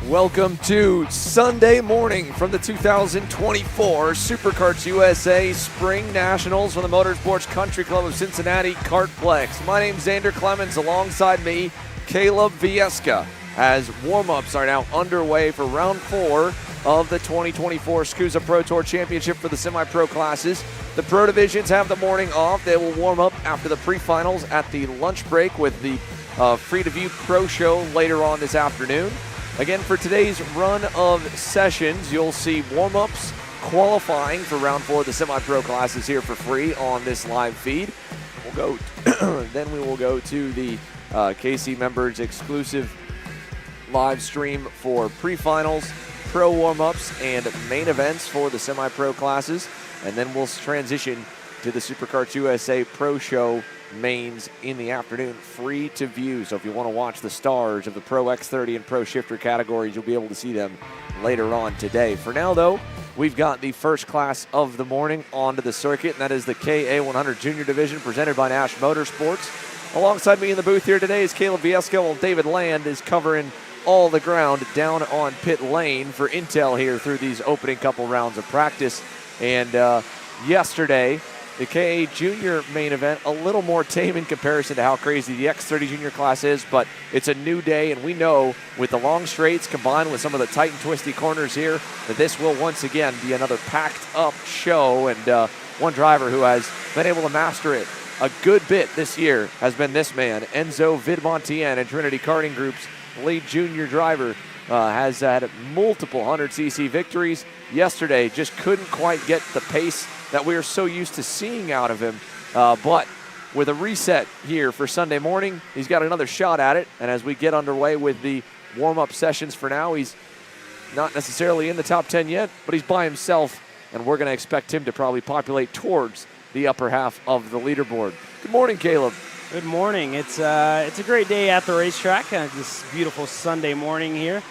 Welcome to Sunday morning from the 2024 SuperKarts USA Spring Nationals from the Motorsports Country Club of Cincinnati Kartplex. My name's Xander Clemens. Alongside me, Caleb Vieska, as warm-ups are now underway for round 4 of the 2024 SKUSA Pro Tour Championship for the semi-pro classes. The pro divisions have the morning off. They will warm up after the pre-finals at the lunch break with the Free to View Pro Show later on this afternoon. Again, for today's run of sessions, you'll see warm-ups, qualifying for round 4 of the semi-pro classes here for free on this live feed. We'll go, then we will go to the KC members exclusive live stream for pre-finals, pro warm-ups, and main events for the semi-pro classes. And then we'll transition to the SuperKarts USA Pro Show mains in the afternoon, free to view. So if you want to watch the stars of the Pro X30 and Pro Shifter categories, you'll be able to see them later on today. For now, though, we've got the first class of the morning onto the circuit, and that is the KA100 Junior Division presented by Nash Motorsports. Alongside me in the booth here today is Caleb Vieska, while David Land is covering all the ground down on pit lane for intel here through these opening couple rounds of practice. And yesterday, the KA Junior main event, a little more tame in comparison to how crazy the X30 Junior class is, but it's a new day, and we know with the long straights combined with some of the tight and twisty corners here that this will once again be another packed-up show, and one driver who has been able to master it a good bit this year has been this man, Enzo Vidmontien, and Trinity Karting Group's lead junior driver. Has had multiple 100cc victories. Yesterday just couldn't quite get the pace that we are so used to seeing out of him. But with a reset here for Sunday morning, he's got another shot at it. And as we get underway with the warm-up sessions for now, he's not necessarily in the top 10 yet, but he's by himself. And we're going to expect him to probably populate towards the upper half of the leaderboard. Good morning, Caleb. Good morning. It's a great day at the racetrack. This beautiful Sunday morning here.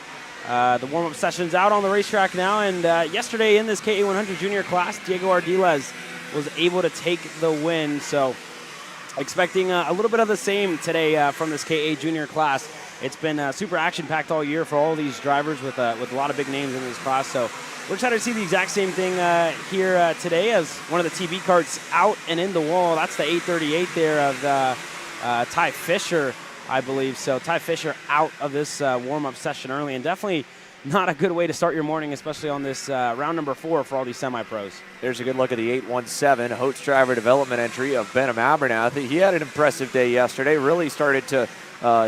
The warm-up session's out on the racetrack now, and yesterday in this KA100 Junior class, Diego Ardiles was able to take the win. So expecting a little bit of the same today from this KA Junior class. It's been super action-packed all year for all these drivers with a lot of big names in this class. So we're excited to see the exact same thing here today, as one of the TB karts out and in the wall. That's the 838 there of Ty Fisher, I believe. So Ty Fisher out of this warm-up session early, and definitely not a good way to start your morning, especially on this round number 4 for all these semi-pros. There's a good look at the 817 Hotes driver development entry of Benham Abernathy. He had an impressive day yesterday, really started to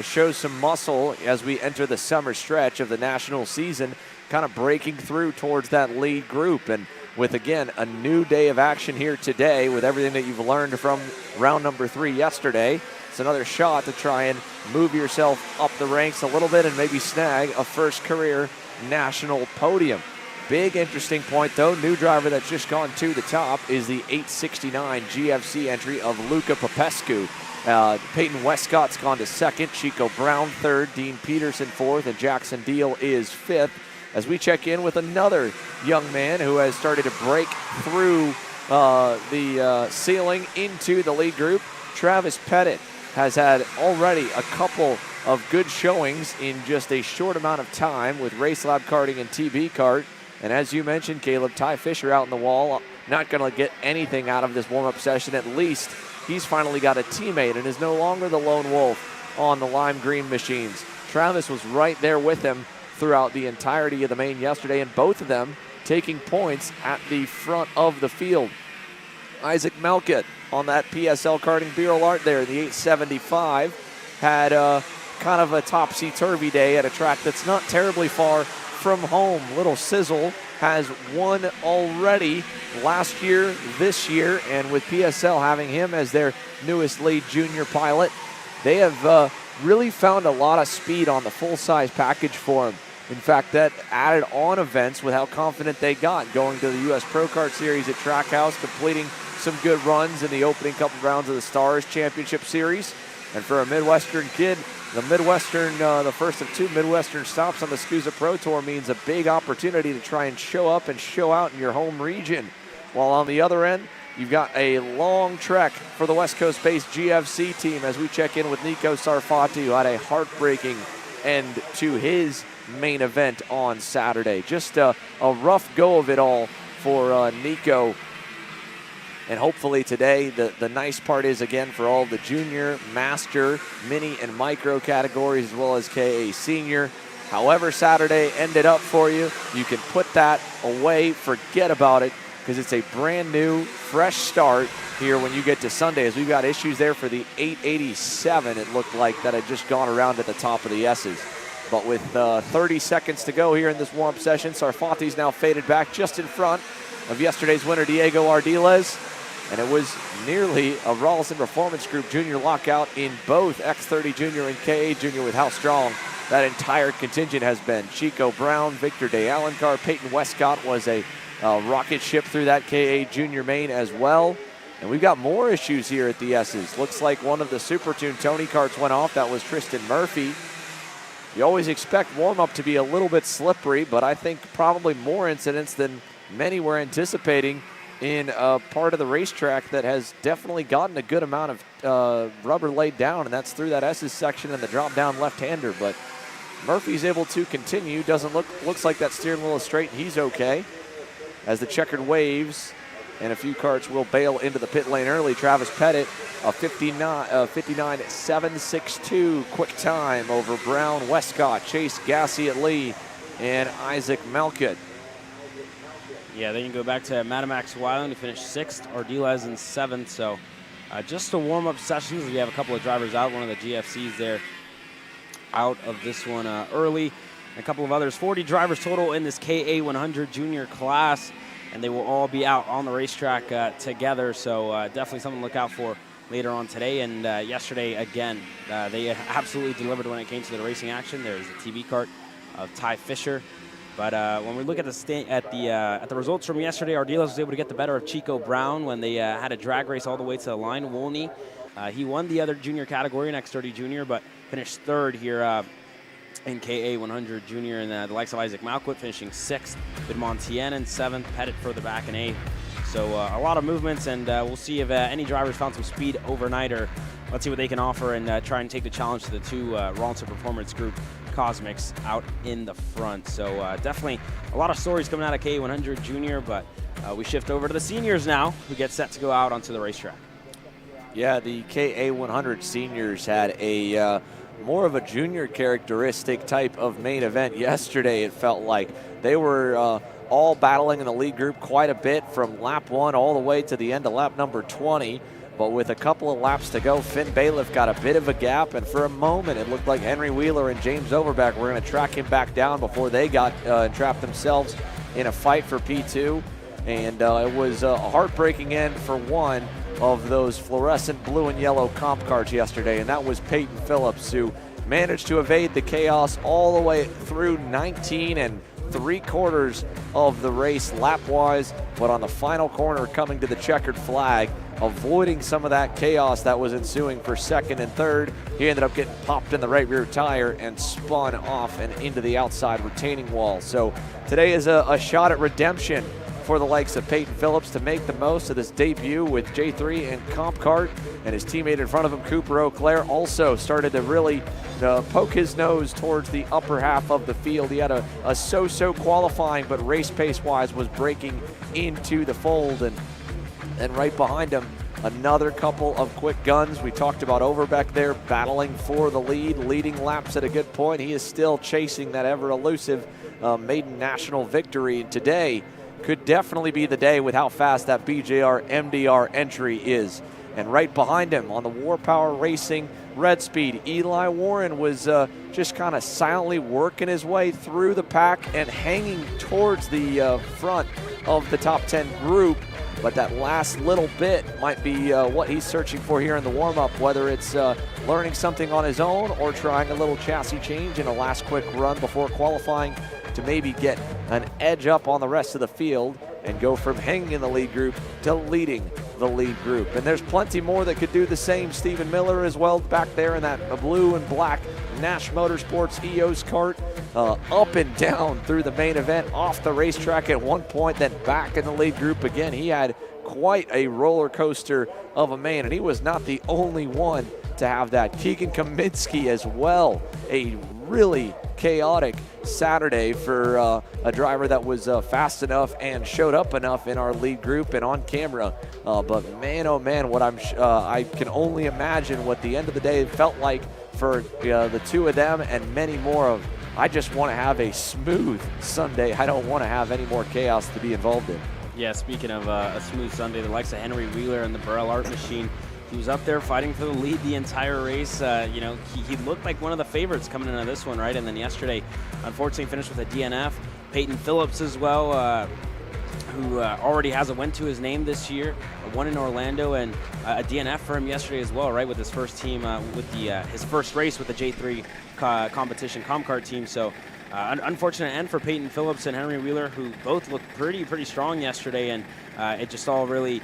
show some muscle as we enter the summer stretch of the national season, kind of breaking through towards that lead group. And with, again, a new day of action here today with everything that you've learned from round number 3 yesterday, it's another shot to try and move yourself up the ranks a little bit and maybe snag a first career national podium. Big interesting point, though, new driver that's just gone to the top is the 869 GFC entry of Luca Popescu. Peyton Westcott's gone to 2nd, Chico Brown 3rd, Dean Peterson 4th, and Jackson Deal is 5th. As we check in with another young man who has started to break through the ceiling into the lead group, Travis Pettit has had already a couple of good showings in just a short amount of time with Race Lab Karting and TB Kart. And as you mentioned, Caleb, Ty Fisher out in the wall, not going to get anything out of this warm-up session. At least he's finally got a teammate and is no longer the lone wolf on the lime green machines. Travis was right there with him throughout the entirety of the main yesterday, and both of them taking points at the front of the field. Isaac Melkett on that PSL Karting Bureau Art there, the 875, had kind of a topsy-turvy day at a track that's not terribly far from home. Little Sizzle has won already last year, this year, and with PSL having him as their newest lead junior pilot, they have really found a lot of speed on the full-size package for him. In fact, that added on events with how confident they got going to the U.S. Pro Kart Series at Trackhouse, completing some good runs in the opening couple rounds of the Stars Championship Series. And for a Midwestern kid, the first of 2 Midwestern stops on the SKUSA Pro Tour means a big opportunity to try and show up and show out in your home region. While on the other end, you've got a long trek for the West Coast-based GFC team as we check in with Nico Sarfati, who had a heartbreaking end to his main event on Saturday. Just a rough go of it all for Nico. And hopefully today, the nice part is, again, for all the junior, master, mini, and micro categories, as well as KA senior, however Saturday ended up for you, you can put that away, forget about it, because it's a brand new, fresh start here when you get to Sunday, as we've got issues there for the 887, it looked like, that had just gone around at the top of the S's. But with 30 seconds to go here in this warm-up session, Sarfati's now faded back just in front of yesterday's winner, Diego Ardiles. And it was nearly a Rawlson Performance Group junior lockout in both X30 Junior and KA Junior, with how strong that entire contingent has been. Chico Brown, Victor De Alencar, Peyton Westcott was a rocket ship through that KA Junior main as well. And we've got more issues here at the S's. Looks like one of the Super Tune Tony carts went off. That was Tristan Murphy. You always expect warm-up to be a little bit slippery, but I think probably more incidents than many were anticipating in a part of the racetrack that has definitely gotten a good amount of rubber laid down, and that's through that S's section and the drop-down left-hander. But Murphy's able to continue. Looks like that steering wheel is straight. He's okay. As the checkered waves and a few karts will bail into the pit lane early. Travis Pettit, a 59.762 quick time over Brown, Westcott, Chase Gassiet Lee, and Isaac Malkut. Yeah, then you go back to Matamax Weiland, who finished 6th, Ardiles in 7th. So just a warm-up sessions. We have a couple of drivers out. One of the GFCs there out of this one early. A couple of others. 40 drivers total in this KA 100 junior class, and they will all be out on the racetrack together. So definitely something to look out for later on today. And yesterday, again, they absolutely delivered when it came to the racing action. There's the TV kart of Ty Fisher. But when we look at the results from yesterday, Ardiles was able to get the better of Chico Brown when they had a drag race all the way to the line. Wolney, he won the other junior category in X30 Junior, but finished 3rd here in KA 100 Junior, and the likes of Isaac Malkut finishing 6th, Vidmontien in 7th, Pettit further back in 8th. So a lot of movements, and we'll see if any drivers found some speed overnight, or let's see what they can offer and try and take the challenge to the two Rawlson Performance Group Cosmics out in the front. So definitely a lot of stories coming out of KA 100 Junior, but we shift over to the seniors now, who get set to go out onto the racetrack. Yeah, the KA 100 seniors had a more of a junior characteristic type of main event yesterday. It felt like they were all battling in the lead group quite a bit from lap 1 all the way to the end of lap number 20. But with a couple of laps to go, Finn Bailiff got a bit of a gap, and for a moment it looked like Henry Wheeler and James Overbeck were going to track him back down before they got trapped themselves in a fight for P2. And it was a heartbreaking end for one of those fluorescent blue and yellow comp cards yesterday, and that was Peyton Phillips, who managed to evade the chaos all the way through 19 3/4 of the race lap-wise, but on the final corner coming to the checkered flag, avoiding some of that chaos that was ensuing for 2nd and 3rd. He ended up getting popped in the right rear tire and spun off and into the outside retaining wall. So today is a shot at redemption for the likes of Peyton Phillips to make the most of this debut with J3 and Comp Kart, and his teammate in front of him, Cooper Auclair, also started to really poke his nose towards the upper half of the field. He had a so-so qualifying, but race pace-wise was breaking into the fold, and right behind him, another couple of quick guns. We talked about Overbeck there battling for the lead, leading laps at a good point. He is still chasing that ever-elusive maiden national victory, and today could definitely be the day with how fast that BJR MDR entry is. And right behind him on the War Power Racing Red Speed, Eli Warren was just kind of silently working his way through the pack and hanging towards the front of the top 10 group. But that last little bit might be what he's searching for here in the warm-up, whether it's learning something on his own or trying a little chassis change in a last quick run before qualifying to maybe get an edge up on the rest of the field and go from hanging in the lead group to leading the lead group. And there's plenty more that could do the same. Stephen Miller as well back there in that blue and black Nash Motorsports EOS kart, up and down through the main event, off the racetrack at one point, then back in the lead group again. He had quite a roller coaster of a man, and he was not the only one to have that. Keegan Kaminsky as well, a really chaotic Saturday for a driver that was fast enough and showed up enough in our lead group and on camera. But man, oh man, what I can only imagine what the end of the day felt like for the two of them and many more of. I just want to have a smooth Sunday. I don't want to have any more chaos to be involved in. Yeah, speaking of a smooth Sunday, the likes of Henry Wheeler and the Burrell Art Machine, he was up there fighting for the lead the entire race. He looked like one of the favorites coming into this one, right? And then yesterday, unfortunately, finished with a DNF. Peyton Phillips as well, who already has a win to his name this year, won in Orlando, and a DNF for him yesterday as well, right, with his first team, with his first race with the J3 competition Kart team. So unfortunate end for Peyton Phillips and Henry Wheeler, who both looked pretty strong yesterday, and it just all really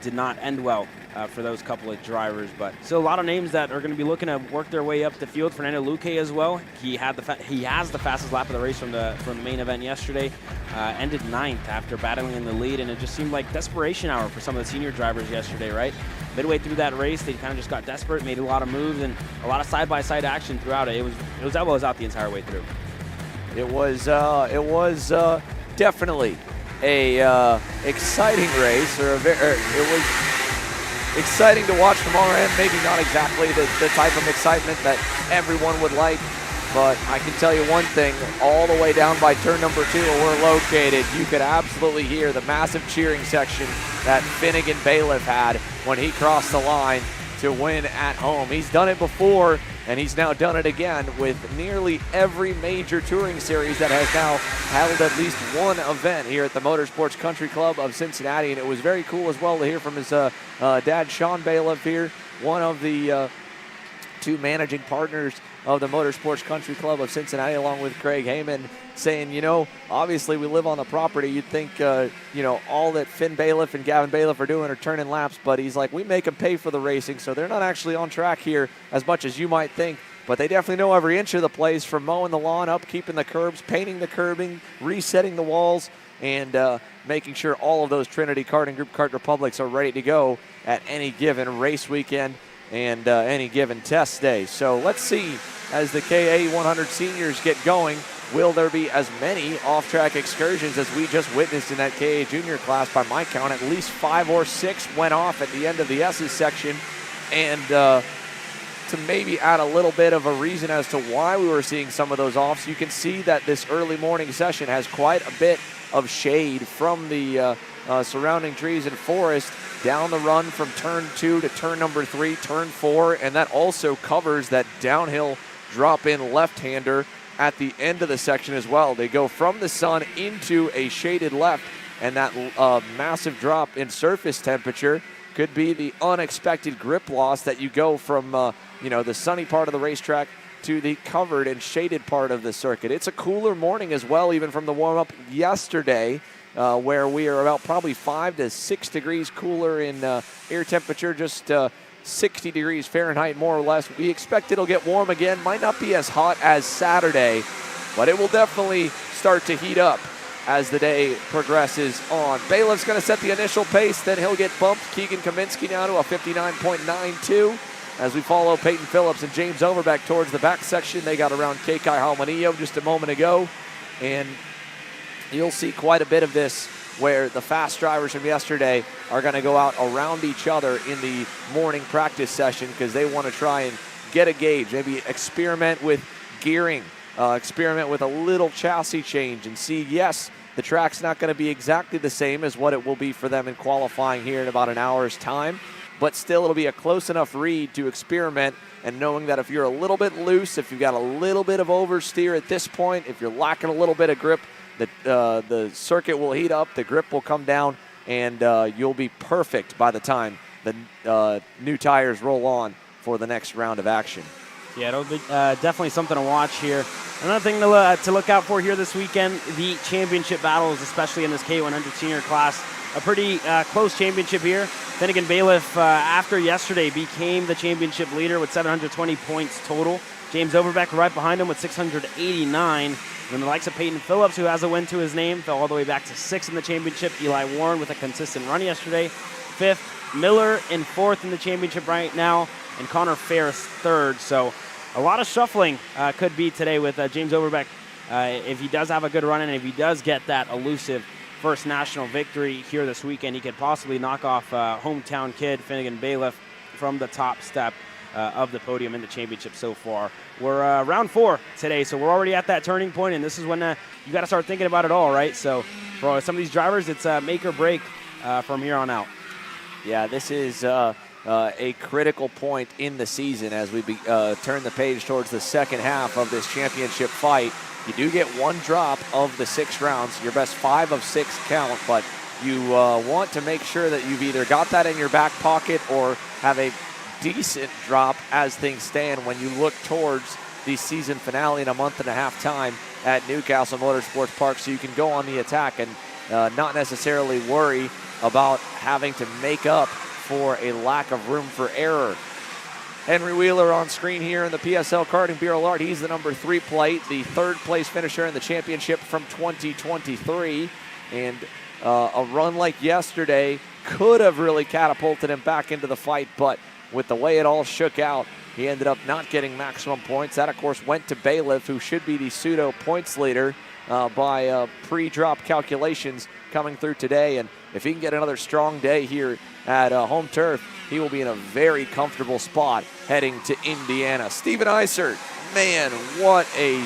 did not end well for those couple of drivers. But still a lot of names that are going to be looking to work their way up the field. Fernando Luque as well. He has the fastest lap of the race from the main event yesterday. Ended 9th after battling in the lead, and it just seemed like desperation hour for some of the senior drivers yesterday, right? Midway through that race, they kind of just got desperate, made a lot of moves, and a lot of side-by-side action throughout it. It was elbows out the entire way through. It was definitely a exciting race, it was exciting to watch from our end. Maybe not exactly the type of excitement that everyone would like, but I can tell you one thing, all the way down by turn number 2 where we're located, you could absolutely hear the massive cheering section that Finnegan Bailiff had when he crossed the line to win at home. He's done it before, and he's now done it again with nearly every major touring series that has now held at least one event here at the Motorsports Country Club of Cincinnati. And it was very cool as well to hear from his dad, Sean Bailiff, here, one of the two managing partners of the Motorsports Country Club of Cincinnati, along with Craig Heyman, saying, obviously we live on the property. You'd think, all that Finn Bailiff and Gavin Bailiff are doing are turning laps, but he's like, we make them pay for the racing, so they're not actually on track here as much as you might think, but they definitely know every inch of the place, from mowing the lawn, upkeeping the curbs, painting the curbing, resetting the walls, and making sure all of those Trinity Karting Group Kart Republics are ready to go at any given race weekend and any given test day. So let's see, as the KA 100 seniors get going, will there be as many off-track excursions as we just witnessed in that KA junior class? By my count, at least 5 or 6 went off at the end of the S's section. And to maybe add a little bit of a reason as to why we were seeing some of those offs, you can see that this early morning session has quite a bit of shade from the surrounding trees and forest down the run from turn 2 to turn number 3, turn 4, and that also covers that downhill drop-in left-hander at the end of the section as well. They go from the sun into a shaded left, and that massive drop in surface temperature could be the unexpected grip loss that you go from the sunny part of the racetrack to the covered and shaded part of the circuit. It's a cooler morning as well, even from the warm-up yesterday, where we are about probably 5 to 6 degrees cooler in air temperature, just 60 degrees Fahrenheit more or less. We expect it'll get warm again. Might not be as hot as Saturday, but it will definitely start to heat up as the day progresses on. Bailiff's going to set the initial pace, then he'll get bumped. Keegan Kaminsky now to a 59.92 as we follow Peyton Phillips and James Overbeck towards the back section. They got around Kekai Halmanillo just a moment ago, and you'll see quite a bit of this where the fast drivers from yesterday are going to go out around each other in the morning practice session because they want to try and get a gauge, maybe experiment with gearing, experiment with a little chassis change and see, yes, the track's not going to be exactly the same as what it will be for them in qualifying here in about an hour's time, but still it'll be a close enough read to experiment, and knowing that if you're a little bit loose, if you've got a little bit of oversteer at this point, if you're lacking a little bit of grip, the circuit will heat up, the grip will come down, and you'll be perfect by the time the new tires roll on for the next round of action. Yeah, it'll be definitely something to watch here. Another thing to look out for here this weekend, the championship battles, especially in this K100 senior class. A pretty close championship here. Finnegan Bailiff, after yesterday, became the championship leader with 720 points total. James Overbeck right behind him with 689. And then the likes of Peyton Phillips, who has a win to his name, fell all the way back to 6th in the championship. Eli Warren with a consistent run yesterday, 5th. Miller in 4th in the championship right now. and Connor Ferris third. So a lot of shuffling could be today with James Overbeck if he does have a good run and if he does get that elusive first national victory here this weekend. He could possibly knock off hometown kid Finnegan Bailiff from the top step of the podium in the championship so far. We're round 4 today, so we're already at that turning point, and this is when you got to start thinking about it all, right? So for some of these drivers, it's make or break from here on out. Yeah, this is a critical point in the season as we turn the page towards the second half of this championship fight. You do get one drop of the 6 rounds. Your best 5 of 6 count, but you want to make sure that you've either got that in your back pocket or have a decent drop as things stand when you look towards the season finale in a month and a half time at Newcastle Motorsports Park, so you can go on the attack and not necessarily worry about having to make up for a lack of room for error. Henry Wheeler on screen here in the PSL Karting Bureau Lard. He's the number 3 plate, the 3rd place finisher in the championship from 2023. And a run like yesterday could have really catapulted him back into the fight, but with the way it all shook out, he ended up not getting maximum points. That, of course, went to Bailiff, who should be the pseudo points leader by pre-drop calculations coming through today. And if he can get another strong day here at home turf, he will be in a very comfortable spot heading to Indiana. Steven Eisert, man, what a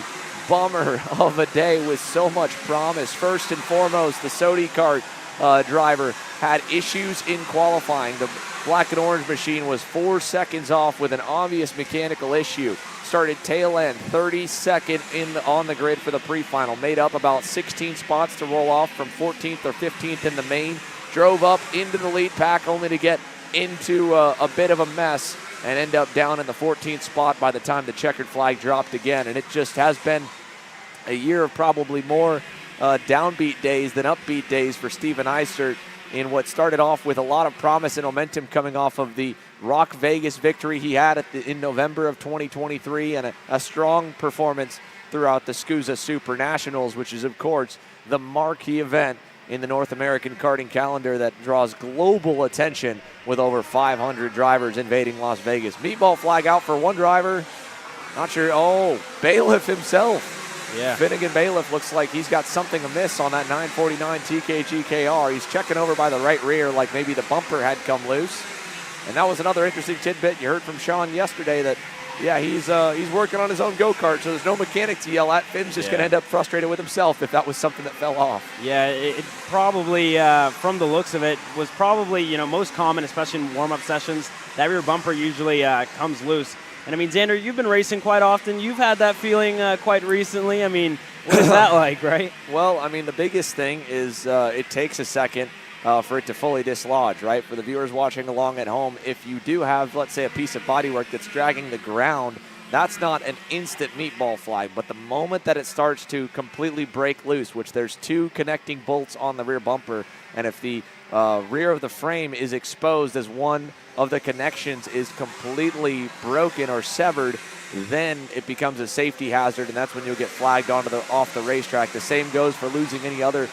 bummer of a day with so much promise. First and foremost, the Sodi Kart driver had issues in qualifying. The black and orange machine was 4 seconds off with an obvious mechanical issue. Started tail end, 32nd on the grid for the pre-final. Made up about 16 spots to roll off from 14th or 15th in the main. Drove up into the lead pack only to get into a bit of a mess and end up down in the 14th spot by the time the checkered flag dropped again. And it just has been a year of probably more downbeat days than upbeat days for Steven Eisert in what started off with a lot of promise and momentum coming off of the Rock Vegas victory he had in November of 2023 and a strong performance throughout the SKUSA Super Nationals, which is, of course, the marquee event in the North American karting calendar that draws global attention with over 500 drivers invading Las Vegas. Meatball flag out for one driver. Not sure. Oh, Bailiff himself. Yeah. Finnegan Bailiff looks like he's got something amiss on that 949 TKG KR. He's checking over by the right rear like maybe the bumper had come loose. And that was another interesting tidbit. You heard from Sean yesterday that, yeah, he's working on his own go-kart, so there's no mechanic to yell at. Finn's just going to end up frustrated with himself if that was something that fell off. Yeah, it probably, from the looks of it, was probably, most common, especially in warm-up sessions. That rear bumper usually comes loose. And, I mean, Xander, you've been racing quite often. You've had that feeling quite recently. I mean, what is that like, right? Well, I mean, the biggest thing is it takes a second for it to fully dislodge, right? For the viewers watching along at home, if you do have, let's say, a piece of bodywork that's dragging the ground, that's not an instant meatball flag. But the moment that it starts to completely break loose, which there's 2 connecting bolts on the rear bumper, and if the rear of the frame is exposed as one of the connections is completely broken or severed, then it becomes a safety hazard, and that's when you'll get flagged off the racetrack. The same goes for losing any other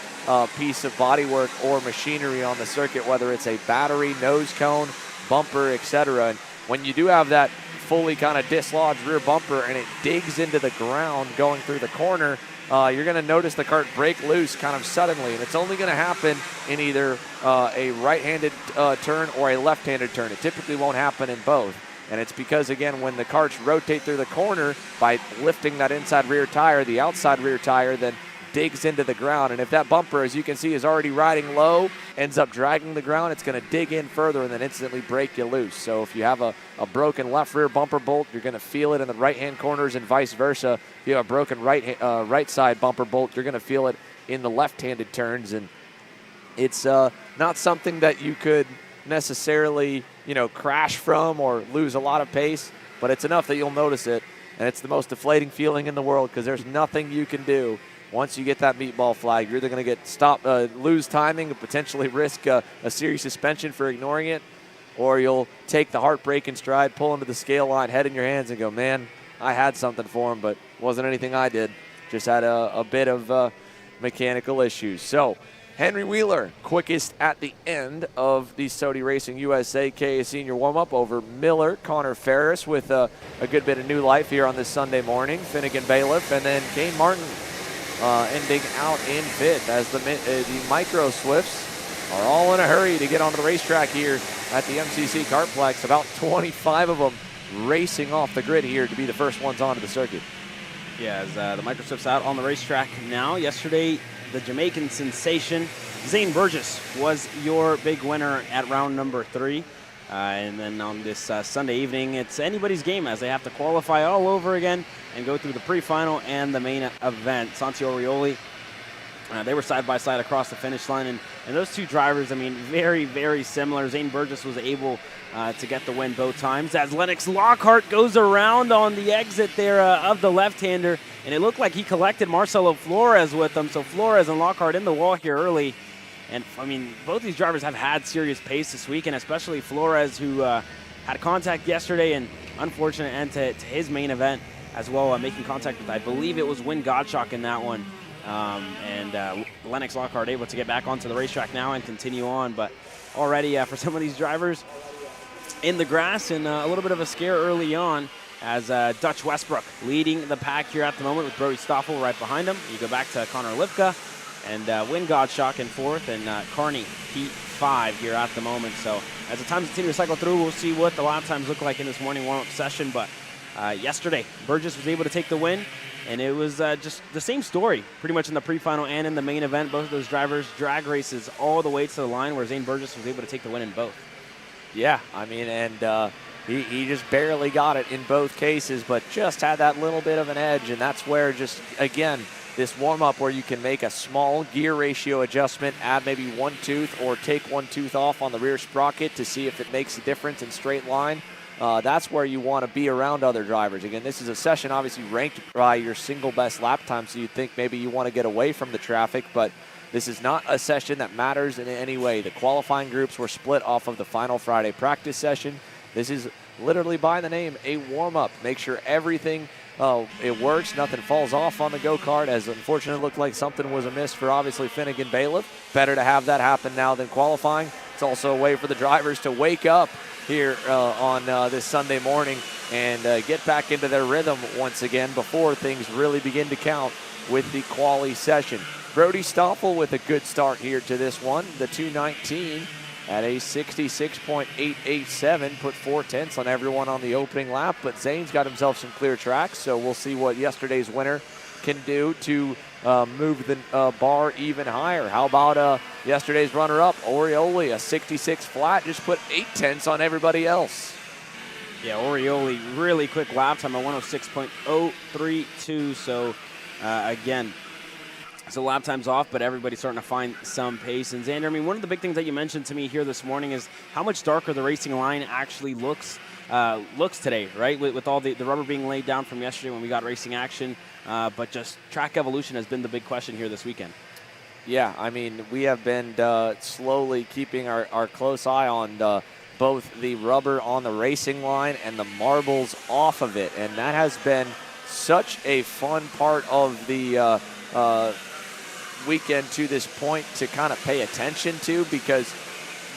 piece of bodywork or machinery on the circuit, whether it's a battery, nose cone, bumper, etc. And when you do have that fully kind of dislodged rear bumper and it digs into the ground going through the corner, you're going to notice the kart break loose kind of suddenly, and it's only going to happen in either a right-handed turn or a left-handed turn. It typically won't happen in both. And it's because, again, when the karts rotate through the corner by lifting that inside rear tire, the outside rear tire then digs into the ground. And if that bumper, as you can see, is already riding low, ends up dragging the ground, it's going to dig in further and then instantly break you loose. So if you have a broken left rear bumper bolt, you're going to feel it in the right-hand corners and vice versa. If you have a broken right side bumper bolt, you're going to feel it in the left-handed turns. And it's not something that you could necessarily crash from or lose a lot of pace, but it's enough that you'll notice it, and it's the most deflating feeling in the world because there's nothing you can do once you get that meatball flag. You're either going to get lose timing and potentially risk a serious suspension for ignoring it, or you'll take the heartbreak in stride, pull into the scale line, head in your hands, and go, man, I had something for him, but it wasn't anything I did. Just had a bit of mechanical issues. So Henry Wheeler, quickest at the end of the SKUSA Racing USA KA Senior Warmup over Miller. Connor Ferris with a good bit of new life here on this Sunday morning. Finnegan Bailiff, and then Kane Martin ending out in fifth as the Micro Swifts are all in a hurry to get onto the racetrack here at the MCC Kartplex. About 25 of them racing off the grid here to be the first ones onto the circuit. Yeah, as the Micro Swifts out on the racetrack now. Yesterday, the Jamaican sensation, Zane Burgess, was your big winner at round number 3. And then on this Sunday evening, it's anybody's game as they have to qualify all over again and go through the pre-final and the main event. Santi Orioli, they were side by side across the finish line. And those two drivers, I mean, very, very similar. Zane Burgess was able to get the win both times as Lennox Lockhart goes around on the exit there of the left-hander. And it looked like he collected Marcelo Flores with them. So Flores and Lockhart in the wall here early. And, I mean, both these drivers have had serious pace this week, and especially Flores, who had contact yesterday, and unfortunate end to his main event as well, making contact with, I believe it was Win Gottschalk in that one. Lennox Lockhart able to get back onto the racetrack now and continue on. But already for some of these drivers in the grass and a little bit of a scare early on, as Dutch Westbrook leading the pack here at the moment with Brody Stoffel right behind him. You go back to Connor Lipka and Win Gottschalk in 4th, and Carney P5 here at the moment. So as the times continue to cycle through, we'll see what the lap times look like in this morning warm-up session. But yesterday, Burgess was able to take the win, and it was just the same story pretty much in the pre-final and in the main event. Both of those drivers drag races all the way to the line, where Zane Burgess was able to take the win in both. Yeah, I mean, and he just barely got it in both cases, but just had that little bit of an edge, and that's where just, again, this warm-up where you can make a small gear ratio adjustment, add maybe one tooth or take one tooth off on the rear sprocket to see if it makes a difference in straight line. That's where you want to be around other drivers. Again, this is a session obviously ranked by your single best lap time, so you'd think maybe you want to get away from the traffic, but this is not a session that matters in any way. The qualifying groups were split off of the final Friday practice session. This is literally by the name a warm-up. Make sure everything it works, nothing falls off on the go-kart, as unfortunately it looked like something was amiss for obviously Finnegan Bailiff. Better to have that happen now than qualifying. It's also a way for the drivers to wake up here on this Sunday morning and get back into their rhythm once again before things really begin to count with the quali session. Brody Stoffel with a good start here to this one. The 219 at a 66.887, put 4/10 on everyone on the opening lap, but Zane's got himself some clear tracks, so we'll see what yesterday's winner can do to move the bar even higher. How about yesterday's runner-up, Orioli, a 66 flat, just put 8/10 on everybody else. Yeah, Orioli, really quick lap time at 106.032, so again, so lap time's off, but everybody's starting to find some pace. And Xander, I mean, one of the big things that you mentioned to me here this morning is how much darker the racing line actually looks today, right? With all the rubber being laid down from yesterday when we got racing action, but just track evolution has been the big question here this weekend. Yeah, I mean, we have been slowly keeping our close eye on both the rubber on the racing line and the marbles off of it, and that has been such a fun part of the weekend to this point to kind of pay attention to, because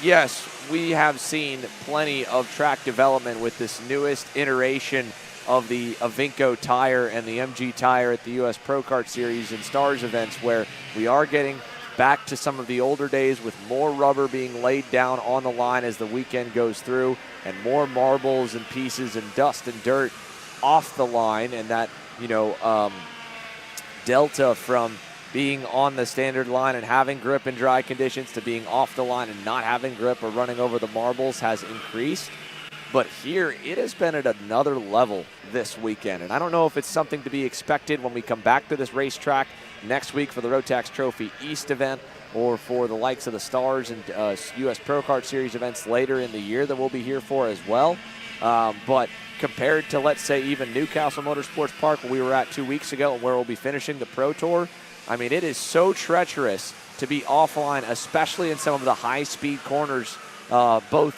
yes, we have seen plenty of track development with this newest iteration of the Avinco tire and the MG tire at the US Pro Kart Series and Stars events, where we are getting back to some of the older days with more rubber being laid down on the line as the weekend goes through, and more marbles and pieces and dust and dirt off the line, and that, you know, delta from being on the standard line and having grip in dry conditions to being off the line and not having grip or running over the marbles has increased. But here, it has been at another level this weekend. And I don't know if it's something to be expected when we come back to this racetrack next week for the Rotax Trophy East event, or for the likes of the Stars and US Pro Kart Series events later in the year that we'll be here for as well. But compared to, let's say, even Newcastle Motorsports Park, where we were at 2 weeks ago and where we'll be finishing the Pro Tour, I mean, it is so treacherous to be offline, especially in some of the high-speed corners, both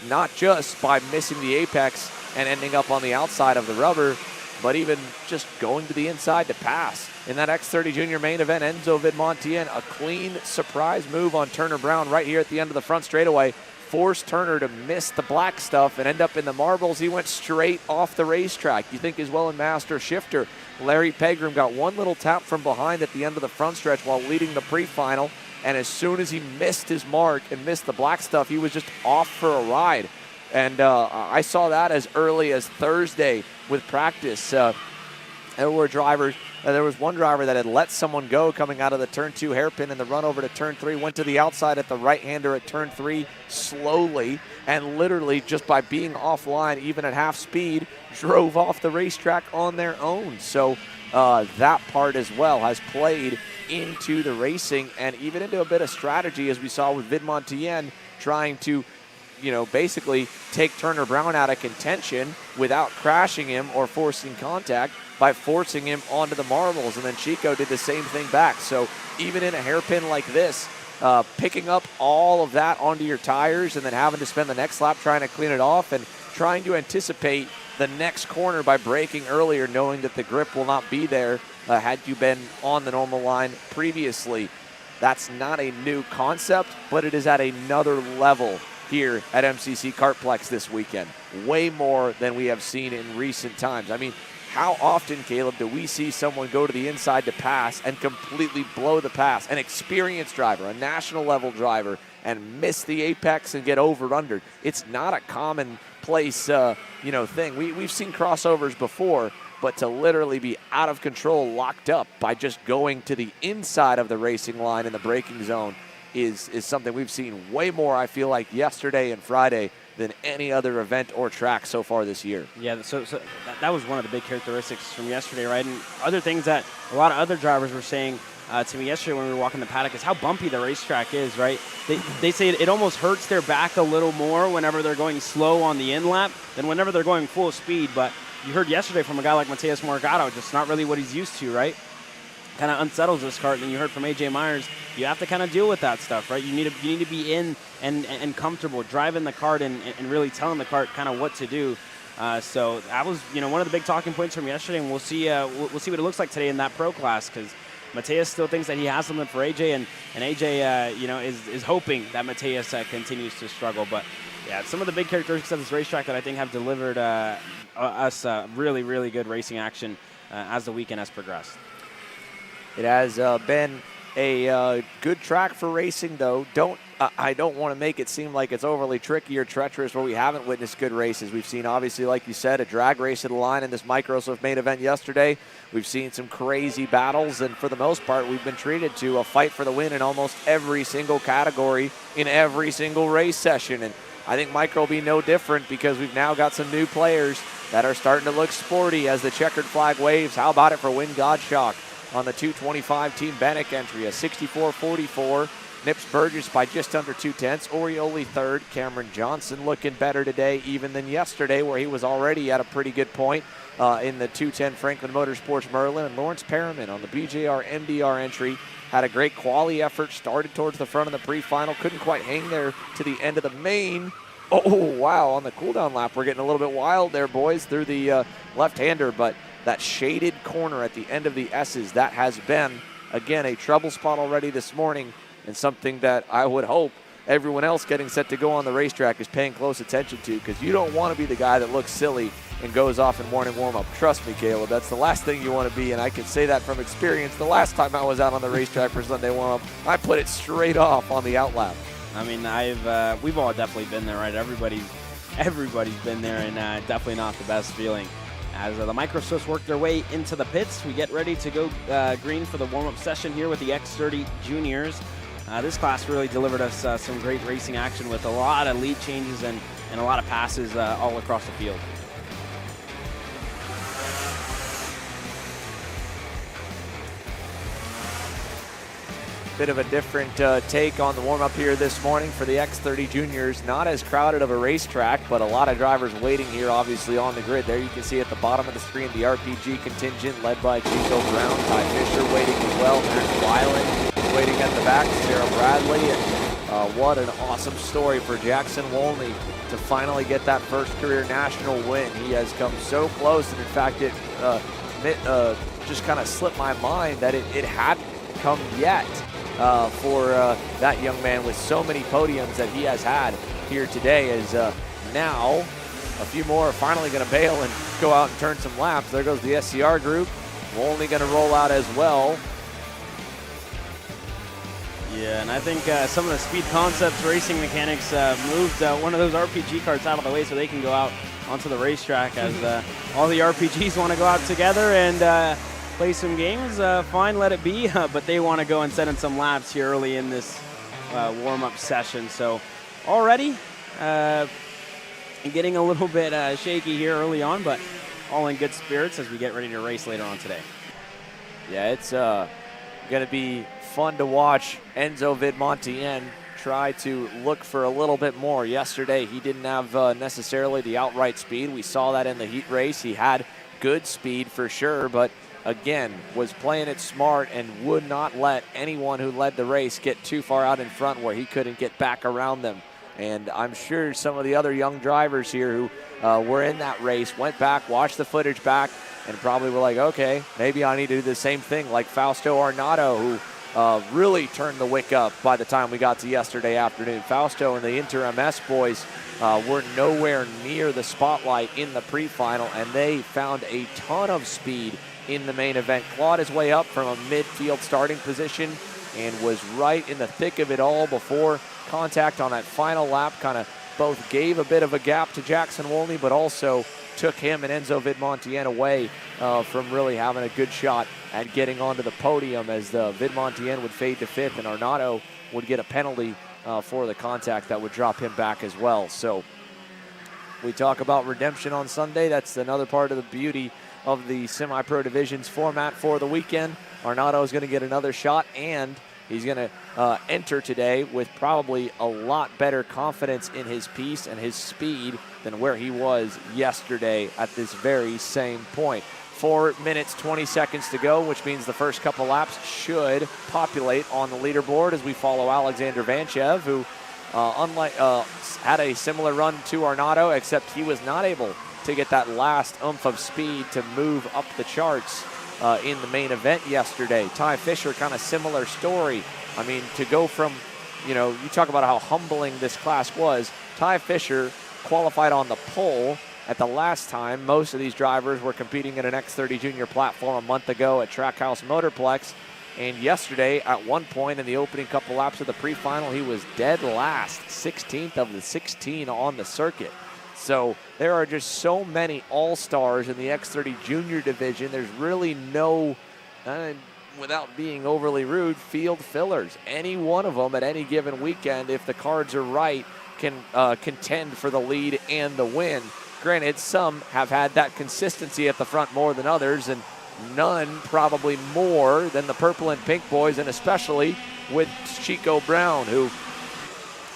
not just by missing the apex and ending up on the outside of the rubber, but even just going to the inside to pass. In that X30 Junior main event, Enzo Vidmontien, a clean surprise move on Turner Brown right here at the end of the front straightaway, forced Turner to miss the black stuff and end up in the marbles. He went straight off the racetrack. You think as well in Master Shifter, Larry Pegram got one little tap from behind at the end of the front stretch while leading the pre-final, and as soon as he missed his mark and missed the black stuff, he was just off for a ride. And I saw that as early as Thursday with practice. There was one driver that had let someone go coming out of the turn 2 hairpin, and the run over to turn 3 went to the outside at the right-hander at turn 3 slowly, and literally just by being offline, even at half speed, drove off the racetrack on their own. So that part as well has played into the racing and even into a bit of strategy, as we saw with Vidmontien trying to, basically take Turner Brown out of contention without crashing him or forcing contact by forcing him onto the marbles. And then Chico did the same thing back. So even in a hairpin like this, picking up all of that onto your tires and then having to spend the next lap trying to clean it off and trying to anticipate the next corner by braking earlier, knowing that the grip will not be there had you been on the normal line previously. That's not a new concept, but it is at another level here at MCC Kartplex this weekend. Way more than we have seen in recent times. I mean, how often, Caleb, do we see someone go to the inside to pass and completely blow the pass? An experienced driver, a national level driver, and miss the apex and get over-under. It's not a commonplace, thing. We've seen crossovers before, but to literally be out of control, locked up by just going to the inside of the racing line in the braking zone is something we've seen way more, I feel like, yesterday and Friday than any other event or track so far this year. Yeah, so that was one of the big characteristics from yesterday, right? And other things that a lot of other drivers were saying to me yesterday when we were walking the paddock is how bumpy the racetrack is, right? They say it almost hurts their back a little more whenever they're going slow on the in-lap than whenever they're going full speed. But you heard yesterday from a guy like Mateus Morgado, just not really what he's used to, right? Kind of unsettles this kart. And you heard from AJ Myers, you have to kind of deal with that stuff, right? You need to be in and comfortable driving the kart and really telling the kart kind of what to do. So that was one of the big talking points from yesterday, and we'll see what it looks like today in that pro class, because Mateus still thinks that he has something for AJ, and AJ is hoping that Mateus continues to struggle. But yeah, some of the big characteristics of this racetrack that I think have delivered us really, really good racing action as the weekend has progressed. It has been a good track for racing, though. I don't want to make it seem like it's overly tricky or treacherous where we haven't witnessed good races. We've seen, obviously, like you said, a drag race at the line in this Microsoft main event yesterday. We've seen some crazy battles, and for the most part, we've been treated to a fight for the win in almost every single category in every single race session. And I think Micro will be no different, because we've now got some new players that are starting to look sporty as the checkered flag waves. How about it for Win Godshock on the 225 Team Bannock entry, a 64.44. Nips Burgess by just under 2/10. Orioli third. Cameron Johnson looking better today even than yesterday, where he was already at a pretty good point in the 210 Franklin Motorsports Merlin. And Lawrence Perriman on the BJR MDR entry had a great quali effort, started towards the front of the pre-final, couldn't quite hang there to the end of the main. Oh, wow, on the cooldown lap, we're getting a little bit wild there, boys, through the left-hander, but that shaded corner at the end of the S's, that has been, again, a trouble spot already this morning, and something that I would hope everyone else getting set to go on the racetrack is paying close attention to, because you don't want to be the guy that looks silly and goes off in morning warm-up. Trust me, Caleb, that's the last thing you want to be, and I can say that from experience. The last time I was out on the racetrack for Sunday warm-up, I put it straight off on the outlap. I mean, we've all definitely been there, right? Everybody's been there, and definitely not the best feeling. As the Microsofts work their way into the pits, we get ready to go green for the warm-up session here with the X30 Juniors. This class really delivered us some great racing action with a lot of lead changes and a lot of passes all across the field. Bit of a different take on the warm-up here this morning for the X30 Juniors. Not as crowded of a racetrack, but a lot of drivers waiting here, obviously, on the grid. There you can see at the bottom of the screen the RPG contingent led by Chico Brown, Ty Fisher waiting as well, Matt Weiland waiting at the back, Sarah Bradley, and What an awesome story for Jackson Wolney to finally get that first career national win. He has come so close, and in fact, it just kind of slipped my mind that it hadn't come yet for that young man with so many podiums that he has had here today. As now a few more are finally going to bail and go out and turn some laps. There goes the SCR group. Wolney going to roll out as well. Yeah, and I think some of the Speed Concepts racing mechanics moved one of those RPG carts out of the way so they can go out onto the racetrack, as all the RPGs want to go out together and play some games. Fine, let it be, but they want to go and set in some laps here early in this warm-up session. So already getting a little bit shaky here early on, but all in good spirits as we get ready to race later on today. Yeah, it's going to be fun to watch Enzo Vidmontien try to look for a little bit more. Yesterday, he didn't have necessarily the outright speed. We saw that in the heat race. He had good speed for sure, but again, was playing it smart and would not let anyone who led the race get too far out in front where he couldn't get back around them. And I'm sure some of the other young drivers here who were in that race went back, watched the footage back, and probably were like, okay, maybe I need to do the same thing, like Fausto Arnato, who really turned the wick up by the time we got to yesterday afternoon. Fausto and the Inter MS boys were nowhere near the spotlight in the pre-final, and they found a ton of speed in the main event. Clawed his way up from a midfield starting position and was right in the thick of it all before contact on that final lap. Kind of both gave a bit of a gap to Jackson Wolney, but also took him and Enzo Vidmontien away from really having a good shot at getting onto the podium, as the Vidmontien would fade to fifth and Arnato would get a penalty for the contact that would drop him back as well. So we talk about redemption on Sunday. That's another part of the beauty of the semi-pro divisions format for the weekend. Arnato is going to get another shot, and he's going to enter today with probably a lot better confidence in his piece and his speed than where he was yesterday at this very same point. 4 minutes, 20 seconds to go, which means the first couple laps should populate on the leaderboard as we follow Alexander Vanchev, who had a similar run to Arnato, except he was not able to get that last oomph of speed to move up the charts in the main event yesterday. Ty Fisher, kind of similar story. I mean, to go from, you talk about how humbling this class was. Ty Fisher qualified on the pole at the last time. Most of these drivers were competing in an X30 Junior platform a month ago at Trackhouse Motorplex. And yesterday, at one point in the opening couple laps of the pre-final, he was dead last, 16th of the 16 on the circuit. So there are just so many all-stars in the X30 Junior division. There's really no, without being overly rude, field fillers. Any one of them at any given weekend, if the cards are right, can contend for the lead and the win. Granted, some have had that consistency at the front more than others, and none probably more than the purple and pink boys, and especially with Chico Brown, who,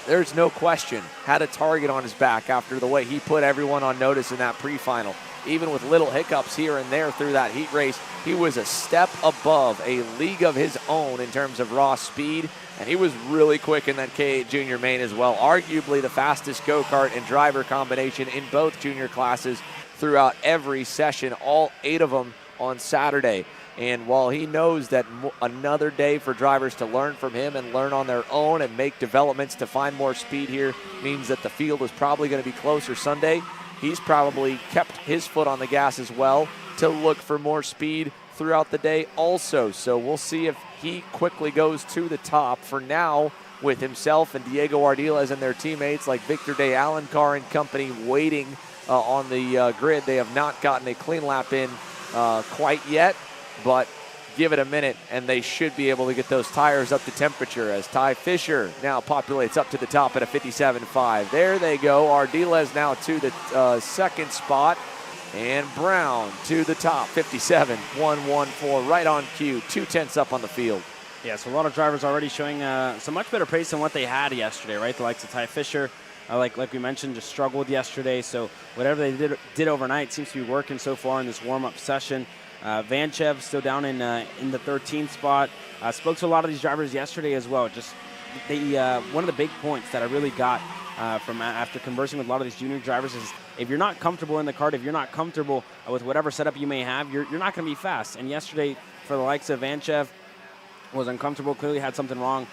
there's no question, had a target on his back after the way he put everyone on notice in that pre-final. Even with little hiccups here and there through that heat race, he was a step above, a league of his own in terms of raw speed, and he was really quick in that K8 Junior main as well. Arguably the fastest go-kart and driver combination in both junior classes throughout every session, all 8 of them on Saturday. And while he knows that another day for drivers to learn from him and learn on their own and make developments to find more speed here means that the field is probably going to be closer Sunday, he's probably kept his foot on the gas as well to look for more speed throughout the day also. So we'll see if he quickly goes to the top. For now, with himself and Diego Ardiles and their teammates like Victor De Alencar and company waiting on the grid, they have not gotten a clean lap in quite yet, but give it a minute and they should be able to get those tires up to temperature, as Ty Fisher now populates up to the top at a 57.5. There they go. Ardiles now to the second spot, and Brown to the top, 57.114, right on cue, 2/10 up on the field. Yeah, so a lot of drivers already showing some much better pace than what they had yesterday, right? The likes of Ty Fisher, like we mentioned, just struggled yesterday. So whatever they did overnight seems to be working so far in this warm-up session. Vanchev still down in the 13th spot. Spoke to a lot of these drivers yesterday as well, just one of the big points that I really got from after conversing with a lot of these junior drivers is if you're not comfortable in the kart, if you're not comfortable with whatever setup you may have, you're not going to be fast. And yesterday, for the likes of Vanchev, was uncomfortable, clearly had something wrong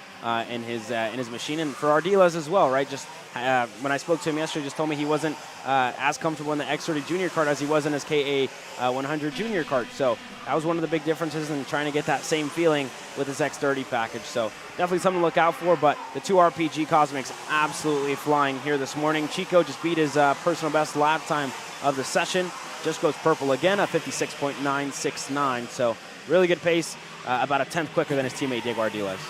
in his machine, and for Ardiles as well, right? Just when I spoke to him yesterday, just told me he wasn't as comfortable in the X30 Junior kart as he was in his KA 100 Junior kart. So that was one of the big differences in trying to get that same feeling with this X30 package. So definitely something to look out for, but the 2RPG Cosmics absolutely flying here this morning. Chico just beat his personal best lap time of the session. Just goes purple again, a 56.969. So really good pace. About a tenth quicker than his teammate Diego Ardiles.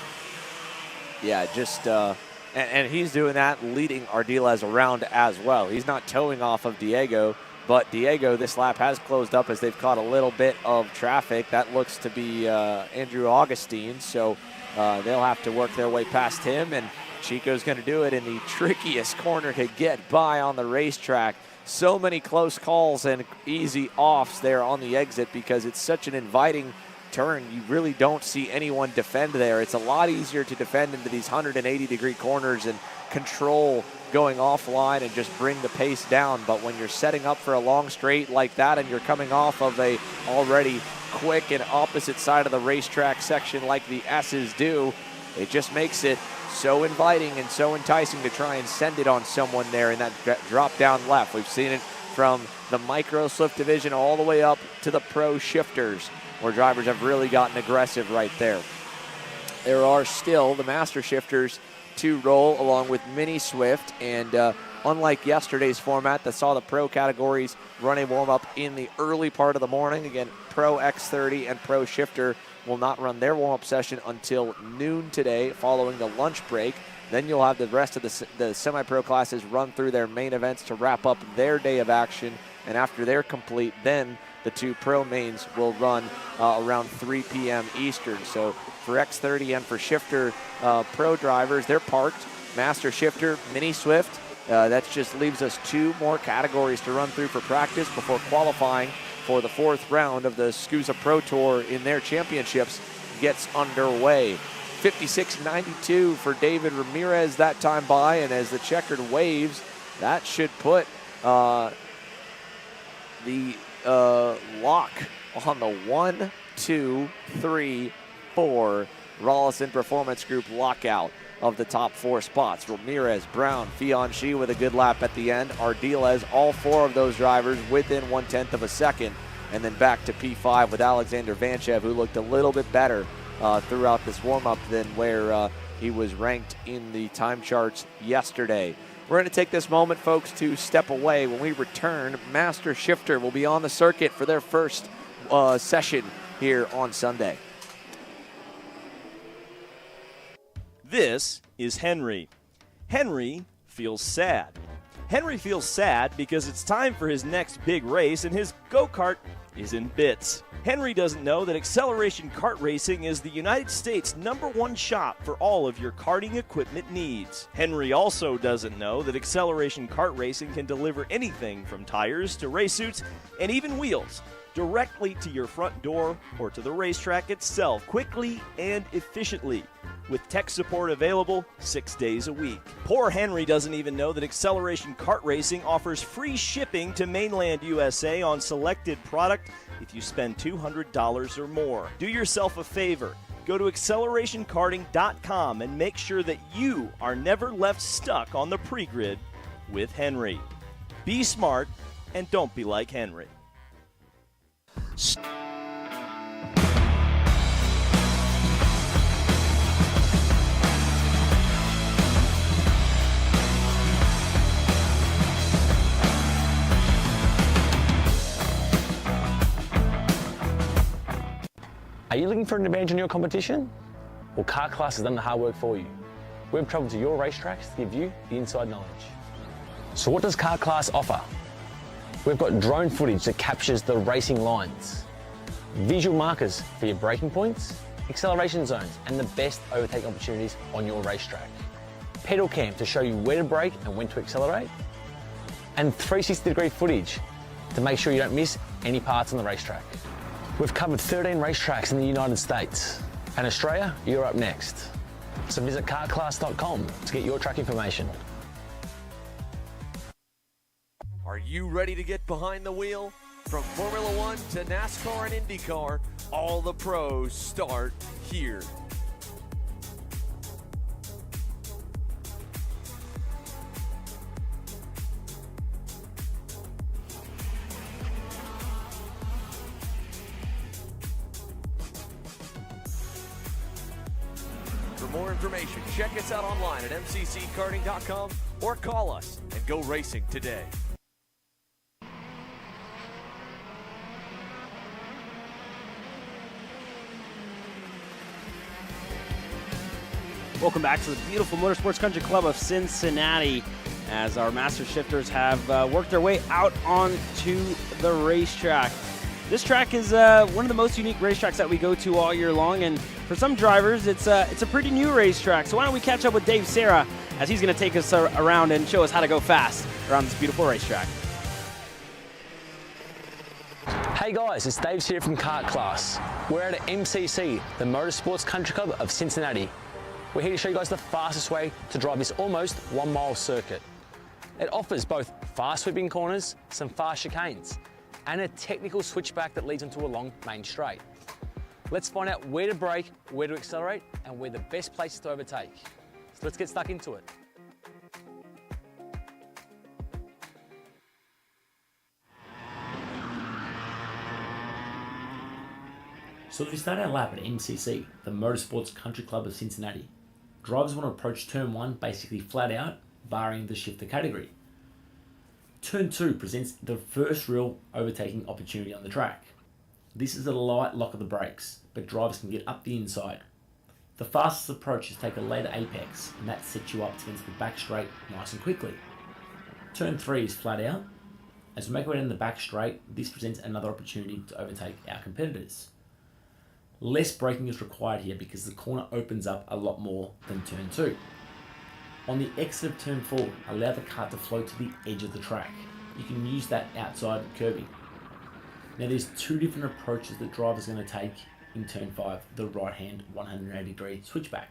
Yeah, just and he's doing that, leading Ardiles around as well. He's not towing off of Diego, but Diego this lap has closed up as they've caught a little bit of traffic. That looks to be Andrew Augustine, so they'll have to work their way past him, and Chico's going to do it in the trickiest corner to get by on the racetrack. So many close calls and easy offs there on the exit because it's such an inviting turn. You really don't see anyone defend there. It's a lot easier to defend into these 180-degree corners and control going offline and just bring the pace down. But when you're setting up for a long straight like that and you're coming off of a already quick and opposite side of the racetrack section like the S's do, it just makes it so inviting and so enticing to try and send it on someone there in that drop down left. We've seen it from the micro Swift division all the way up to the pro shifters, where drivers have really gotten aggressive right there. There are still the master shifters to roll along with mini Swift, and unlike yesterday's format that saw the pro categories run a warm-up in the early part of the morning, again, pro X30 and pro shifter will not run their warm-up session until noon today following the lunch break. Then you'll have the rest of the semi-pro classes run through their main events to wrap up their day of action, and after they're complete, then the two pro mains will run around 3 p.m. Eastern. So for X30 and for shifter pro drivers, they're parked. Master shifter, mini Swift. That just leaves us two more categories to run through for practice before qualifying for the fourth round of the SKUSA Pro Tour in their championships gets underway. 56.92 for David Ramirez that time by, and as the checkered waves, that should put the lock on the 1, 2, 3, 4 Rollison Performance Group lockout of the top four spots. Ramirez, Brown, Fianchi with a good lap at the end. Ardiles, all four of those drivers within 1/10 of a second. And then back to P5 with Alexander Vanchev, who looked a little bit better throughout this warm-up than where he was ranked in the time charts yesterday. We're going to take this moment, folks, to step away. When we return, Master Shifter will be on the circuit for their first session here on Sunday. This is Henry. Henry feels sad. Henry feels sad because it's time for his next big race and his go-kart is in bits. Henry doesn't know that Acceleration Kart Racing is the United States' #1 shop for all of your karting equipment needs. Henry also doesn't know that Acceleration Kart Racing can deliver anything from tires to race suits and even wheels directly to your front door or to the racetrack itself quickly and efficiently, with tech support available 6 days a week. Poor Henry doesn't even know that Acceleration Kart Racing offers free shipping to mainland USA on selected product if you spend $200 or more. Do yourself a favor. Go to accelerationkarting.com and make sure that you are never left stuck on the pre-grid with Henry. Be smart and don't be like Henry. Are you looking for an advantage in your competition? Well, Kart Class has done the hard work for you. We've travelled to your racetracks to give you the inside knowledge. So what does Kart Class offer? We've got drone footage that captures the racing lines, visual markers for your braking points, acceleration zones, and the best overtake opportunities on your racetrack. Pedal cam to show you where to brake and when to accelerate, and 360-degree footage to make sure you don't miss any parts on the racetrack. We've covered 13 racetracks in the United States, and Australia, you're up next. So visit kartclass.com to get your track information. Are you ready to get behind the wheel? From Formula One to NASCAR and IndyCar, all the pros start here. For more information, check us out online at mcckarting.com or call us and go racing today. Welcome back to the beautiful Motorsports Country Club of Cincinnati as our master shifters have worked their way out onto the racetrack. This track is one of the most unique racetracks that we go to all year long, and for some drivers, it's a pretty new racetrack. So why don't we catch up with Dave Serra as he's going to take us around and show us how to go fast around this beautiful racetrack. Hey guys, it's Dave here from Kart Class. We're at MCC, the Motorsports Country Club of Cincinnati. We're here to show you guys the fastest way to drive this almost 1 mile circuit. It offers both fast sweeping corners, some fast chicanes, and a technical switchback that leads onto a long main straight. Let's find out where to brake, where to accelerate, and where the best places to overtake. So let's get stuck into it. So as we start our lap at MCC, the Motorsports Country Club of Cincinnati, drivers want to approach turn 1 basically flat out, barring the shifter category. Turn 2 presents the first real overtaking opportunity on the track. This is a light lock of the brakes, but drivers can get up the inside. The fastest approach is take a later apex, and that sets you up against the back straight nice and quickly. Turn 3 is flat out. As we make our way down the back straight, this presents another opportunity to overtake our competitors. Less braking is required here because the corner opens up a lot more than turn 2. On the exit of turn 4, allow the kart to flow to the edge of the track. You can use that outside curbing. Now there's 2 different approaches that drivers are going to take in turn 5, the right hand 180 degree switchback.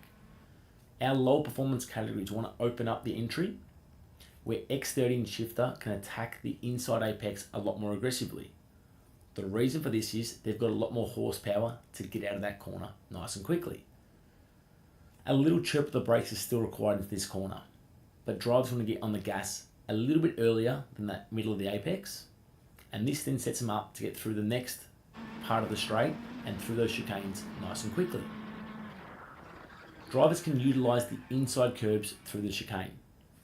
Our low performance categories want to open up the entry, where X30 and shifter can attack the inside apex a lot more aggressively. The reason for this is they've got a lot more horsepower to get out of that corner nice and quickly. A little chirp of the brakes is still required into this corner, but drivers want to get on the gas a little bit earlier than that middle of the apex, and this then sets them up to get through the next part of the straight and through those chicanes nice and quickly. Drivers can utilise the inside curbs through the chicane,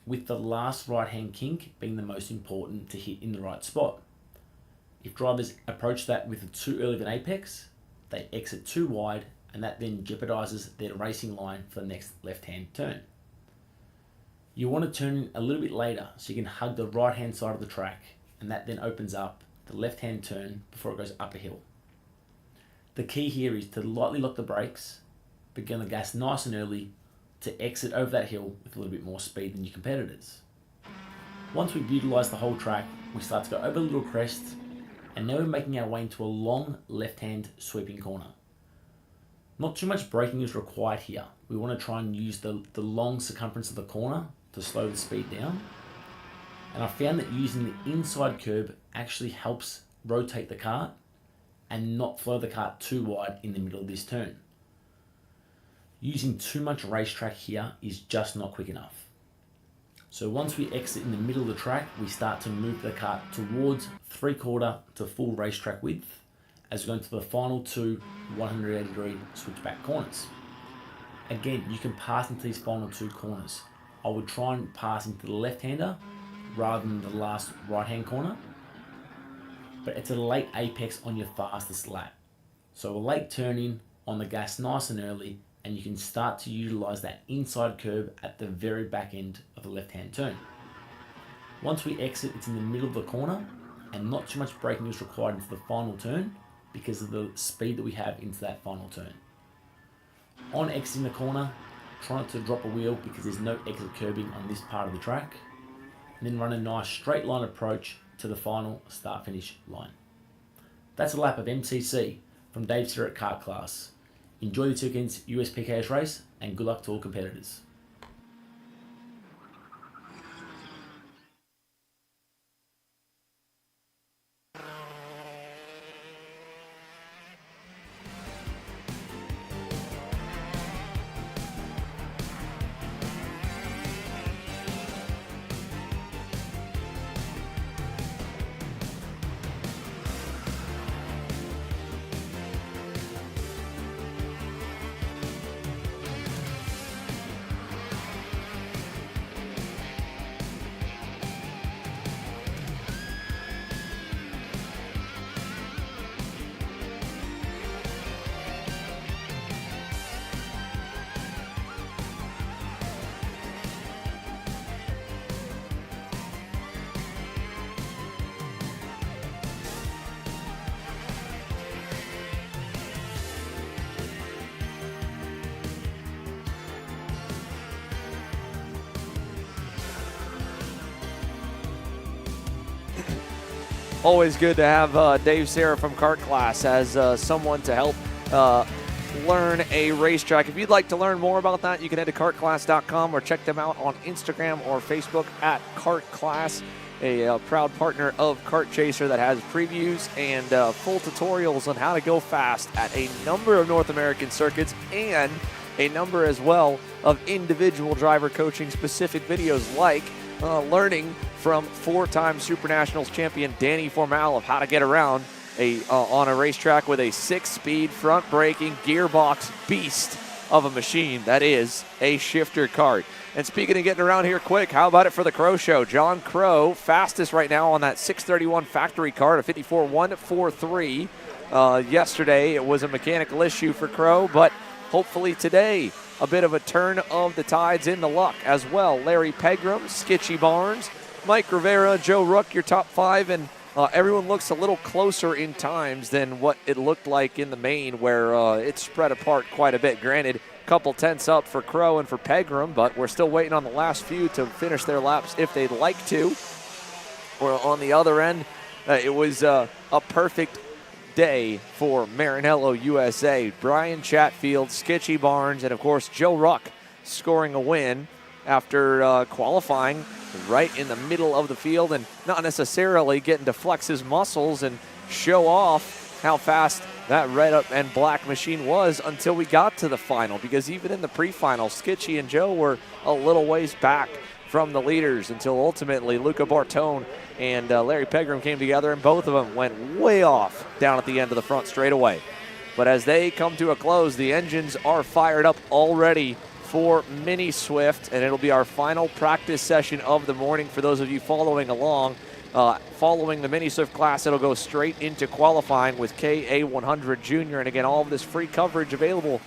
with the last right hand kink being the most important to hit in the right spot. If drivers approach that with too early of an apex, they exit too wide, and that then jeopardises their racing line for the next left-hand turn. You want to turn in a little bit later so you can hug the right-hand side of the track, and that then opens up the left-hand turn before it goes up a hill. The key here is to lightly lock the brakes, but get on the gas nice and early to exit over that hill with a little bit more speed than your competitors. Once we've utilised the whole track, we start to go over a little crest, and now we're making our way into a long left-hand sweeping corner. Not too much braking is required here. We want to try and use the long circumference of the corner to slow the speed down. And I found that using the inside curb actually helps rotate the kart and not flow the kart too wide in the middle of this turn. Using too much racetrack here is just not quick enough. So once we exit in the middle of the track, we start to move the kart towards 3/4 to full racetrack width as we go into the final 2 180 degree switchback corners. Again, you can pass into these final 2 corners. I would try and pass into the left-hander rather than the last right-hand corner, but it's a late apex on your fastest lap. So a late turn in on the gas nice and early, and you can start to utilise that inside curb at the very back end of the left-hand turn. Once we exit, it's in the middle of the corner, and not too much braking is required into the final turn because of the speed that we have into that final turn. On exiting the corner, try not to drop a wheel because there's no exit curbing on this part of the track, and then run a nice straight line approach to the final start-finish line. That's a lap of MCC from Dave Serra at Kart Class. Enjoy the weekend's USPKS race, and good luck to all competitors. Always good to have Dave Serra from Kart Class as someone to help learn a racetrack. If you'd like to learn more about that, you can head to kartclass.com or check them out on Instagram or Facebook at Kart Class, a proud partner of Kart Chaser that has previews and full tutorials on how to go fast at a number of North American circuits and a number as well of individual driver coaching specific videos like learning from four-time Super Nationals champion Danny Formal of how to get around on a racetrack with a 6-speed front-braking gearbox beast of a machine that is a shifter kart. And speaking of getting around here quick, how about it for the Crow Show? John Crow, fastest right now on that 631 factory kart, a 54.143. Yesterday it was a mechanical issue for Crow, but hopefully today a bit of a turn of the tides in the luck as well. Larry Pegram, Skitchy Barnes, Mike Rivera, Joe Rook, your top five, and everyone looks a little closer in times than what it looked like in the main, where it spread apart quite a bit. Granted, a couple tenths up for Crow and for Pegram, but we're still waiting on the last few to finish their laps if they'd like to. Or on the other end, it was a perfect day for Maranello USA. Brian Chatfield, Skitchy Barnes, and of course Joe Ruck scoring a win after qualifying right in the middle of the field and not necessarily getting to flex his muscles and show off how fast that red and black machine was until we got to the final, because even in the pre-final, Skitchy and Joe were a little ways back from the leaders until ultimately Luca Bartone and Larry Pegram came together, and both of them went way off down at the end of the front straightaway. But as they come to a close, the engines are fired up already for Mini Swift, and it'll be our final practice session of the morning for those of you following along. Following the Mini Swift class, it'll go straight into qualifying with KA100 Junior, and again, all of this free coverage available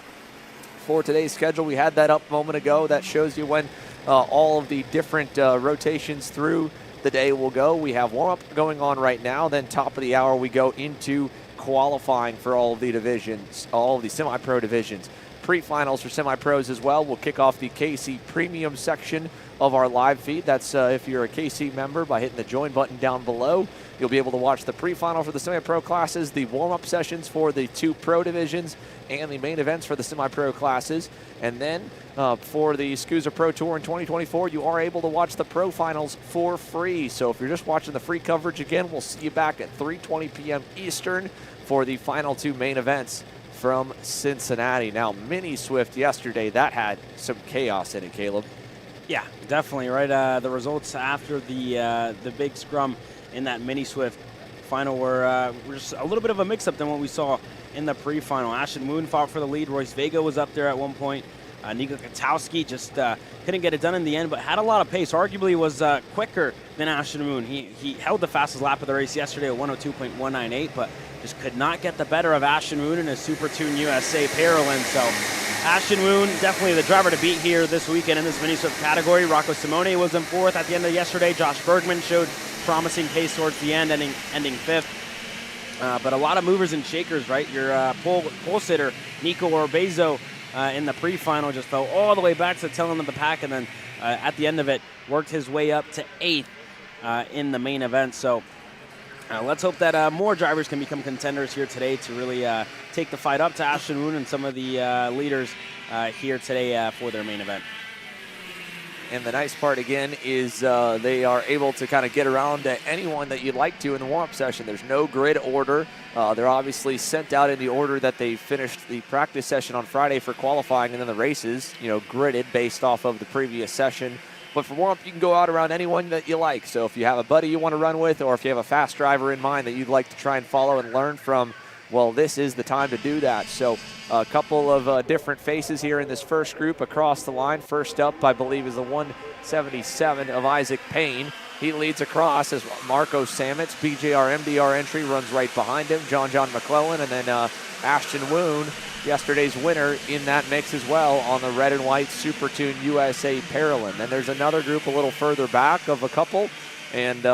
for today's schedule. We had that up a moment ago. That shows you when all of the different rotations through the day will go. We have warm-up going on right now. Then top of the hour, we go into qualifying for all of the divisions, all of the semi-pro divisions. Pre-finals for semi-pros as well. We'll kick off the KC Premium section of our live feed. That's if you're a KC member, by hitting the join button down below. You'll be able to watch the pre-final for the semi-pro classes, the warm-up sessions for the two pro divisions, and the main events for the semi-pro classes. And then for the SKUSA Pro Tour in 2024, you are able to watch the pro finals for free. So if you're just watching the free coverage, again, we'll see you back at 3:20 p.m. Eastern for the final two main events from Cincinnati. Now, Mini Swift yesterday, that had some chaos in it, Caleb. Yeah, definitely, right? The results after the big scrum in that Mini Swift final were just a little bit of a mix-up than what we saw in the pre-final. Ashton Moon fought for the lead. Royce Vega was up there at one point. Nico Katowski just couldn't get it done in the end, but had a lot of pace. Arguably was quicker than Ashton Moon. He held the fastest lap of the race yesterday at 102.198, but just could not get the better of Ashton Moon in his Super Tune USA Paralympic. So Ashton Moon, definitely the driver to beat here this weekend in this Mini Swift category. Rocco Simone was in fourth at the end of yesterday. Josh Bergman showed promising pace towards the end, ending fifth. But a lot of movers and shakers, right? Your pole sitter, Nico Orbezo, in the pre-final just fell all the way back to the tail end of the pack, and then at the end of it worked his way up to eighth in the main event. So Let's hope that more drivers can become contenders here today to really take the fight up to Ashton Woon and some of the leaders here today for their main event. And the nice part, again, is they are able to kind of get around to anyone that you'd like to in the warm-up session. There's no grid order. They're obviously sent out in the order that they finished the practice session on Friday for qualifying, and then the races, gridded based off of the previous session. But for warm-up, you can go out around anyone that you like. So if you have a buddy you want to run with, or if you have a fast driver in mind that you'd like to try and follow and learn from, well, this is the time to do that. So a couple of different faces here in this first group across the line. First up, I believe, is the 177 of Isaac Payne. He leads across as Marco Samitz, BJR MDR entry, runs right behind him. John McClellan, and then Ashton Woon, yesterday's winner, in that mix as well on the red and white Super Tune USA Paralyn. Then there's another group a little further back of a couple, and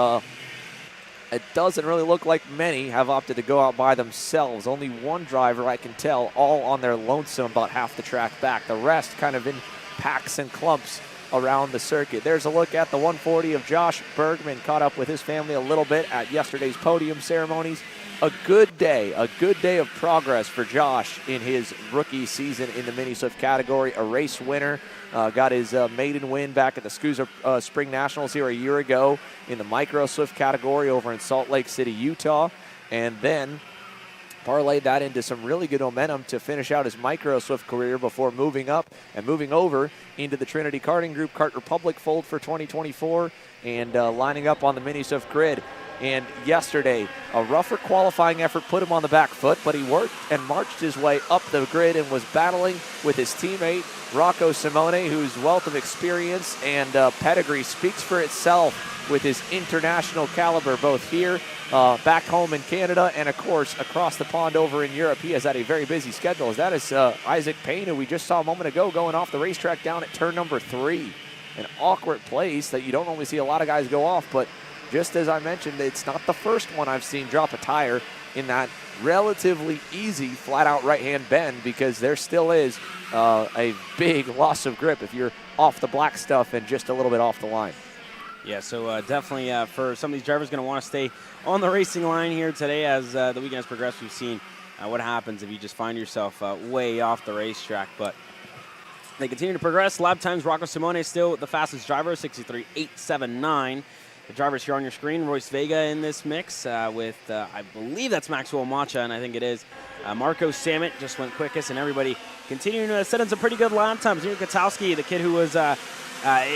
it doesn't really look like many have opted to go out by themselves. Only one driver, I can tell, all on their lonesome about half the track back. The rest kind of in packs and clumps around the circuit. There's a look at the 140 of Josh Bergman, caught up with his family a little bit at yesterday's podium ceremonies. A good day of progress for Josh in his rookie season in the Mini Swift category. A race winner, got his maiden win back at the SKUSA Spring Nationals here a year ago in the Micro Swift category over in Salt Lake City, Utah, and then parlayed that into some really good momentum to finish out his Micro Swift career before moving up and moving over into the Trinity Karting Group Kart Republic fold for 2024 and lining up on the Mini Swift grid. And yesterday, a rougher qualifying effort put him on the back foot, but he worked and marched his way up the grid and was battling with his teammate, Rocco Simone, whose wealth of experience and pedigree speaks for itself with his international caliber, both here, back home in Canada, and of course, across the pond over in Europe. He has had a very busy schedule. That is Isaac Payne, who we just saw a moment ago, going off the racetrack down at turn number 3. An awkward place that you don't normally see a lot of guys go off, but just as I mentioned, it's not the first one I've seen drop a tire in that relatively easy flat-out right-hand bend, because there still is a big loss of grip if you're off the black stuff and just a little bit off the line. Yeah, so definitely for some of these drivers going to want to stay on the racing line here today as the weekend has progressed. We've seen what happens if you just find yourself way off the racetrack, but they continue to progress. Lap times, Rocco Simone still the fastest driver, 63.879. The drivers here on your screen, Royce Vega in this mix with, I believe that's Maxwell Macha, and I think it is. Marco Samet just went quickest, and everybody continuing to set in some pretty good lap times. Nino Katowski, the kid who was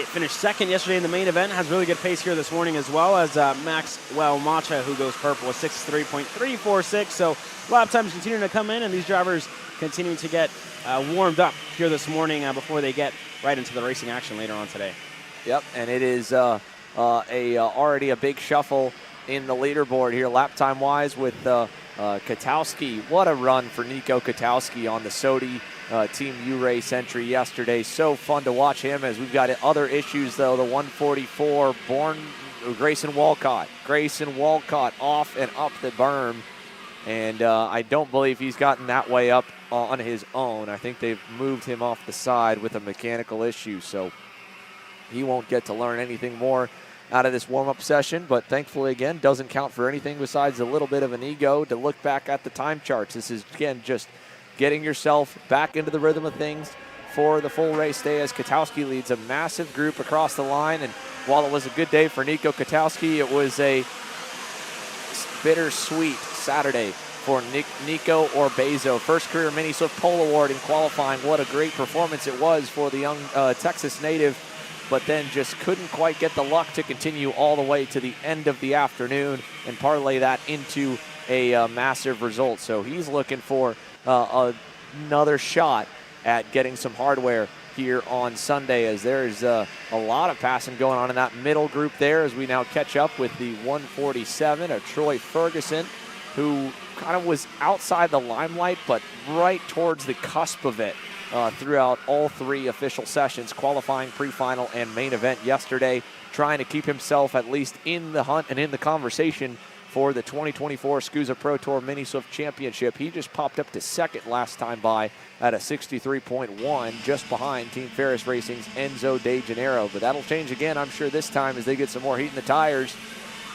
finished second yesterday in the main event, has really good pace here this morning, as well as Maxwell Macha, who goes purple with 63.346. So lap times continuing to come in, and these drivers continuing to get warmed up here this morning before they get right into the racing action later on today. Yep, and it is already a big shuffle in the leaderboard here, lap time wise, with Katowski. What a run for Nico Katowski on the Sodi Team U-Race entry yesterday. So fun to watch him, as we've got other issues though. The 144 born Grayson Walcott off and up the berm, and I don't believe he's gotten that way up on his own. I think they've moved him off the side with a mechanical issue, so he won't get to learn anything more out of this warm-up session, but thankfully, again, doesn't count for anything besides a little bit of an ego to look back at the time charts. This is, again, just getting yourself back into the rhythm of things for the full race day, as Katowski leads a massive group across the line. And while it was a good day for Nico Katowski, it was a bittersweet Saturday for Nico Orbezo. First career Mini Swift Pole Award in qualifying. What a great performance it was for the young Texas native, but then just couldn't quite get the luck to continue all the way to the end of the afternoon and parlay that into a massive result. So he's looking for another shot at getting some hardware here on Sunday, as there's a lot of passing going on in that middle group there, as we now catch up with the 147 of Troy Ferguson, who kind of was outside the limelight, but right towards the cusp of it throughout all three official sessions, qualifying, pre-final, and main event yesterday, trying to keep himself at least in the hunt and in the conversation for the 2024 SKUSA Pro Tour Mini Swift Championship. He just popped up to second last time by at a 63.1, just behind Team Ferris Racing's Enzo De Janeiro. But that'll change again, I'm sure, this time as they get some more heat in the tires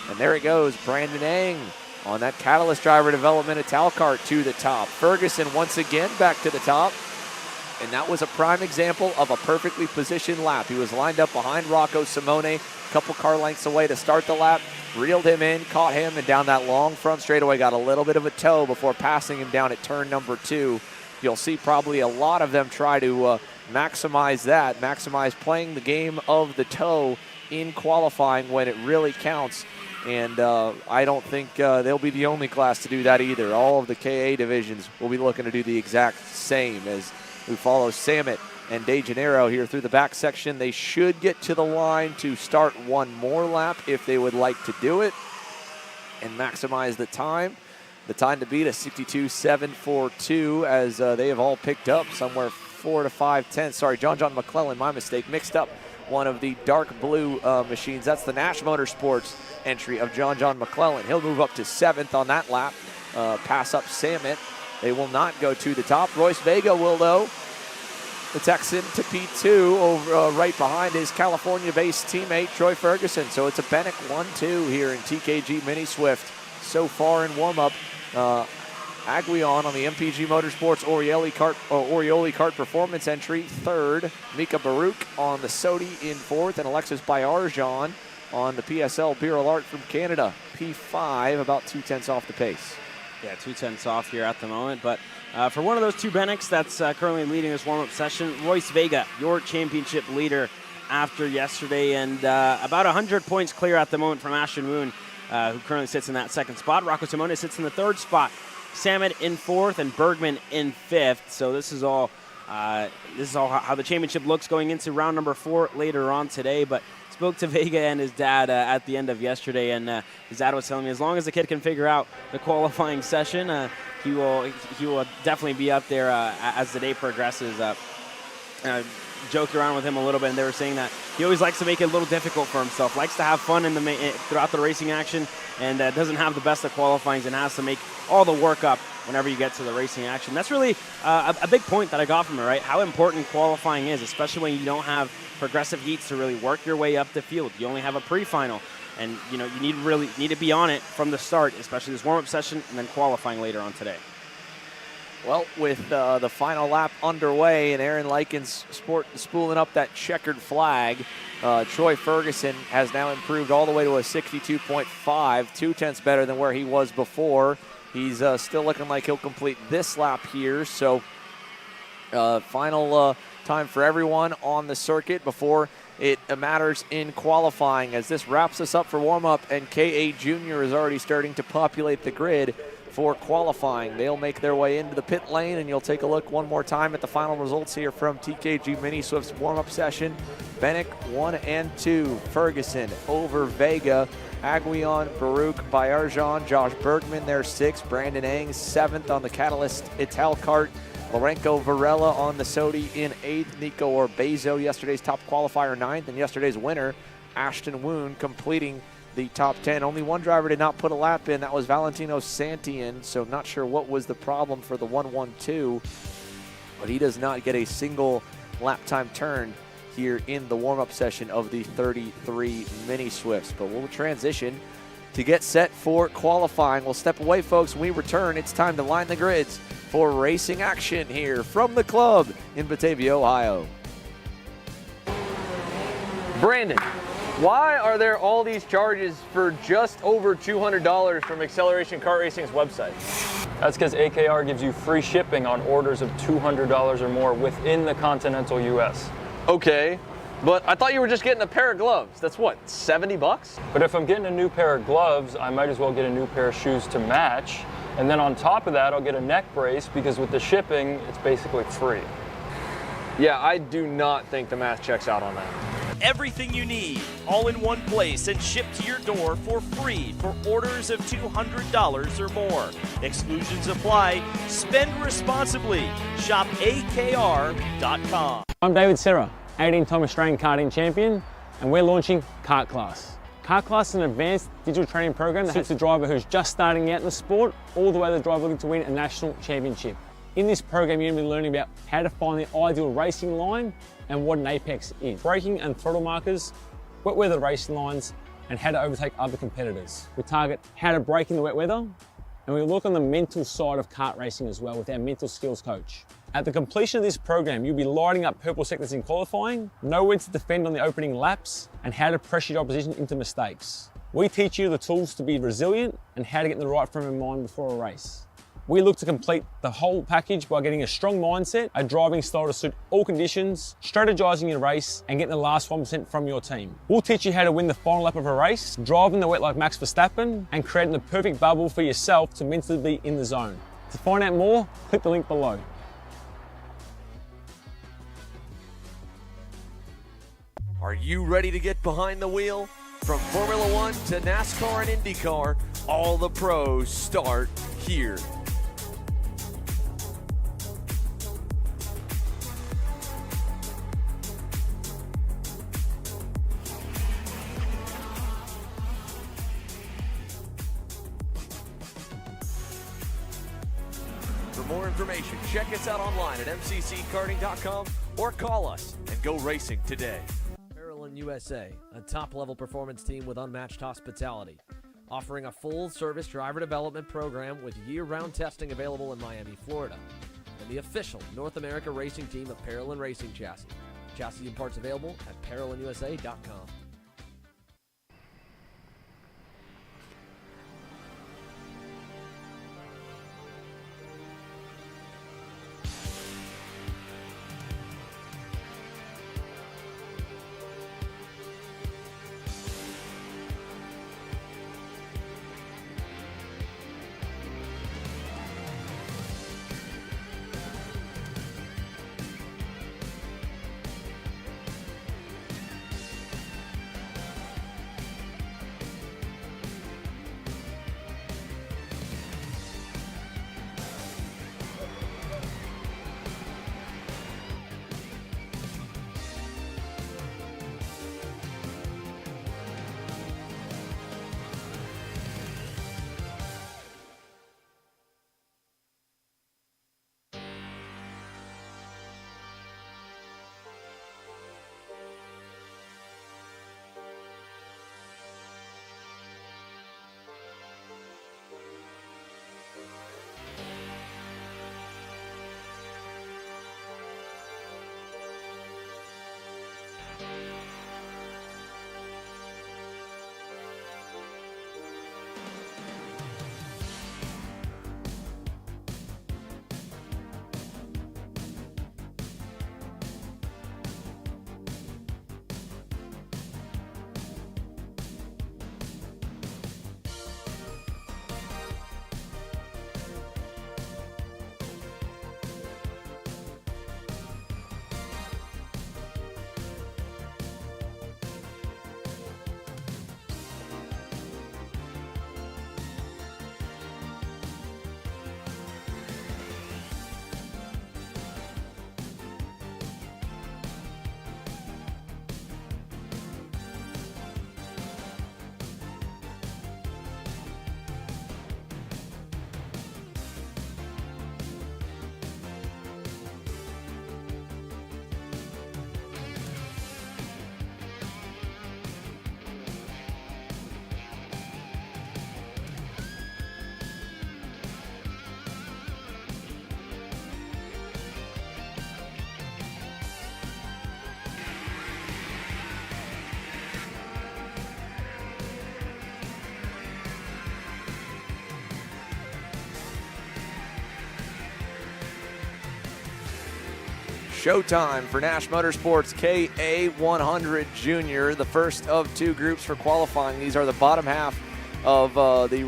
And there it goes, Brandon Ang on that Catalyst driver development at Kart to the top. Ferguson once again back to the top. And that was a prime example of a perfectly positioned lap. He was lined up behind Rocco Simone, a couple car lengths away to start the lap, reeled him in, caught him, and down that long front straightaway got a little bit of a toe before passing him down at turn number 2. You'll see probably a lot of them try to maximize playing the game of the toe in qualifying when it really counts. And I don't think they'll be the only class to do that either. All of the KA divisions will be looking to do the exact same as we follow Samet and De Janeiro here through the back section. They should get to the line to start one more lap if they would like to do it and maximize the time. The time to beat a 62.742 as they have all picked up somewhere 4 to 5 tenths. Sorry, John McClellan, my mistake, mixed up one of the dark blue machines. That's the Nash Motorsports entry of John McClellan. He'll move up to 7th on that lap, pass up Samet. They will not go to the top. Royce Vega will, though. The Texan to P2 over, right behind his California-based teammate, Troy Ferguson. So it's a Benek 1-2 here in TKG Mini Swift so far in warm-up. Aguillon on the MPG Motorsports Orioli Kart Performance entry, 3rd. Mika Baruch on the Sodi in 4th, and Alexis Bayarjan on the PSL Beryl Art from Canada, P5, about 2 tenths off the pace. Yeah, 2 tenths off here at the moment, but for one of those two Beneks that's currently leading this warm-up session, Royce Vega, your championship leader after yesterday, and about 100 points clear at the moment from Ashton Moon, who currently sits in that 2nd spot. Rocco Simone sits in the 3rd spot. Samet in 4th and Bergman in 5th. So this is all how the championship looks going into round number 4 later on today. But spoke to Vega and his dad at the end of yesterday, and his dad was telling me as long as the kid can figure out the qualifying session, he will definitely be up there as the day progresses. Joked around with him a little bit, and they were saying that he always likes to make it a little difficult for himself, likes to have fun throughout the racing action, and doesn't have the best of qualifyings and has to make all the work up whenever you get to the racing action. That's really a big point that I got from it, right? How important qualifying is, especially when you don't have progressive heats to really work your way up the field. You only have a pre-final, and you need to be on it from the start, especially this warm-up session and then qualifying later on today. Well, with the final lap underway and Aaron Likens spooling up that checkered flag, Troy Ferguson has now improved all the way to a 62.5, 2 tenths better than where he was before. He's still looking like he'll complete this lap here. So final time for everyone on the circuit before it matters in qualifying, as this wraps us up for warm-up, and KA Junior is already starting to populate the grid for qualifying. They'll make their way into the pit lane, and you'll take a look one more time at the final results here from TKG Mini Swift's warm-up session. Benek 1 and 2, Ferguson over Vega, Aguillon, Baruch, Bayarjan, Josh Bergman, they're 6th, Brandon Ang 7th on the Catalyst Ital Kart, Lorenco Varela on the Sodi in 8th, Nico Orbezo, yesterday's top qualifier, 9th, and yesterday's winner, Ashton Woon, completing the top 10. Only one driver did not put a lap in. That was Valentino Santillan, so not sure what was the problem for the 1-1-2, but he does not get a single lap time turn here in the warm-up session of the 33 Mini Swifts. But we'll transition to get set for qualifying. We'll step away, folks. When we return, it's time to line the grids for racing action here from the club in Batavia, Ohio. Brandon, why are there all these charges for just over $200 from Acceleration Kart Racing's website? That's because AKR gives you free shipping on orders of $200 or more within the continental US. Okay, but I thought you were just getting a pair of gloves. That's what, 70 bucks? But if I'm getting a new pair of gloves, I might as well get a new pair of shoes to match. And then on top of that, I'll get a neck brace because with the shipping, it's basically free. Yeah, I do not think the math checks out on that. Everything you need, all in one place and shipped to your door for free for orders of $200 or more. Exclusions apply. Spend responsibly. Shop AKR.com. I'm David Serra, 18-time Australian karting champion, and we're launching Kart Class. Kart Class is an advanced digital training program that suits a driver who's just starting out in the sport, all the way to the driver looking to win a national championship. In this program, you're going to be learning about how to find the ideal racing line and what an apex is. Braking and throttle markers, wet weather racing lines, and how to overtake other competitors. We target how to brake in the wet weather, and we look on the mental side of kart racing as well with our mental skills coach. At the completion of this program, you'll be lighting up purple sectors in qualifying, know when to defend on the opening laps, and how to pressure your opposition into mistakes. We teach you the tools to be resilient and how to get in the right frame of mind before a race. We look to complete the whole package by getting a strong mindset, a driving style to suit all conditions, strategizing your race, and getting the last 1% from your team. We'll teach you how to win the final lap of a race, driving the wet like Max Verstappen, and creating the perfect bubble for yourself to mentally be in the zone. To find out more, click the link below. Are you ready to get behind the wheel? From Formula One to NASCAR and IndyCar, all the pros start here. For more information, check us out online at mcckarting.com or call us and go racing today. USA, a top-level performance team with unmatched hospitality, offering a full-service driver development program with year-round testing available in Miami, Florida, and the official North America racing team of Parolin Racing Chassis. Chassis and parts available at ParolinUSA.com. Showtime for Nash Motorsports KA100 Junior, the first of two groups for qualifying. These are the bottom half of the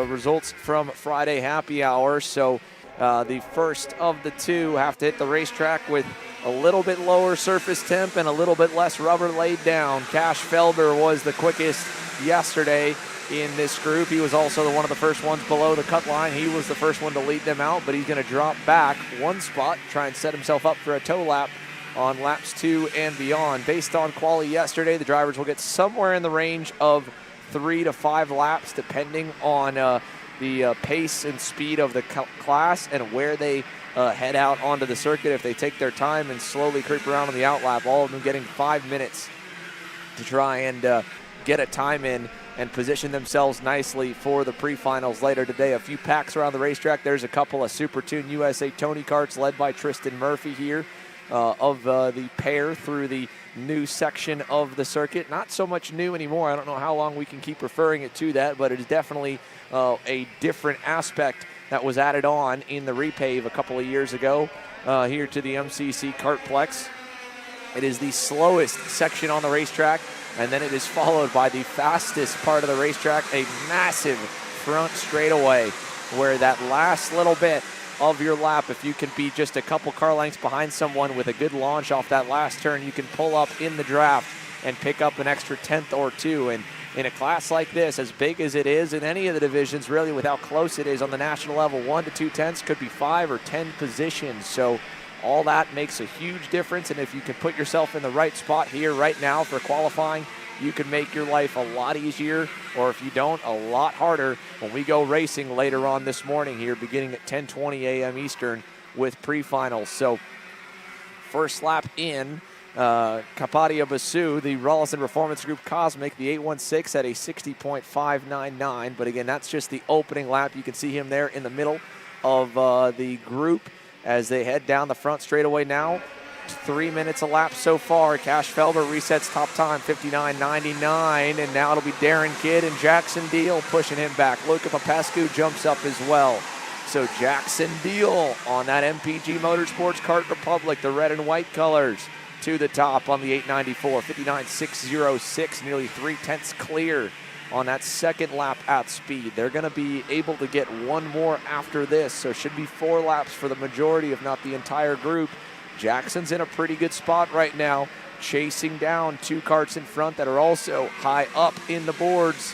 results from Friday happy hour. So the first of the two have to hit the racetrack with a little bit lower surface temp and a little bit less rubber laid down. Cash Felder was the quickest yesterday in this group. He was also one of the first ones below the cut line. He was the first one to lead them out, but he's going to drop back one spot, try and set himself up for a toe lap on laps 2 and beyond. Based on quali yesterday, the drivers will get somewhere in the range of 3 to 5 laps, depending on the pace and speed of the class and where they head out onto the circuit. If they take their time and slowly creep around on the outlap, all of them getting 5 minutes to try and get a time in and position themselves nicely for the pre-finals later today. A few packs around the racetrack. There's a couple of Super Tune USA Tony karts led by Tristan Murphy here of the pair through the new section of the circuit. Not so much new anymore. I don't know how long we can keep referring it to that, but it is definitely a different aspect that was added on in the repave a couple of years ago here to the MCC Kartplex. It is the slowest section on the racetrack, and then it is followed by the fastest part of the racetrack, a massive front straightaway where that last little bit of your lap, if you can be just a couple car lengths behind someone with a good launch off that last turn, you can pull up in the draft and pick up an extra tenth or two. And in a class like this, as big as it is in any of the divisions, really with how close it is on the national level, 1 to 2 tenths could be 5 or 10 positions. So all that makes a huge difference, and if you can put yourself in the right spot here right now for qualifying, you can make your life a lot easier, or if you don't, a lot harder when we go racing later on this morning here, beginning at 10:20 a.m. Eastern with pre-finals. So first lap in, Kapadia Basu, the Rollison Performance Group Cosmic, the 816 at a 60.599. But again, that's just the opening lap. You can see him there in the middle of the group as they head down the front straightaway now. 3 minutes a lap so far. Cash Felber resets top time, 59.99, and now it'll be Darren Kidd and Jackson Deal pushing him back. Luca Popescu jumps up as well. So Jackson Deal on that MPG Motorsports Kart Republic, the red and white colors, to the top on the 894, 59.606, nearly 3 tenths clear on that second lap at speed. They're going to be able to get one more after this, so should be 4 laps for the majority, if not the entire group. Jackson's in a pretty good spot right now, chasing down 2 karts in front that are also high up in the boards.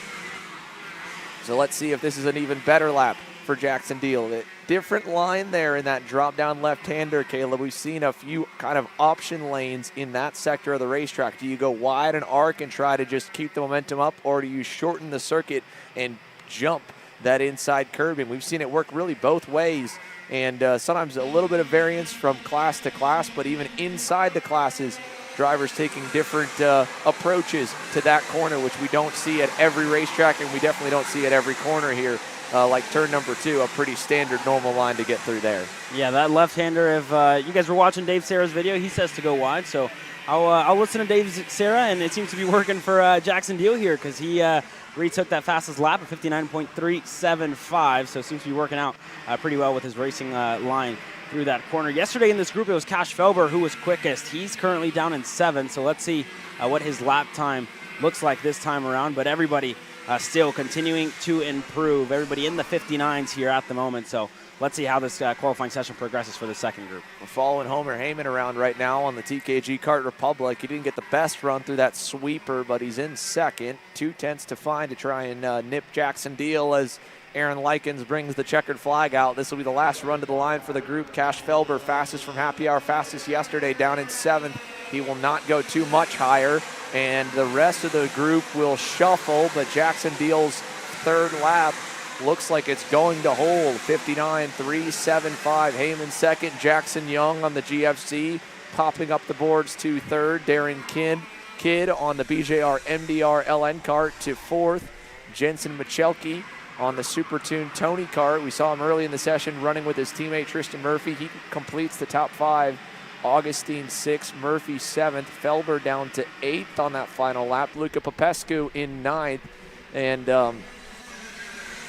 So let's see if this is an even better lap for Jackson Deal. A different line there in that drop-down left-hander, Caleb. We've seen a few kind of option lanes in that sector of the racetrack. Do you go wide and arc and try to just keep the momentum up, or do you shorten the circuit and jump that inside curbing? We've seen it work really both ways, and sometimes a little bit of variance from class to class, but even inside the classes, drivers taking different approaches to that corner, which we don't see at every racetrack, and we definitely don't see at every corner here. Like turn number 2, a pretty standard normal line to get through there. Yeah, that left-hander, if you guys were watching Dave Serra's video, he says to go wide, so I'll listen to Dave Serra, and it seems to be working for Jackson Deal here, because he retook that fastest lap at 59.375, so it seems to be working out pretty well with his racing line through that corner. Yesterday in this group, it was Cash Felber who was quickest. He's currently down in 7th, so let's see what his lap time looks like this time around, but everybody still continuing to improve. Everybody in the 59s here at the moment, so let's see how this qualifying session progresses for the second group. We're following Homer Heyman around right now on the TKG Kart Republic. He didn't get the best run through that sweeper, but he's in second. 2 tenths to find to try and nip Jackson Deal as Aaron Likens brings the checkered flag out. This will be the last run to the line for the group. Cash Felber, fastest from Happy Hour, fastest yesterday, down in 7th. He will not go too much higher, and the rest of the group will shuffle, but Jackson Deal's third lap looks like it's going to hold. 59.375. Heyman second. Jackson Young on the GFC popping up the boards to third. Darren Kidd on the BJR MDR LN kart to 4th. Jensen Michelke on the Super Tune Tony kart. We saw him early in the session running with his teammate Tristan Murphy. He completes the top 5. Augustine 6th, Murphy 7th, Felber down to 8th on that final lap. Luca Popescu in 9th, and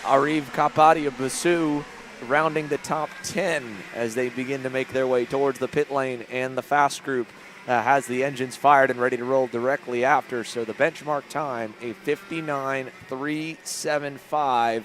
Ariv Kapadia Basu rounding the top 10 as they begin to make their way towards the pit lane, and the fast group has the engines fired and ready to roll directly after. So the benchmark time, a 59.375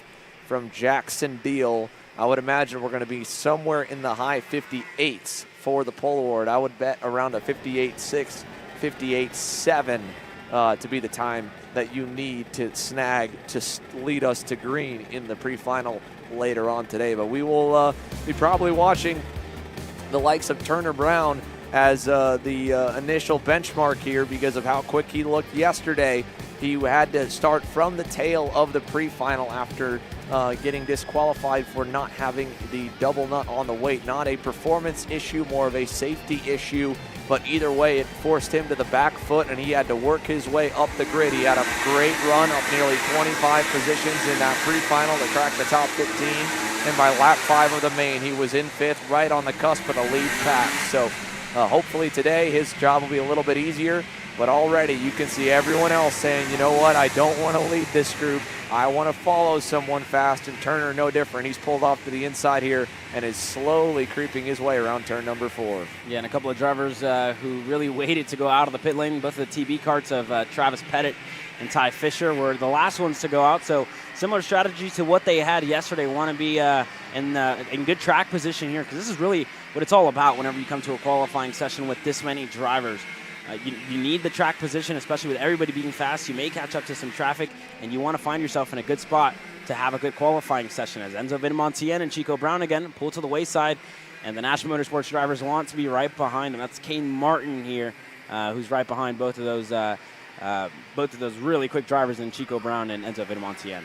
from Jackson Deal. I would imagine we're going to be somewhere in the high 58s for the pole award. I would bet around a 58.6, 58.7 to be the time that you need to snag to lead us to green in the pre-final later on today. But we will be probably watching the likes of Turner Brown as the initial benchmark here because of how quick he looked yesterday. He had to start from the tail of the pre-final after getting disqualified for not having the double nut on the weight. Not a performance issue, more of a safety issue. but either way, it forced him to the back foot, and he had to work his way up the grid. He had a great run up nearly 25 positions in that pre-final to crack the top 15, and by lap 5 of the main, he was in 5th, right on the cusp of the lead pack. So hopefully today his job will be a little bit easier, but already you can see everyone else saying, you know what, I don't want to lead this group. I want to follow someone fast, and Turner no different. He's pulled off to the inside here and is slowly creeping his way around turn number 4. Yeah, and a couple of drivers who really waited to go out of the pit lane. Both of the TB karts of Travis Pettit and Ty Fisher were the last ones to go out. So similar strategy to what they had yesterday. Want to be in good track position here, because this is really what it's all about whenever you come to a qualifying session with this many drivers. You need the track position, especially with everybody being fast. You may catch up to some traffic, and you want to find yourself in a good spot to have a good qualifying session. As Enzo Vidmontien and Chico Brown again pull to the wayside, and the National Motorsports drivers want to be right behind them. That's Kane Martin here, who's right behind both of those really quick drivers in Chico Brown and Enzo Vidmontien.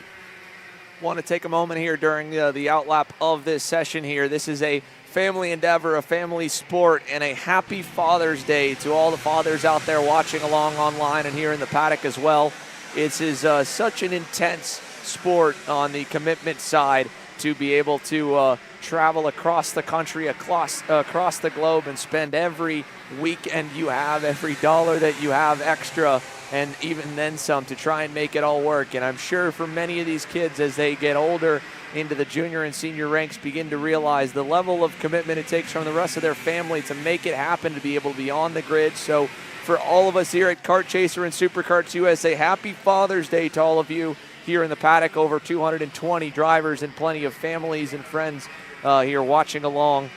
Want to take a moment here during the outlap of this session here. This is a family endeavor, a family sport, and a happy Father's Day to all the fathers out there watching along online and here in the paddock as well. It is such an intense sport on the commitment side to be able to travel across the country, across the globe, and spend every weekend you have, every dollar that you have extra, and even then some, to try and make it all work. And I'm sure for many of these kids, as they get older into the junior and senior ranks, begin to realize the level of commitment it takes from the rest of their family to make it happen, to be able to be on the grid. So for all of us here at Kart Chaser and Superkarts USA, happy Father's Day to all of you here in the paddock. Over 220 drivers and plenty of families and friends here watching along,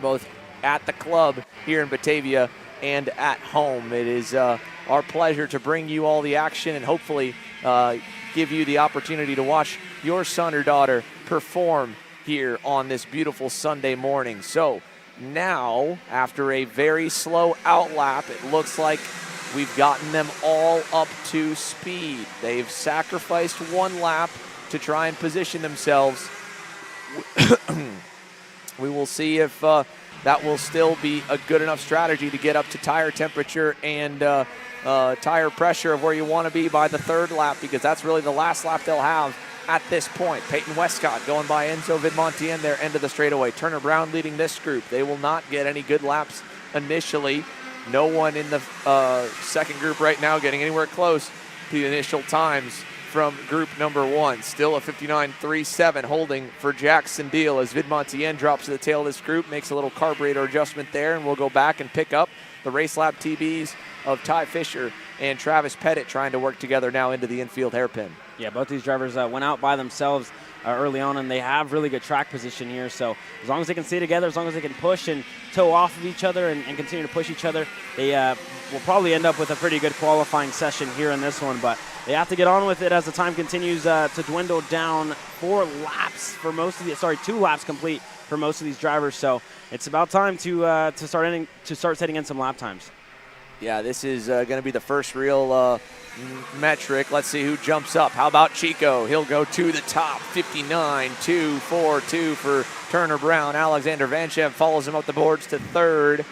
both at the club here in Batavia and at home. It is our pleasure to bring you all the action and hopefully give you the opportunity to watch your son or daughter perform here on this beautiful Sunday morning. So now, after a very slow outlap, it looks like we've gotten them all up to speed. They've sacrificed one lap to try and position themselves. We will see if that will still be a good enough strategy to get up to tire temperature and tire pressure of where you want to be by the 3rd lap, because that's really the last lap they'll have at this point. Peyton Westcott going by Enzo Vidmontien there, end of the straightaway. Turner Brown leading this group. They will not get any good laps initially. No one in the second group right now getting anywhere close to the initial times from group number 1. Still a 59.37 holding for Jackson Deal as Vidmontien drops to the tail of this group, makes a little carburetor adjustment there, and we'll go back and pick up the race lap TBs of Ty Fisher and Travis Pettit trying to work together now into the infield hairpin. Yeah, both these drivers went out by themselves early on, and they have really good track position here. So as long as they can stay together, as long as they can push and toe off of each other and continue to push each other, they will probably end up with a pretty good qualifying session here in this one. But they have to get on with it as the time continues to dwindle down. 2 laps complete for most of these drivers. So it's about time to start setting in some lap times. Yeah, this is going to be the first real metric. Let's see who jumps up. How about Chico? He'll go to the top. 59.242 for Turner Brown. Alexander Vanchev follows him up the boards to 3rd.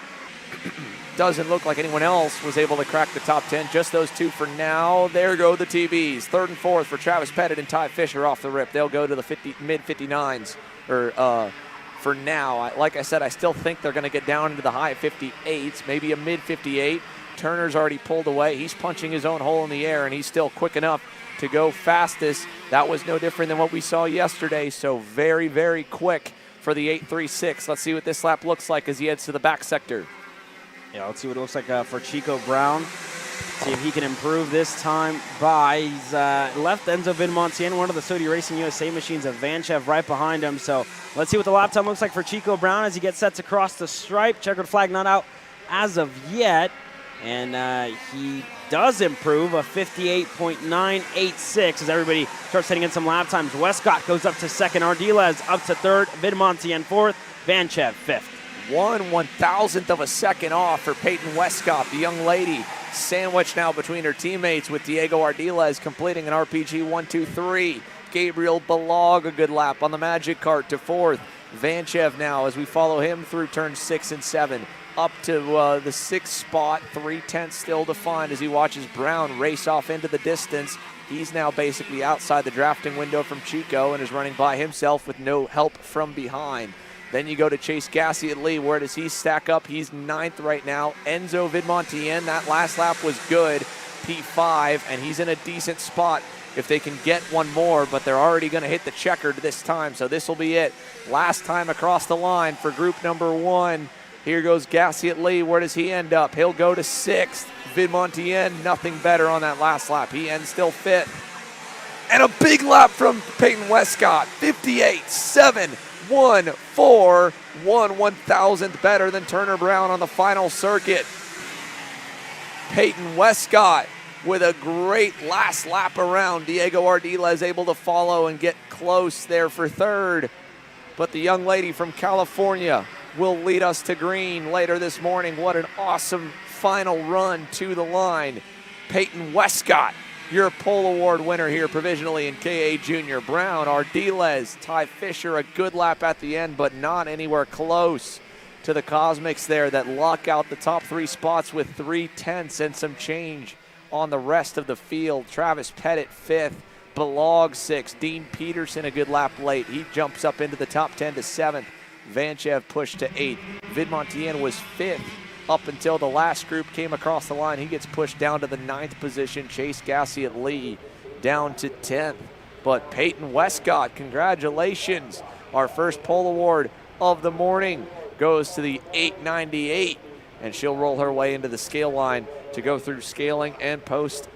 Doesn't look like anyone else was able to crack the top 10. Just those 2 for now. There go the TBs. 3rd and 4th for Travis Pettit and Ty Fisher off the rip. They'll go to the mid-59s for now. Like I said, I still think they're going to get down into the high 58s, maybe a mid-58. Turner's already pulled away. He's punching his own hole in the air, and he's still quick enough to go fastest. That was no different than what we saw yesterday, so very, very quick for the 836. Let's see what this lap looks like as he heads to the back sector. Yeah, let's see what it looks like for Chico Brown. See if he can improve this time by. He's left Enzo Vidmontien, one of the Sodi Racing USA machines, of Vanchev right behind him. So let's see what the lap time looks like for Chico Brown as he gets set to cross the stripe. Checkered flag not out as of yet. And he does improve a 58.986 as everybody starts setting in some lap times. Westcott goes up to 2nd. Ardiles up to 3rd. Vidmontien 4th. Vanchev 5th. 1/1000th of a second off for Peyton Westcott. The young lady sandwiched now between her teammates, with Diego Ardiles completing an RPG 1-2-3. Gabriel Balog a good lap on the Magic Kart to 4th. Vanchev now as we follow him through turns 6 and 7. up to the 6th spot, 3/10 still to find as he watches Brown race off into the distance. He's now basically outside the drafting window from Chico and is running by himself with no help from behind. Then you go to Chase Gassie at Lee. Where does he stack up? He's 9th right now. Enzo Vidmontien, that last lap was good, P5, and he's in a decent spot if they can get one more, but they're already going to hit the checkered this time, so this will be it. Last time across the line for group number 1. Here goes Gassie at Lee. Where does he end up? He'll go to 6th. Vidmontien, nothing better on that last lap. He ends still 5th. And a big lap from Peyton Westcott. 58.714, 1/1000th better than Turner Brown on the final circuit. Peyton Westcott with a great last lap around. Diego Ardila is able to follow and get close there for 3rd. But the young lady from California will lead us to green later this morning. What an awesome final run to the line. Peyton Westcott, your pole award winner here provisionally in KA Junior. Brown, Ardiles, Ty Fisher, a good lap at the end, but not anywhere close to the Cosmics there that lock out the top 3 spots with 3/10 and some change on the rest of the field. Travis Pettit 5th, Belag 6th, Dean Peterson a good lap late. He jumps up into the top 10 to 7th. Vanchev pushed to 8th. Vidmontien was 5th up until the last group came across the line. He gets pushed down to the 9th position. Chase Gassie at Lee down to 10th. But Peyton Westcott, congratulations. Our first pole award of the morning goes to the 898, and she'll roll her way into the scale line to go through scaling and post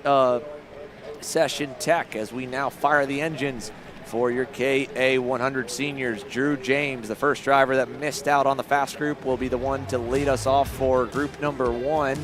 session tech as we now fire the engines for your KA100 seniors. Drew James, the first driver that missed out on the fast group, will be the one to lead us off for group number 1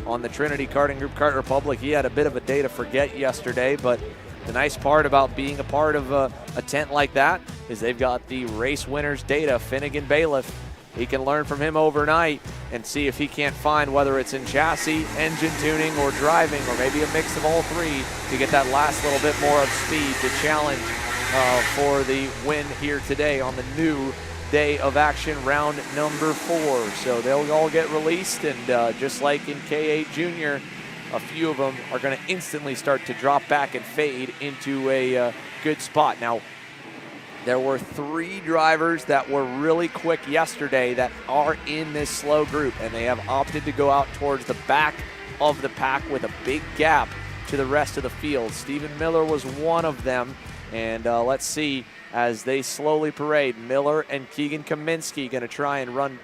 on the Trinity Karting Group Kart Republic. He had a bit of a day to forget yesterday, but the nice part about being a part of a tent like that is they've got the race winners data. Finnegan Bailiff, he can learn from him overnight and see if he can't find whether it's in chassis, engine tuning, or driving, or maybe a mix of all 3 to get that last little bit more of speed to challenge for the win here today on the new day of action, round number 4. So they'll all get released, and just like in K8 Junior, a few of them are going to instantly start to drop back and fade into a good spot. Now, there were 3 drivers that were really quick yesterday that are in this slow group, and they have opted to go out towards the back of the pack with a big gap to the rest of the field. Stephen Miller was one of them, and let's see as they slowly parade. Miller and Keegan Kaminsky going to try and run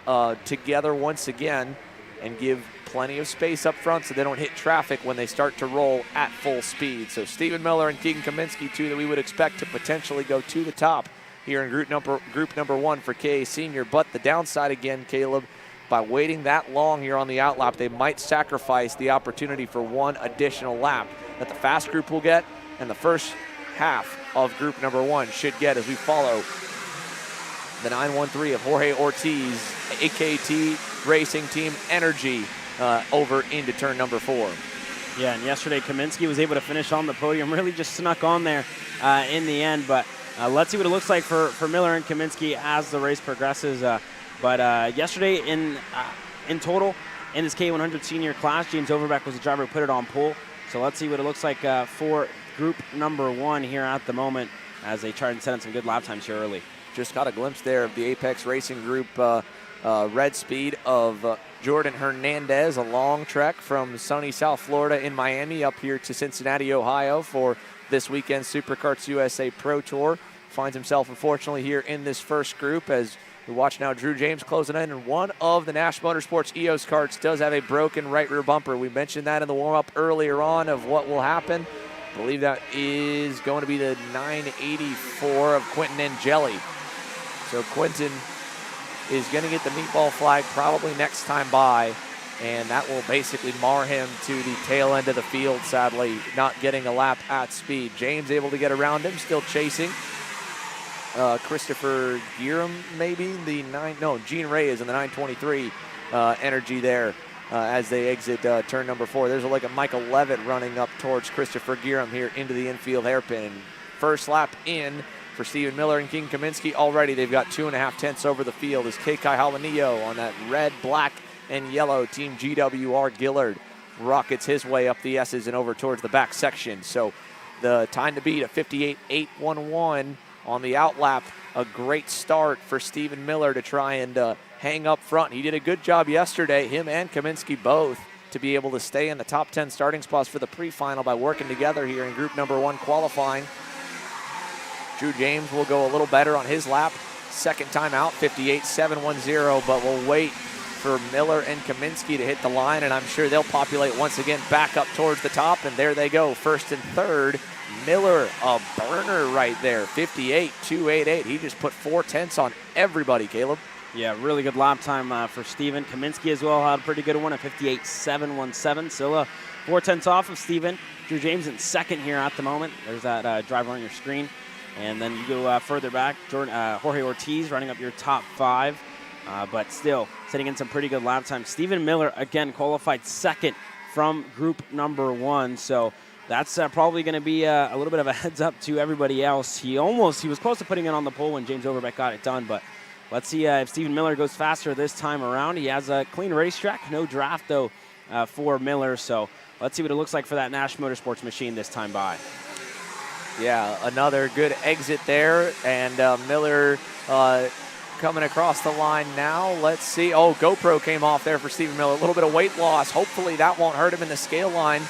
together once again and give plenty of space up front so they don't hit traffic when they start to roll at full speed. So Stephen Miller and Keegan Kaminsky, 2 that we would expect to potentially go to the top here in group number 1 for KA Senior. But the downside again, Caleb, by waiting that long here on the outlap, they might sacrifice the opportunity for 1 additional lap that the fast group will get and the first half of group number 1 should get as we follow the 913 of Jorge Ortiz, AKT Racing Team Energy, over into turn number 4. Yeah, and yesterday Kaminsky was able to finish on the podium, really just snuck on there in the end, but let's see what it looks like for Miller and Kaminsky as the race progresses. But yesterday in total, in this K100 senior class, James Overbeck was the driver who put it on pole. So let's see what it looks like for group number 1 here at the moment as they try and set in some good lap times here early. Just got a glimpse there of the Apex Racing Group red speed of Jordan Hernandez, a long trek from sunny South Florida in Miami up here to Cincinnati, Ohio for this weekend's SuperKarts USA Pro Tour. Finds himself, unfortunately, here in this first group as we watch now Drew James closing in, and one of the Nash Motorsports EOS carts does have a broken right rear bumper. We mentioned that in the warm-up earlier on of what will happen. I believe that is going to be the 984 of Quentin Angeli. So Quentin is going to get the meatball flag probably next time by, and that will basically mar him to the tail end of the field, sadly, not getting a lap at speed. James able to get around him, still chasing. Christopher Gueram, maybe, Gene Ray is in the 923 energy there as they exit turn number 4. There's like a Michael Levitt running up towards Christopher Gueram here into the infield hairpin. First lap in for Stephen Miller and King Kaminsky. Already they've got 2.5 tenths over the field as Kekai Halanillo on that red-black and yellow, Team GWR Gillard, rockets his way up the S's and over towards the back section. So the time to beat, a 58.811 on the outlap. A great start for Stephen Miller to try and hang up front. He did a good job yesterday, him and Kaminsky both, to be able to stay in the top 10 starting spots for the pre-final by working together here in group number 1 qualifying. Drew James will go a little better on his lap. Second time out, 58.710, but we'll wait for Miller and Kaminsky to hit the line, and I'm sure they'll populate once again back up towards the top, and there they go, first and third. Miller, a burner right there, 58.288. He just put 4/10 on everybody, Caleb. Yeah, really good lap time for Steven. Kaminsky as well had a pretty good one at 58.717. So 4/10 off of Steven. Drew James in second here at the moment. There's that driver on your screen. And then you go further back, Jorge Ortiz running up your top 5. But still sitting in some pretty good lap time. Stephen Miller, again, qualified second from group number 1. So that's probably going to be a little bit of a heads up to everybody else. He was close to putting it on the pole when James Overbeck got it done. But let's see if Stephen Miller goes faster this time around. He has a clean racetrack, no draft, though, for Miller. So let's see what it looks like for that Nash Motorsports machine this time by. Yeah, another good exit there, and Miller coming across the line now. Let's see. Oh, GoPro came off there for Stephen Miller. A little bit of weight loss. Hopefully that won't hurt him in the scale line.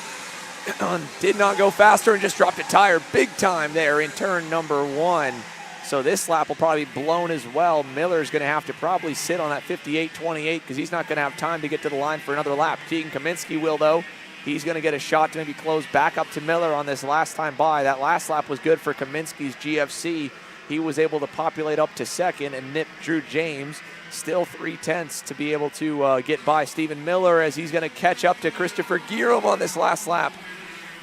Did not go faster and just dropped a tire big time there in turn number 1. So this lap will probably be blown as well. Miller's going to have to probably sit on that 58.28 because he's not going to have time to get to the line for another lap. Keegan Kaminsky will, though. He's going to get a shot to maybe close back up to Miller on this last time by. That last lap was good for Kaminsky's GFC. He was able to populate up to second and nip Drew James. Still 3/10 to be able to get by Stephen Miller as he's going to catch up to Christopher Gierum on this last lap.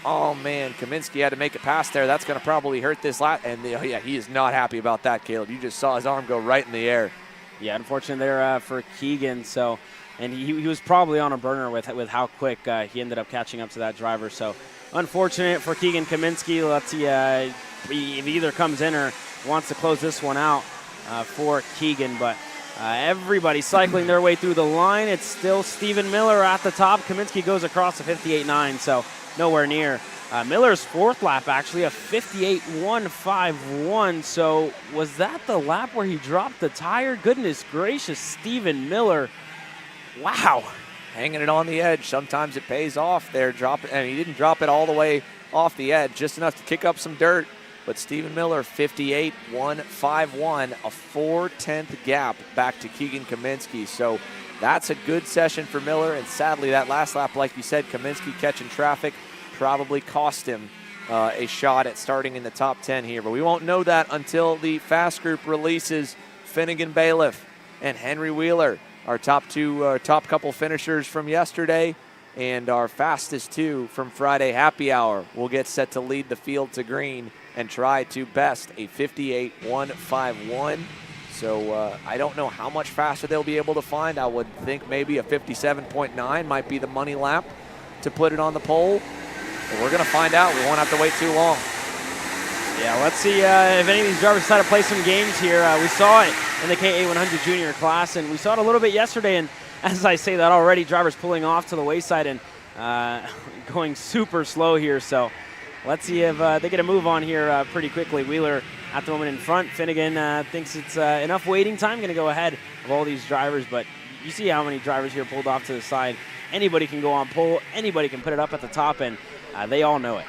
Oh, man, Kaminsky had to make it past there. That's going to probably hurt this lap. And, yeah, he is not happy about that, Caleb. You just saw his arm go right in the air. Yeah, unfortunate there for Keegan. So, and he was probably on a burner with how quick he ended up catching up to that driver. So, unfortunate for Keegan Kaminsky. Let's see if he either comes in or wants to close this one out for Keegan. But everybody cycling their way through the line. It's still Stephen Miller at the top. Kaminsky goes across to 58.9, so nowhere near. Miller's fourth lap, actually, a 58.151. So was that the lap where he dropped the tire? Goodness gracious, Stephen Miller. Wow. Hanging it on the edge. Sometimes it pays off there. And he didn't drop it all the way off the edge, just enough to kick up some dirt. But Stephen Miller, 58.151, a 4/10 gap back to Keegan Kaminsky. So that's a good session for Miller. And sadly, that last lap, like you said, Kaminsky catching traffic probably cost him a shot at starting in the top 10 here. But we won't know that until the Fast Group releases Finnegan Bailiff and Henry Wheeler, our top couple finishers from yesterday, and our fastest two from Friday Happy Hour will get set to lead the field to green and try to best a 58.151. So I don't know how much faster they'll be able to find. I would think maybe a 57.9 might be the money lap to put it on the pole. But we're going to find out. We won't have to wait too long. Yeah, let's see if any of these drivers decide to play some games here. We saw it in the KA100 Junior class, and we saw it a little bit yesterday. And as I say that already, drivers pulling off to the wayside and going super slow here. So let's see if they get a move on here pretty quickly. Wheeler at the moment in front. Finnegan thinks it's enough waiting time, going to go ahead of all these drivers. But you see how many drivers here pulled off to the side. Anybody can go on pole. Anybody can put it up at the top, and they all know it.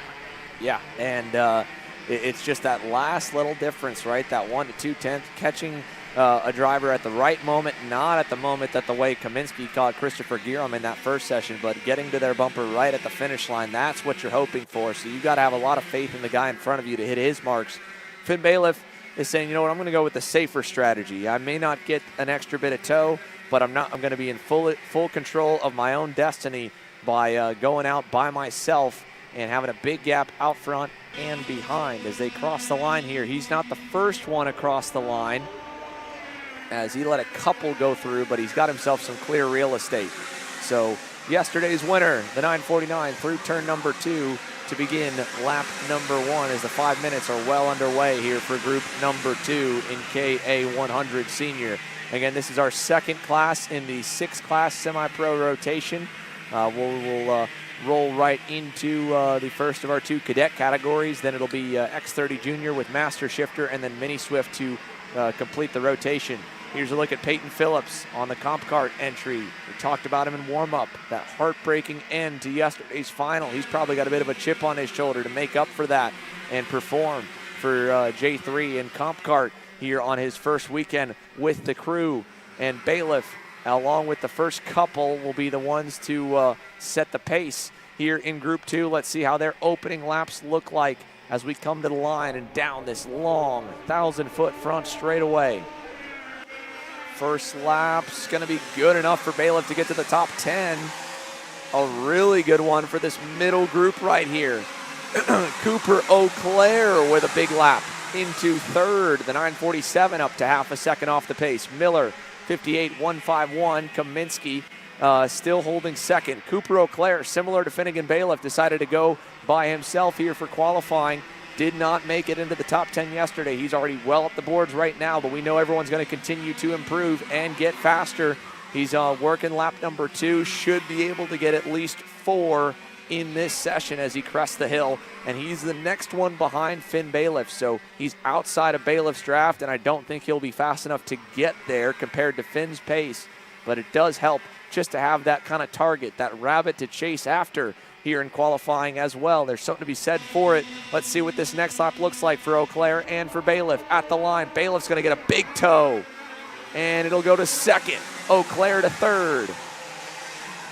Yeah, and it's just that last little difference, right? That 1 to 2/10 catching a driver at the right moment, not at the moment that the way Kaminsky caught Christopher Gierum in that first session, but getting to their bumper right at the finish line. That's what you're hoping for. So you got to have a lot of faith in the guy in front of you to hit his marks. Finn Bailiff is saying, you know what, I'm going to go with the safer strategy. I may not get an extra bit of tow, but I'm going to be in full control of my own destiny by going out by myself and having a big gap out front and behind as they cross the line here. He's not the first one across the line, as he let a couple go through, but he's got himself some clear real estate. So yesterday's winner, the 949, through turn number 2 to begin lap number 1 as the 5 minutes are well underway here for group number 2 in KA100 Senior. Again, this is our second class in the 6-class semi-pro rotation. We'll roll right into the first of our 2 cadet categories. Then it'll be X30 Junior with Master Shifter and then Mini Swift to complete the rotation. Here's a look at Peyton Phillips on the comp kart entry. We talked about him in warm-up, that heartbreaking end to yesterday's final. He's probably got a bit of a chip on his shoulder to make up for that and perform for J3 in comp kart here on his first weekend with the crew. And Bailiff, along with the first couple, will be the ones to set the pace here in Group 2. Let's see how their opening laps look like as we come to the line and down this long 1,000-foot front straightaway. First lap's going to be good enough for Bailiff to get to the top 10. A really good one for this middle group right here. Cooper Auclair with a big lap into third. The 947 up to half a second off the pace. Miller, 58.151. Kaminsky still holding second. Cooper Auclair, similar to Finnegan Bailiff, decided to go by himself here for qualifying. Did not make it into the top 10 yesterday. He's already well up the boards right now, but we know everyone's going to continue to improve and get faster. He's working lap number 2. Should be able to get at least 4 in this session as he crests the hill. And he's the next one behind Finn Bailiff. So he's outside of Bailiff's draft, and I don't think he'll be fast enough to get there compared to Finn's pace. But it does help just to have that kind of target, that rabbit to chase after here in qualifying as well. There's something to be said for it. Let's see what this next lap looks like for Auclair and for Bailiff at the line. Bailiff's going to get a big toe, and it'll go to second. Auclair to third.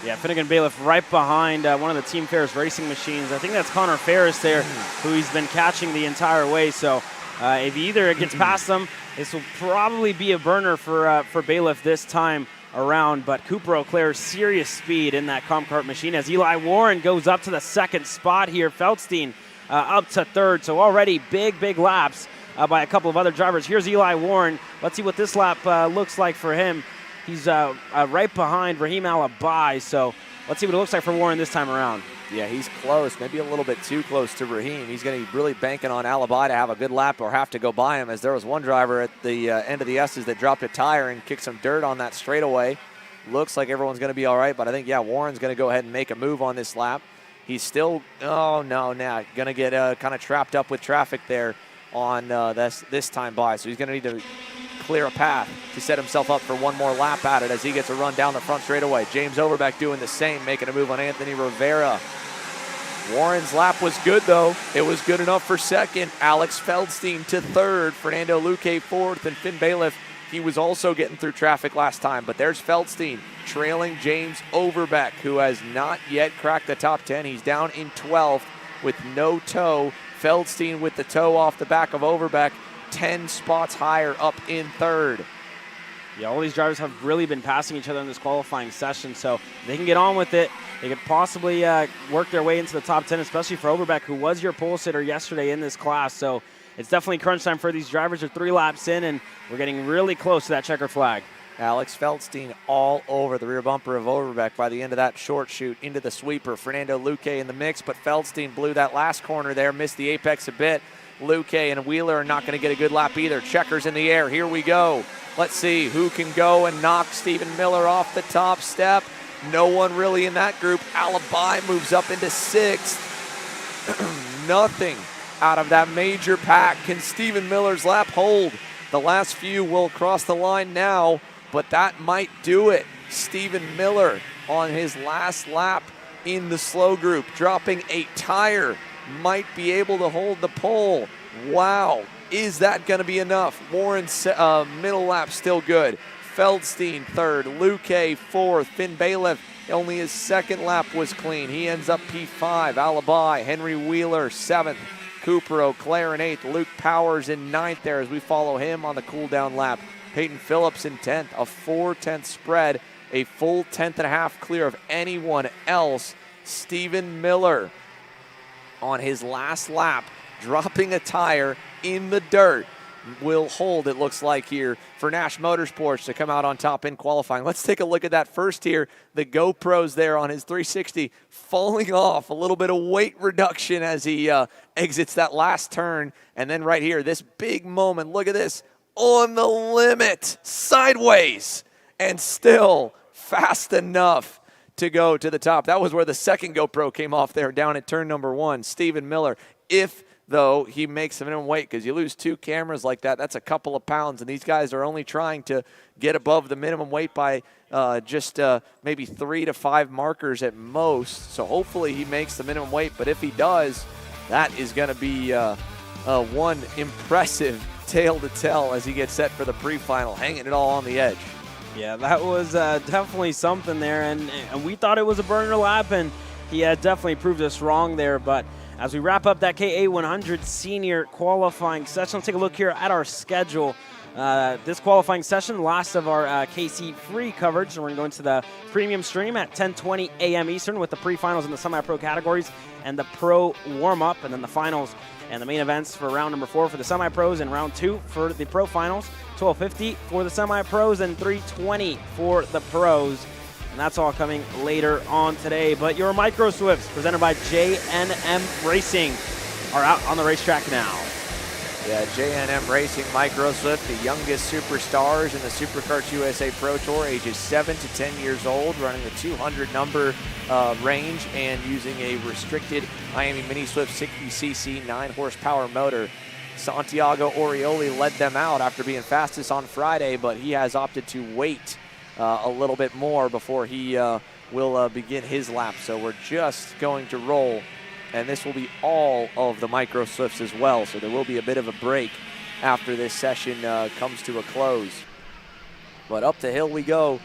Yeah, Finnegan Bailiff right behind one of the Team Ferris racing machines. I think that's Connor Ferris there, who he's been catching the entire way. So if he either gets past them, this will probably be a burner for Bailiff this time around. But Cooper Auclair, serious speed in that comp kart machine as Eli Warren goes up to the second spot here. Feldstein up to third. So already big laps by a couple of other drivers. Here's Eli Warren. Let's see what this lap looks like for him. He's right behind Raheem Alibi, so let's see what it looks like for Warren this time around. Yeah, he's close, maybe a little bit too close to Raheem. He's going to be really banking on Alibi to have a good lap or have to go by him, as there was one driver at the end of the S's that dropped a tire and kicked some dirt on that straightaway. Looks like everyone's going to be all right, but I think, yeah, Warren's going to go ahead and make a move on this lap. He's still, going to get kind of trapped up with traffic there on this time by, so he's going to need to clear a path to set himself up for one more lap at it as he gets a run down the front straightaway. James Overbeck doing the same, making a move on Anthony Rivera. Warren's lap was good, though. It was good enough for second. Alex Feldstein to third. Fernando Luque fourth. And Finn Bailiff, he was also getting through traffic last time. But there's Feldstein trailing James Overbeck, who has not yet cracked the top 10. He's down in 12th with no toe. Feldstein with the toe off the back of Overbeck, 10 spots higher up in third. Yeah, all these drivers have really been passing each other in this qualifying session, so they can get on with it. They could possibly work their way into the top 10, especially for Overbeck, who was your pole sitter yesterday in this class. So it's definitely crunch time for these drivers. They're 3 laps in, and we're getting really close to that checker flag. Alex Feldstein all over the rear bumper of Overbeck by the end of that short shoot into the sweeper. Fernando Luque in the mix, but Feldstein blew that last corner there, missed the apex a bit. Luque and Wheeler are not going to get a good lap either. Checkers in the air. Here we go. Let's see who can go and knock Stephen Miller off the top step. No one really in that group. Alibi moves up into 6th. Nothing out of that major pack. Can Stephen Miller's lap hold? The last few will cross the line now, but that might do it. Stephen Miller on his last lap in the slow group, dropping a tire, might be able to hold the pole. Wow, is that going to be enough? Warren's middle lap still good. Feldstein third, Luque fourth, Finn Bailiff, only his second lap was clean. He ends up P5, Alibi, Henry Wheeler 7th, Cooper Auclair in 8th, Luke Powers in 9th there as we follow him on the cool down lap. Peyton Phillips in 10th, a 4/10 spread, a full 10th and a half clear of anyone else. Stephen Miller on his last lap, dropping a tire in the dirt, will hold, it looks like here, for Nash Motorsports to come out on top in qualifying. Let's take a look at that first here. The GoPros there on his 360 falling off, a little bit of weight reduction as he exits that last turn. And then right here, this big moment, look at this. on the limit, sideways, and still fast enough to go to the top. That was where the second GoPro came off there down at turn number 1. Stephen Miller, though he makes the minimum weight, because you lose 2 cameras like that, that's a couple of pounds, and these guys are only trying to get above the minimum weight by just maybe 3 to 5 markers at most. So hopefully he makes the minimum weight, but if he does, that is going to be one impressive tale to tell as he gets set for the pre-final, hanging it all on the edge. Yeah, that was definitely something there, and we thought it was a burner lap, and he definitely proved us wrong there. But as we wrap up that KA100 Senior Qualifying session, let's take a look here at our schedule. This qualifying session, last of our KC free coverage, and we're going to go into the premium stream at 10:20 a.m. Eastern with the pre-finals in the semi-pro categories and the pro warm-up, and then the finals and the main events for round number 4 for the semi-pros and round 2 for the pro finals, 12:50 for the semi-pros and 3:20 for the pros. And that's all coming later on today. But your Micro Swifts, presented by J&M Racing, are out on the racetrack now. Yeah, J&M Racing Micro Swift, the youngest superstars in the SuperKarts USA Pro Tour, ages 7 to 10 years old, running the 200 number range and using a restricted Miami Mini Swift 60cc 9-horsepower motor. Santiago Orioli led them out after being fastest on Friday, but he has opted to wait a little bit more before he will begin his lap. So we're just going to roll, and this will be all of the Micro Swifts as well. So there will be a bit of a break after this session comes to a close. But up the hill we go,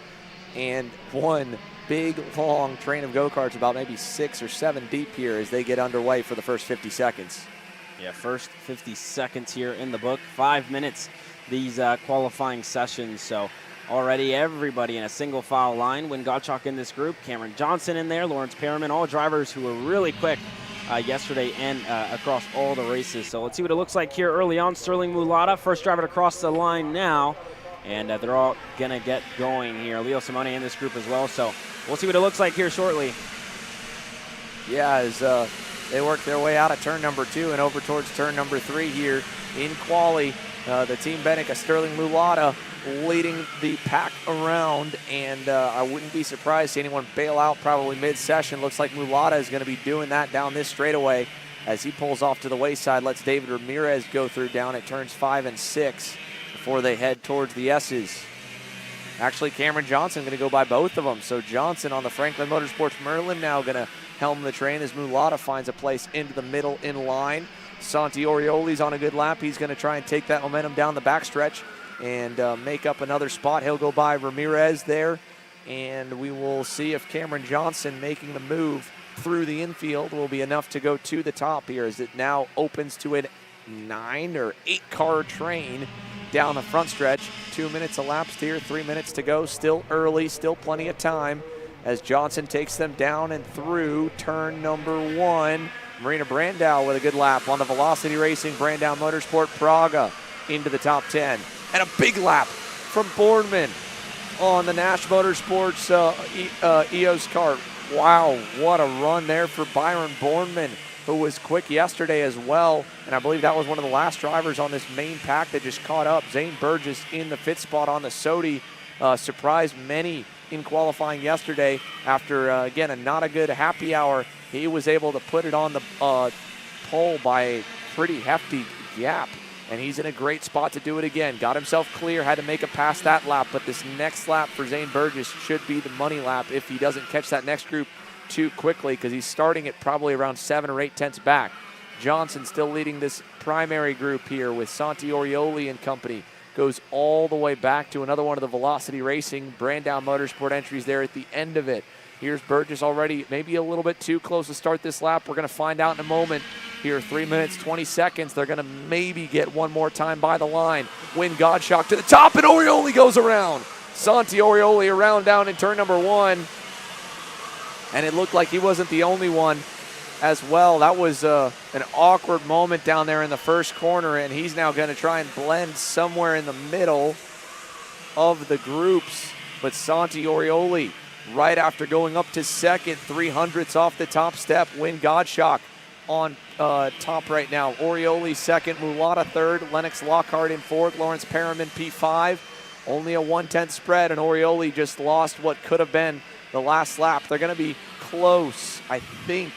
and one big, long train of go-karts, about maybe 6 or 7 deep here as they get underway for the first 50 seconds. Yeah, first 50 seconds here in the book. 5 minutes, these qualifying sessions. So already everybody in a single file line. Wynn Gottschalk in this group, Cameron Johnson in there, Lawrence Perriman, all drivers who were really quick yesterday and across all the races. So let's see what it looks like here early on. Sterling Mulata, first driver to cross the line now. And they're all going to get going here. Leo Simone in this group as well. So we'll see what it looks like here shortly. Yeah, as they work their way out of turn number 2 and over towards turn number 3 here in Qualy. The Team Benica, Sterling Mulata, leading the pack around, and I wouldn't be surprised to see anyone bail out probably mid-session. Looks like Mulata is going to be doing that down this straightaway as he pulls off to the wayside, lets David Ramirez go through down at turns 5 and 6 before they head towards the S's. Actually, Cameron Johnson going to go by both of them. So Johnson on the Franklin Motorsports Merlin now going to helm the train as Mulata finds a place into the middle in line. Santi Orioli's on a good lap. He's going to try and take that momentum down the backstretch and make up another spot. He'll go by Ramirez there, and we will see if Cameron Johnson making the move through the infield will be enough to go to the top here as it now opens to a 9 or 8 car train down the front stretch. 2 minutes elapsed here, 3 minutes to go. Still early, still plenty of time as Johnson takes them down and through turn number 1. Marina Brandau with a good lap on the Velocity Racing Brandau Motorsport Praga into the top 10. And a big lap from Boardman on the Nash Motorsports EOS Kart. Wow, what a run there for Byron Boardman, who was quick yesterday as well. And I believe that was one of the last drivers on this main pack that just caught up. Zane Burgess in the fifth spot on the Sodi. Surprised many in qualifying yesterday after, again, not a good happy hour. He was able to put it on the pole by a pretty hefty gap. And he's in a great spot to do it again. Got himself clear, had to make it past that lap. But this next lap for Zane Burgess should be the money lap if he doesn't catch that next group too quickly, because he's starting it probably around 7 or 8 tenths back. Johnson still leading this primary group here with Santi Orioli and company. Goes all the way back to another one of the Velocity Racing Brandau Motorsport entries there at the end of it. Here's Burgess already maybe a little bit too close to start this lap. We're going to find out in a moment. Here, 3 minutes, 20 seconds. They're going to maybe get one more time by the line. Wynn Gottschalk to the top, and Orioli goes around. Santi Orioli around down in turn number 1. And it looked like he wasn't the only one as well. That was an awkward moment down there in the first corner, and he's now going to try and blend somewhere in the middle of the groups. But Santi Orioli, right after going up to second, 300ths off the top step. Wynn Gottschalk on top right now. Orioli second, Mulata third, Lennox Lockhart in fourth, Lawrence Perriman P5. Only a 1/10 spread, and Orioli just lost what could have been the last lap. They're going to be close. I think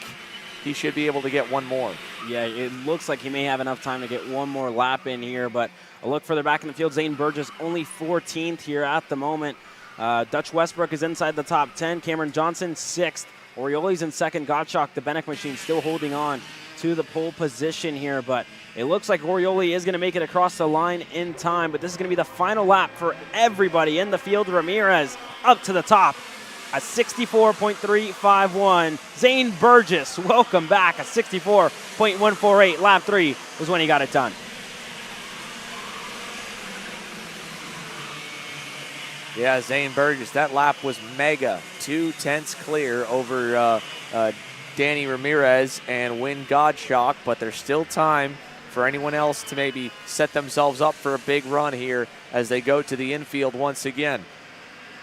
he should be able to get one more. Yeah, it looks like he may have enough time to get one more lap in here, but a look further back in the field, Zane Burgess only 14th here at the moment. Dutch Westbrook is inside the top 10. Cameron Johnson 6th. Orioli's in second. Gottschalk, the Benek machine, still holding on to the pole position here, but it looks like Orioli is going to make it across the line in time, but this is going to be the final lap for everybody in the field. Ramirez up to the top, a 64.351. Zane Burgess, welcome back, a 64.148. Lap 3 was when he got it done. Yeah, Zane Burgess, that lap was mega. 2/10 clear over Danny Ramirez and Win Gottschalk, but there's still time for anyone else to maybe set themselves up for a big run here as they go to the infield once again.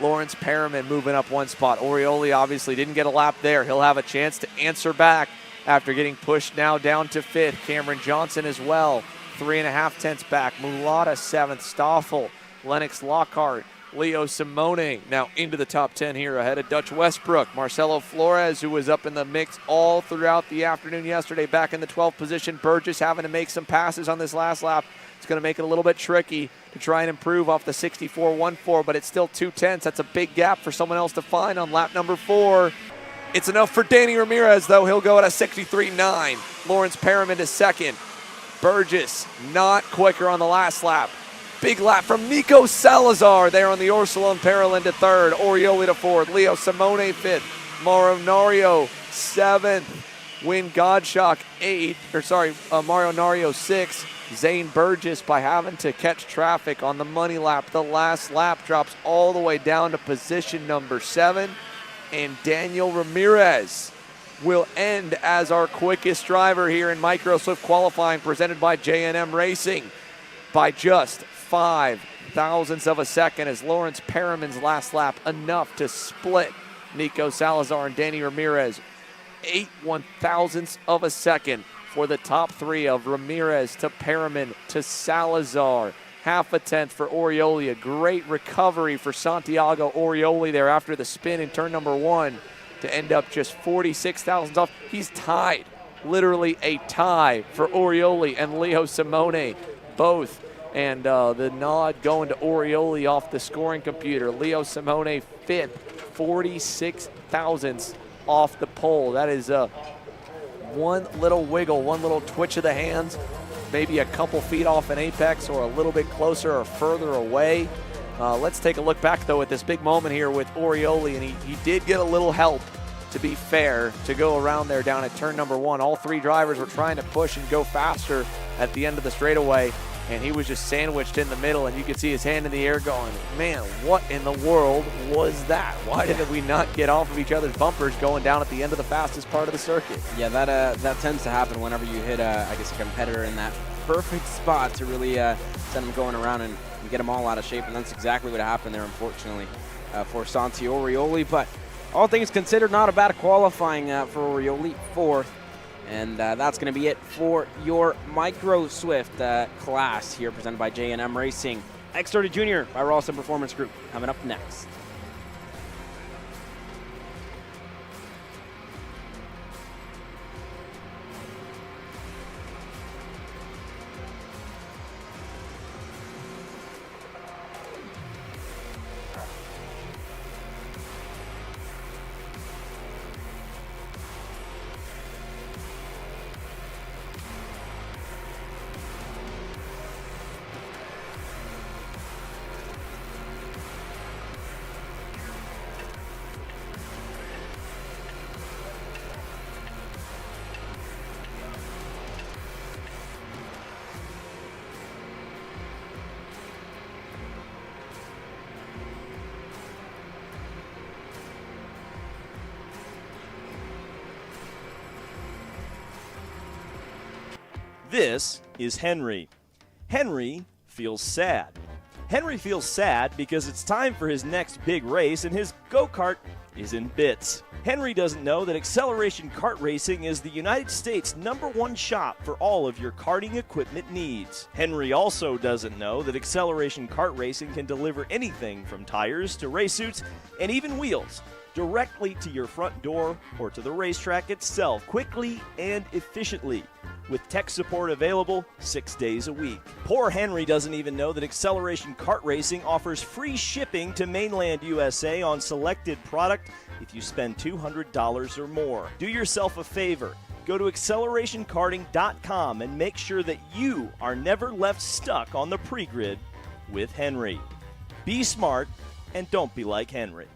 Lawrence Perriman moving up one spot. Orioli obviously didn't get a lap there. He'll have a chance to answer back after getting pushed now down to fifth. Cameron Johnson as well, 3.5 tenths back. Mulata seventh, Stoffel, Lennox Lockhart, Leo Simone now into the top 10 here ahead of Dutch Westbrook. Marcelo Flores, who was up in the mix all throughout the afternoon yesterday, back in the 12th position. Burgess having to make some passes on this last lap. It's going to make it a little bit tricky to try and improve off the 64.14, but it's still 2/10. That's a big gap for someone else to find on lap number 4. It's enough for Danny Ramirez, though. He'll go at a 63.9. Lawrence Perriman to second. Burgess not quicker on the last lap. Big lap from Nico Salazar there on the Orsilon Parallel to third. Orioli to fourth. Leo Simone fifth. Mauro Nario seventh. Win Gottschalk Mario Nario sixth. Zane Burgess, by having to catch traffic on the money lap, the last lap, drops all the way down to position number 7. And Daniel Ramirez will end as our quickest driver here in Micro Swift Qualifying, presented by J&M Racing, by just 5 thousandths of a second, as Lawrence Perriman's last lap enough to split Nico Salazar and Danny Ramirez. 8 1/1000ths of a second for the top 3 of Ramirez to Perriman to Salazar. 1/2 tenth for Orioli. A great recovery for Santiago Orioli there after the spin in turn number 1 to end up just 46 thousandths off. He's tied, literally a tie for Orioli and Leo Simone, both. And the nod going to Orioli off the scoring computer. Leo Simone 5th, 46 thousandths off the pole. That is one little wiggle, one little twitch of the hands, maybe a couple feet off an apex or a little bit closer or further away. Let's take a look back, though, at this big moment here with Orioli, and he did get a little help, to be fair, to go around there down at turn number 1. All 3 drivers were trying to push and go faster at the end of the straightaway, and he was just sandwiched in the middle, and you could see his hand in the air going, man, what in the world was that? Why did we not get off of each other's bumpers going down at the end of the fastest part of the circuit? Yeah, that tends to happen whenever you hit, I guess, a competitor in that perfect spot to really send them going around and get them all out of shape, and that's exactly what happened there, unfortunately, for Santi Orioli. But all things considered, not a bad qualifying for Orioli, 4th. And that's going to be it for your Micro Swift class here, presented by J&M Racing. X30 Junior by Rawson Performance Group coming up next. This is Henry. Henry feels sad. Henry feels sad because it's time for his next big race and his go-kart is in bits. Henry doesn't know that Acceleration Kart Racing is the United States' #1 shop for all of your karting equipment needs. Henry also doesn't know that Acceleration Kart Racing can deliver anything from tires to race suits and even wheels directly to your front door or to the racetrack itself, quickly and efficiently, with tech support available 6 days a week. Poor Henry doesn't even know that Acceleration Kart Racing offers free shipping to mainland USA on selected product if you spend $200 or more. Do yourself a favor. Go to accelerationkarting.com and make sure that you are never left stuck on the pre-grid with Henry. Be smart and don't be like Henry.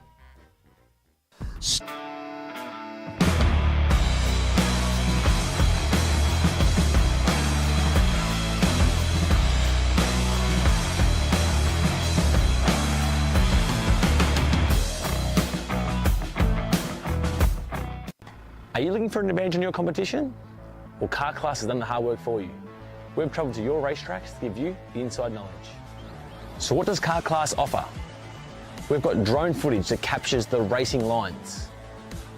Are you looking for an advantage in your competition? Well, Kart Class has done the hard work for you. We've travelled to your racetracks to give you the inside knowledge. So what does Kart Class offer? We've got drone footage that captures the racing lines,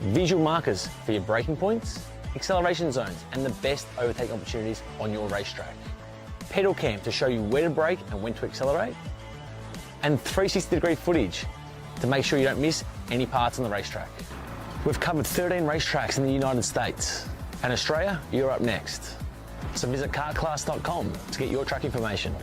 visual markers for your braking points, acceleration zones, and the best overtake opportunities on your racetrack. Pedal cam to show you where to brake and when to accelerate, and 360-degree footage to make sure you don't miss any parts on the racetrack. We've covered 13 racetracks in the United States, and Australia, you're up next. So visit kartclass.com to get your track information.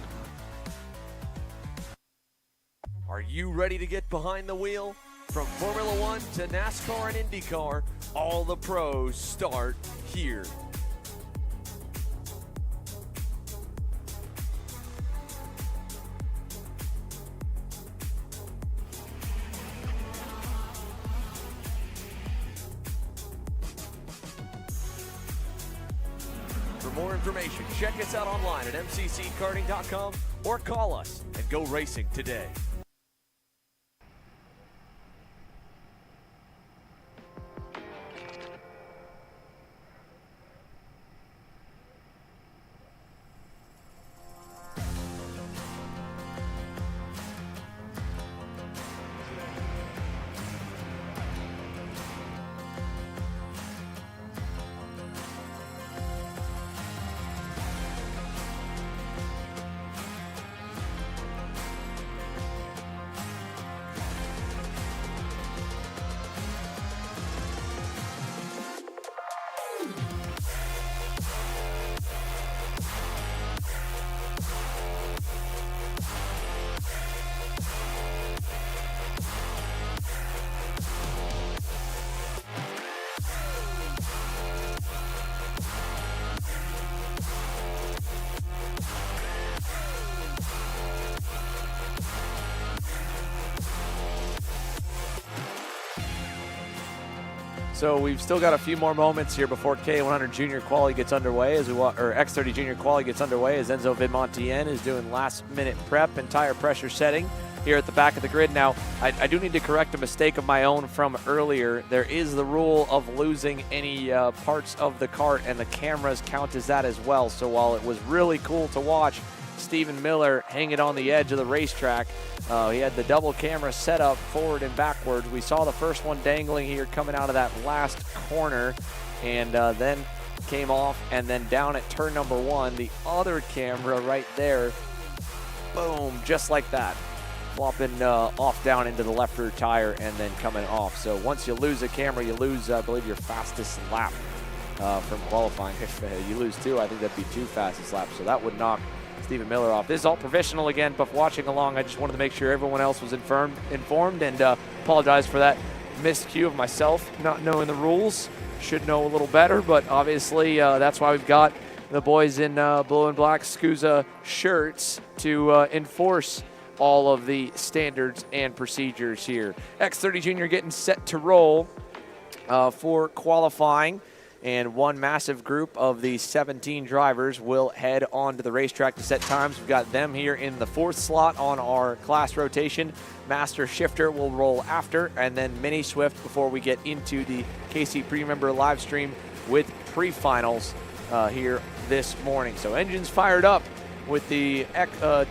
Are you ready to get behind the wheel? From Formula One to NASCAR and IndyCar, all the pros start here. For more information, check us out online at mcckarting.com or call us and go racing today. So we've still got a few more moments here before K100 Junior Quality gets underway, as X30 Junior Quality gets underway, as Enzo Vidmontien is doing last-minute prep and tire pressure setting here at the back of the grid. Now, I do need to correct a mistake of my own from earlier. There is the rule of losing any parts of the kart, and the cameras count as that as well. So while it was really cool to watch Stephen Miller hanging on the edge of the racetrack, he had the double camera set up forward and backwards. We saw the first one dangling here coming out of that last corner, and then came off, and then down at turn number 1, the other camera right there, boom, just like that, flopping off down into the left rear tire and then coming off. So once you lose a camera, you lose, I believe, your fastest lap from qualifying. If you lose 2, I think that'd be 2 fastest laps. So that would knock Stephen Miller off. This is all professional again, but watching along, I just wanted to make sure everyone else was informed, and apologize for that miscue of myself not knowing the rules. Should know a little better, but obviously that's why we've got the boys in blue and black SKUSA shirts to enforce all of the standards and procedures here. X30 Junior getting set to roll for qualifying. And one massive group of the 17 drivers will head on to the racetrack to set times. We've got them here in the 4th slot on our class rotation. Master Shifter will roll after, and then Mini Swift before we get into the KC Pre-Member live stream with pre-finals here this morning. So engines fired up with the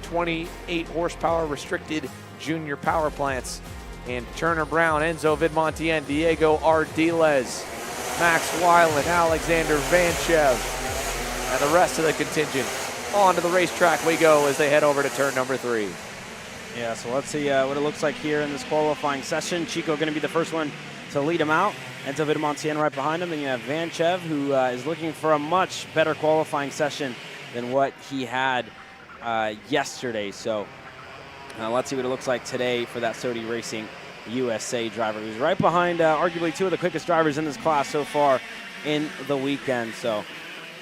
28 horsepower restricted junior power plants and Turner Brown, Enzo Vidmontien, Diego Ardiles, Max Weiland, Alexander Vanchev, and the rest of the contingent. On to the racetrack we go as they head over to turn number 3. Yeah, so let's see what it looks like here in this qualifying session. Chico going to be the first one to lead him out. Enzo Vidmontien right behind him. Then you have Vanchev, who is looking for a much better qualifying session than what he had yesterday. So let's see what it looks like today for that SOTI Racing USA driver, who's right behind arguably two of the quickest drivers in this class so far in the weekend. So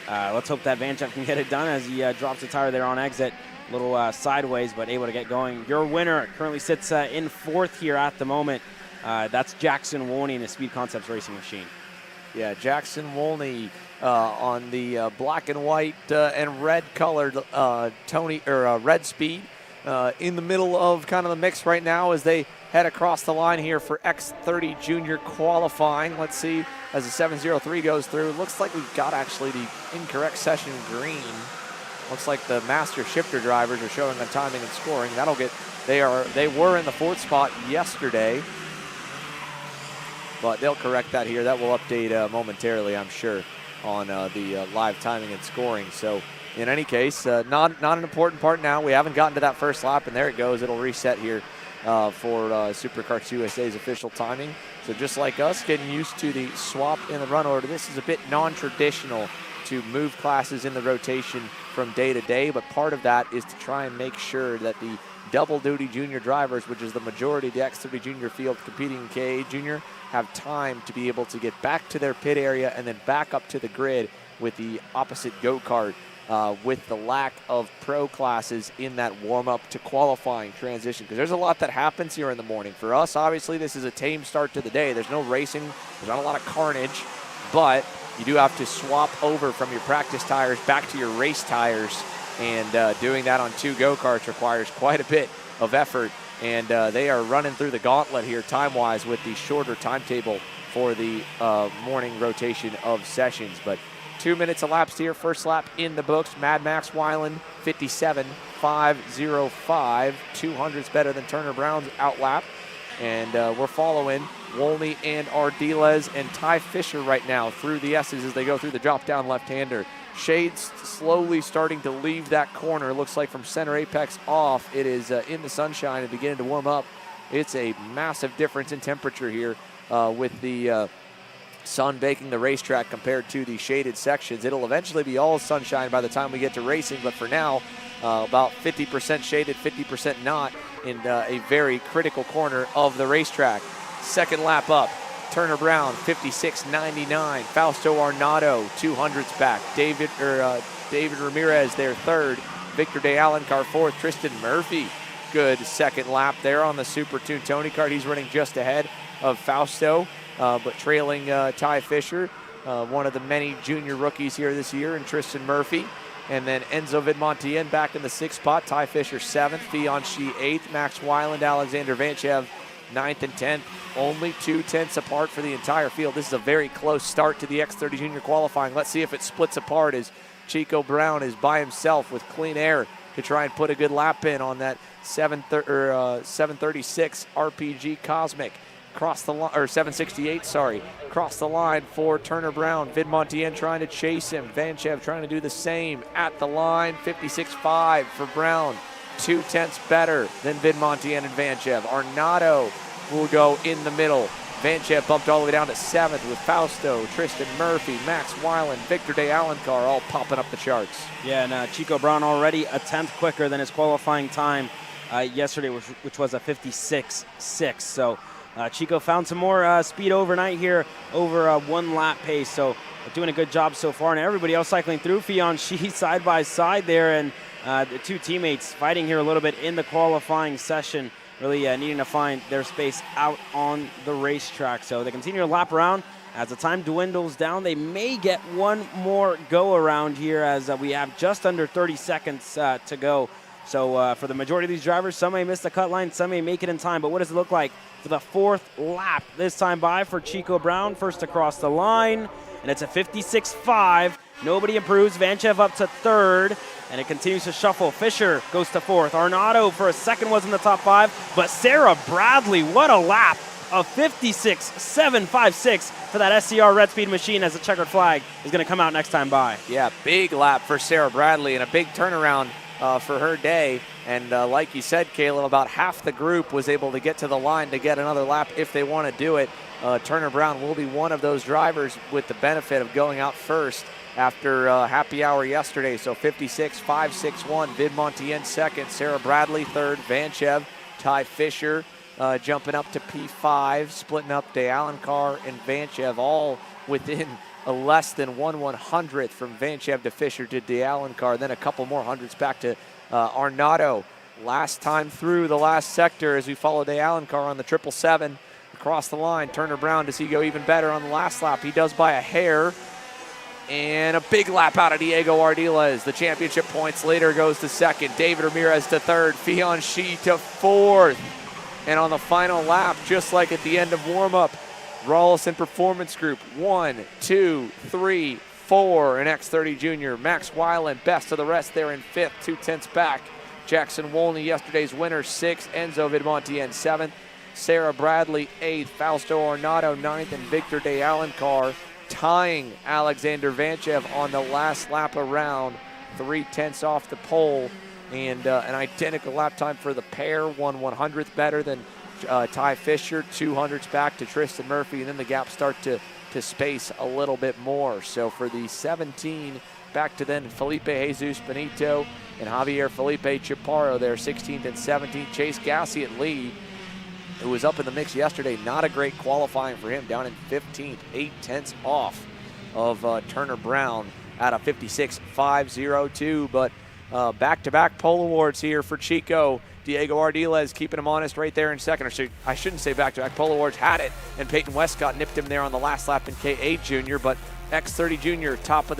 let's hope that Vanchev can get it done as he drops the tire there on exit. A little sideways, but able to get going. Your winner currently sits in 4th here at the moment. That's Jackson Wolney in the Speed Concepts Racing Machine. Yeah, Jackson Wolney on the black and white and red colored red Speed in the middle of kind of the mix right now as they head across the line here for X30 Junior Qualifying. Let's see as the 703 goes through. Looks like we've got actually the incorrect session green. Looks like the master shifter drivers are showing on timing and scoring. They were in the 4th spot yesterday, but they'll correct that here. That will update momentarily, I'm sure, on the live timing and scoring. So in any case, not an important part now. We haven't gotten to that first lap, and there it goes. It'll reset here for SuperKarts USA's official timing. So just like us, getting used to the swap in the run order, this is a bit non-traditional to move classes in the rotation from day to day, but part of that is to try and make sure that the double-duty junior drivers, which is the majority of the X30 Junior field competing in KA Junior, have time to be able to get back to their pit area and then back up to the grid with the opposite go-kart with the lack of pro classes in that warm-up to qualifying transition, because there's a lot that happens here in the morning. For us, obviously, this is a tame start to the day. There's no racing. There's not a lot of carnage, but you do have to swap over from your practice tires back to your race tires, and doing that on 2 go-karts requires quite a bit of effort, and they are running through the gauntlet here time-wise with the shorter timetable for the morning rotation of sessions. But 2 minutes elapsed here. First lap in the books. Mad Max Weiland, 57.505. 200s better than Turner Brown's outlap. And we're following Wolney and Ardiles and Ty Fisher right now through the S's as they go through the drop-down left-hander. Shades slowly starting to leave that corner. Looks like from center apex off, it is in the sunshine and beginning to warm up. It's a massive difference in temperature here with the sun baking the racetrack compared to the shaded sections. It'll eventually be all sunshine by the time we get to racing, but for now, about 50% shaded, 50% not in a very critical corner of the racetrack. Second lap up. Turner Brown, 56.99. Fausto Arnado, 200s back. David Ramirez there third. Victor De Alencar fourth. Tristan Murphy, good second lap there on the Super Tune Tony kart. He's running just ahead of Fausto, but trailing Ty Fisher, one of the many junior rookies here this year, and Tristan Murphy. And then Enzo Vidmontien back in the 6th spot. Ty Fisher 7th. Fianchi 8th. Max Weiland, Alexander Vanchev 9th and 10th. Only 2 tenths apart for the entire field. This is a very close start to the X30 Junior Qualifying. Let's see if it splits apart as Chico Brown is by himself with clean air to try and put a good lap in on that 736 RPG Cosmic. Cross the line, or 768, sorry. Cross the line for Turner Brown. Vidmontien trying to chase him. Vanchev trying to do the same at the line. 56.5 for Brown. 2 tenths better than Vidmontien and Vanchev. Arnado will go in the middle. Vanchev bumped all the way down to 7th with Fausto, Tristan Murphy, Max Weiland, Victor De Alencar all popping up the charts. Yeah, and Chico Brown already a 10th quicker than his qualifying time yesterday, which was a 56.6. So Chico found some more speed overnight here over a 1 lap pace. So doing a good job so far. And everybody else cycling through. Fianchi side by side there, and the 2 teammates fighting here a little bit in the qualifying session, really needing to find their space out on the racetrack. So they continue to lap around. As the time dwindles down, they may get one more go around here as we have just under 30 seconds to go. So for the majority of these drivers, some may miss the cut line, some may make it in time. But what does it look like for the 4th lap this time by for Chico Brown? First across the line, and it's a 56.5. Nobody improves. Vanchev up to third, and it continues to shuffle. Fisher goes to fourth. Arnaudo for a second was in the top 5, but Sarah Bradley, what a lap of 56.756 for that SCR Red Speed machine as the checkered flag is going to come out next time by. Yeah, big lap for Sarah Bradley and a big turnaround for her day. And like you said, Caleb, about half the group was able to get to the line to get another lap if they want to do it. Turner Brown will be one of those drivers with the benefit of going out first after happy hour yesterday. So 56.561, Vid Montien second, Sarah Bradley third, Vanchev, Ty Fisher jumping up to P5, splitting up DeAlencar and Vanchev, all within a less than 1/100th from Vanchev to Fisher to DeAlencar, then a couple more hundreds back to Arnaudo. Last time through the last sector as we follow DeAlencar on the 777 across the line. Turner Brown, does he go even better on the last lap? He does by a hair. And a big lap out of Diego Ardiles. The championship points leader goes to second. David Ramirez to third. Fianchi to fourth. And on the final lap, just like at the end of warm-up, Rawlison Performance Group, 1, 2, 3, 4, and X30 Junior. Max Weiland, best of the rest there in fifth, 2/10 back. Jackson Wolney, yesterday's winner, 6th. Enzo Vidmontien, 7th. Sarah Bradley, 8th. Fausto Arnaudo, 9th. And Victor DeAlencar tying Alexander Vanchev on the last lap around, 3/10 off the pole. And an identical lap time for the pair, 1/100th better than Ty Fisher, 200ths back to Tristan Murphy, and then the gaps start to space a little bit more. So for the 17, back to then Felipe Jesus Benito and Javier Felipe Chaparro there, 16th and 17th. Chase Gassi at lead, who was up in the mix yesterday. Not a great qualifying for him, down in 15th, 8/10 off of Turner Brown at a 56.502. But back-to-back pole awards here for Chico. Diego Ardiles keeping him honest right there in second. Or I shouldn't say back-to-back pole awards, had it, and Peyton Westcott nipped him there on the last lap in K8 Junior. But X30 Junior top of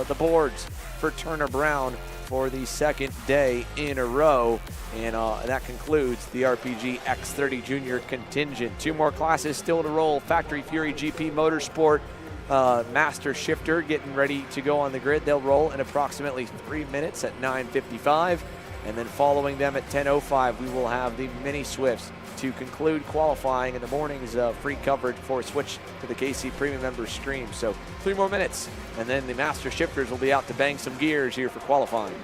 the boards for Turner Brown for the second day in a row. And that concludes the RPG X30 Junior contingent. 2 more classes still to roll. Factory Fury GP Motorsport Master Shifter getting ready to go on the grid. They'll roll in approximately 3 minutes at 9:55. And then following them at 10:05, we will have the Mini Swifts to conclude qualifying in the morning's free coverage before we switch to the KC Premium Members stream. So 3 more minutes, and then the Master Shifters will be out to bang some gears here for qualifying.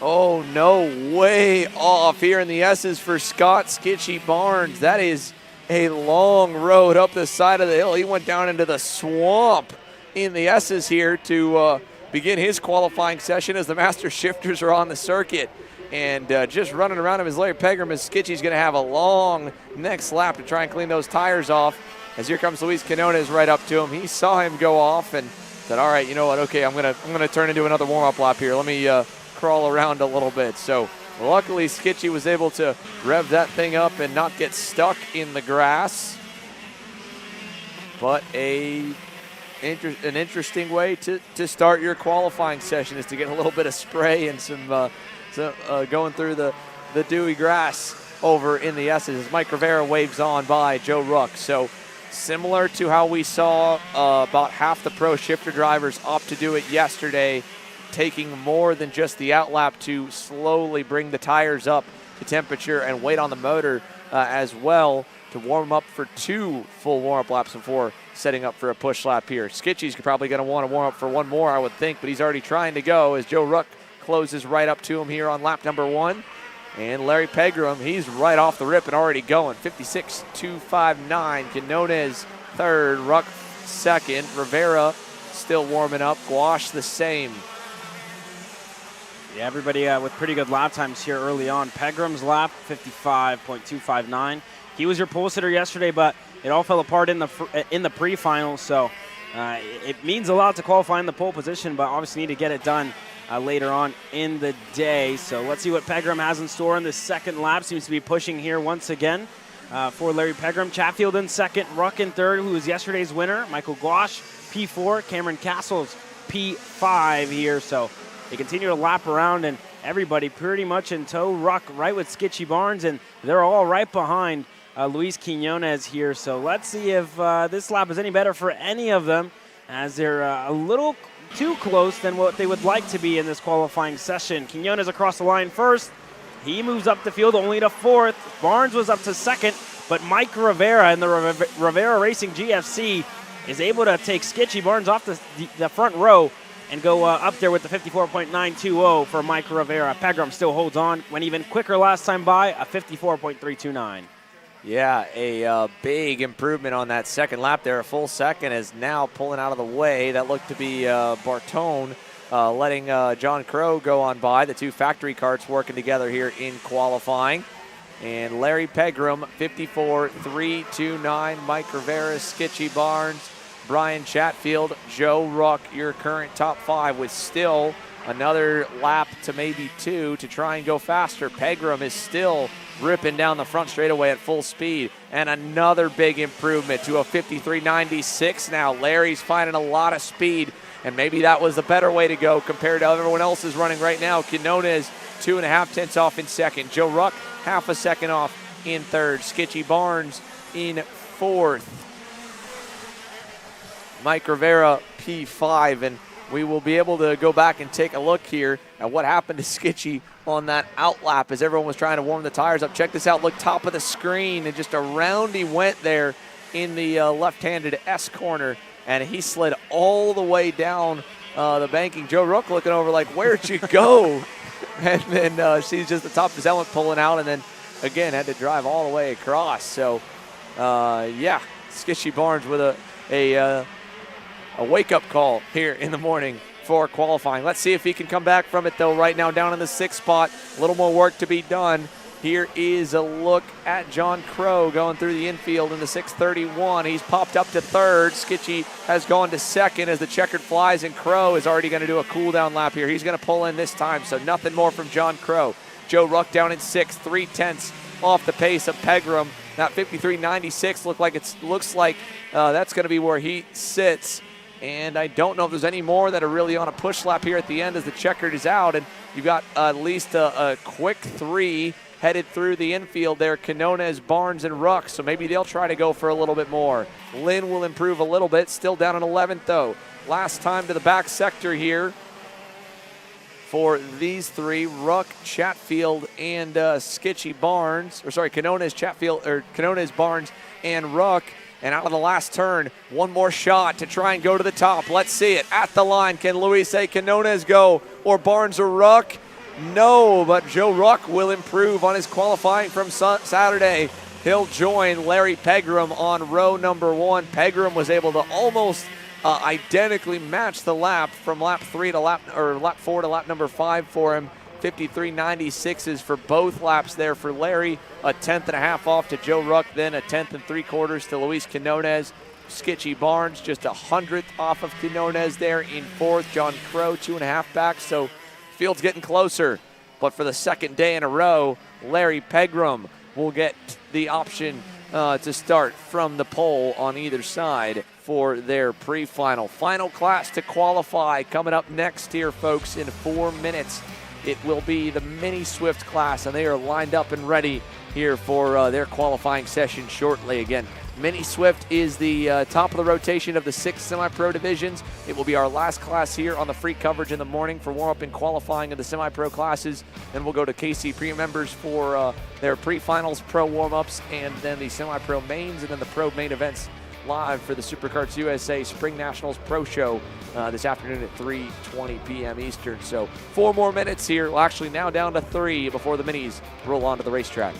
Oh, no, way off here in the S's for Scott Skitchy Barnes. That is a long road up the side of the hill. He went down into the swamp in the S's here to begin his qualifying session as the master shifters are on the circuit. And just running around him is Larry Pegram, as Skitchy's going to have a long next lap to try and clean those tires off. As here comes Luis Quinones right up to him. He saw him go off and said, all right, you know what, okay, I'm gonna turn into another warm-up lap here. Let me crawl around a little bit. So luckily Skitchy was able to rev that thing up and not get stuck in the grass. But an interesting way to start your qualifying session is to get a little bit of spray and some going through the dewy grass over in the S's as Mike Rivera waves on by Joe Ruck. So similar to how we saw about half the pro shifter drivers opt to do it yesterday, taking more than just the outlap to slowly bring the tires up to temperature and wait on the motor as well to warm up for 2 full warm-up laps before setting up for a push lap here. Skitchy's probably going to want to warm up for 1 more, I would think, but he's already trying to go as Joe Ruck closes right up to him here on lap number 1. And Larry Pegram, he's right off the rip and already going. 56.259. Quinones third, Ruck second. Rivera still warming up. Gouache the same. Yeah, everybody with pretty good lap times here early on. Pegram's lap, 55.259. He was your pole sitter yesterday, but it all fell apart in the pre-finals, so it means a lot to qualify in the pole position, but obviously need to get it done later on in the day. So let's see what Pegram has in store in the second lap. Seems to be pushing here once again for Larry Pegram. Chatfield in second, Ruck in third, who was yesterday's winner. Michael Gouache, P4, Cameron Castles, P5 here. So they continue to lap around, and everybody pretty much in tow. Ruck right with Skitchy Barnes, and they're all right behind Luis Quinones here. So let's see if this lap is any better for any of them, as they're a little too close than what they would like to be in this qualifying session. Quinones across the line first. He moves up the field only to fourth. Barnes was up to second, but Mike Rivera in the Rivera Racing GFC is able to take Skitchy Barnes off the front row and go up there with the 54.920 for Mike Rivera. Pegram still holds on, went even quicker last time by, a 54.329. Yeah, a big improvement on that second lap there. A full second is now pulling out of the way. That looked to be Bartone letting John Crow go on by. The 2 factory carts working together here in qualifying. And Larry Pegram, 54.329. Mike Rivera, Skitchy Barnes, Brian Chatfield, Joe Ruck, your current top 5 with still another lap to maybe 2 to try and go faster. Pegram is still ripping down the front straightaway at full speed. And another big improvement to a 53.96 now. Larry's finding a lot of speed, and maybe that was the better way to go compared to everyone else is running right now. Quinones 2.5 tenths off in second. Joe Ruck half a second off in third. Skitchy Barnes in fourth. Mike Rivera P5, and we will be able to go back and take a look here at what happened to Skitchy on that outlap as everyone was trying to warm the tires up. Check this out, look top of the screen, and just around he went there in the left-handed S corner, and he slid all the way down the banking. Joe Ruck looking over like, where'd you go? And then sees just the top of his helmet pulling out, and then again had to drive all the way across. So yeah, Skitchy Barnes with a wake-up call here in the morning for qualifying. Let's see if he can come back from it, though. Right now down in the 6th spot, a little more work to be done. Here is a look at John Crow going through the infield in the 631. He's popped up to third. Skitchy has gone to second as the checkered flies, and Crow is already going to do a cool-down lap here. He's going to pull in this time, so nothing more from John Crow. Joe Ruck down in 6th, 3 tenths off the pace of Pegram. That 53.96 looks like that's going to be where he sits. And I don't know if there's any more that are really on a push lap here at the end as the checkered is out. And you've got at least a quick 3 headed through the infield there. Quinones, Barnes, and Ruck. So maybe they'll try to go for a little bit more. Lynn will improve a little bit. Still down in 11th, though. Last time to the back sector here for these 3. Ruck, Chatfield, and Skitchy Barnes. Or sorry, Quinones, Chatfield, or Quinones, Barnes, and Ruck. And out of the last turn, one more shot to try and go to the top. Let's see it. At the line, can Luis A. Quinones go, or Barnes or Ruck? No, but Joe Ruck will improve on his qualifying from Saturday. He'll join Larry Pegram on row number 1. Pegram was able to almost identically match the lap from lap 4 to lap number 5 for him. 53.96s for both laps there for Larry. A 10.5 off to Joe Ruck, then a 10th and 3/4 to Luis Quinones. Skitchy Barnes just 100th off of Quinones there in 4th. John Crow 2.5 back, so field's getting closer. But for the second day in a row, Larry Pegram will get the option to start from the pole on either side for their pre-final. Final class to qualify coming up next here, folks, in 4 minutes. It will be the Mini Swift class, and they are lined up and ready here for their qualifying session shortly. Again, Mini Swift is the top of the rotation of the 6 semi-pro divisions. It will be our last class here on the free coverage in the morning for warm-up and qualifying of the semi-pro classes. Then we'll go to KC Premium members for their pre-finals, pro warm-ups, and then the semi-pro mains, and then the pro main events live for the Superkarts USA Spring Nationals Pro Show this afternoon at 3:20 p.m. Eastern. So 4 more minutes here. Well, actually now down to 3 before the minis roll onto the racetrack.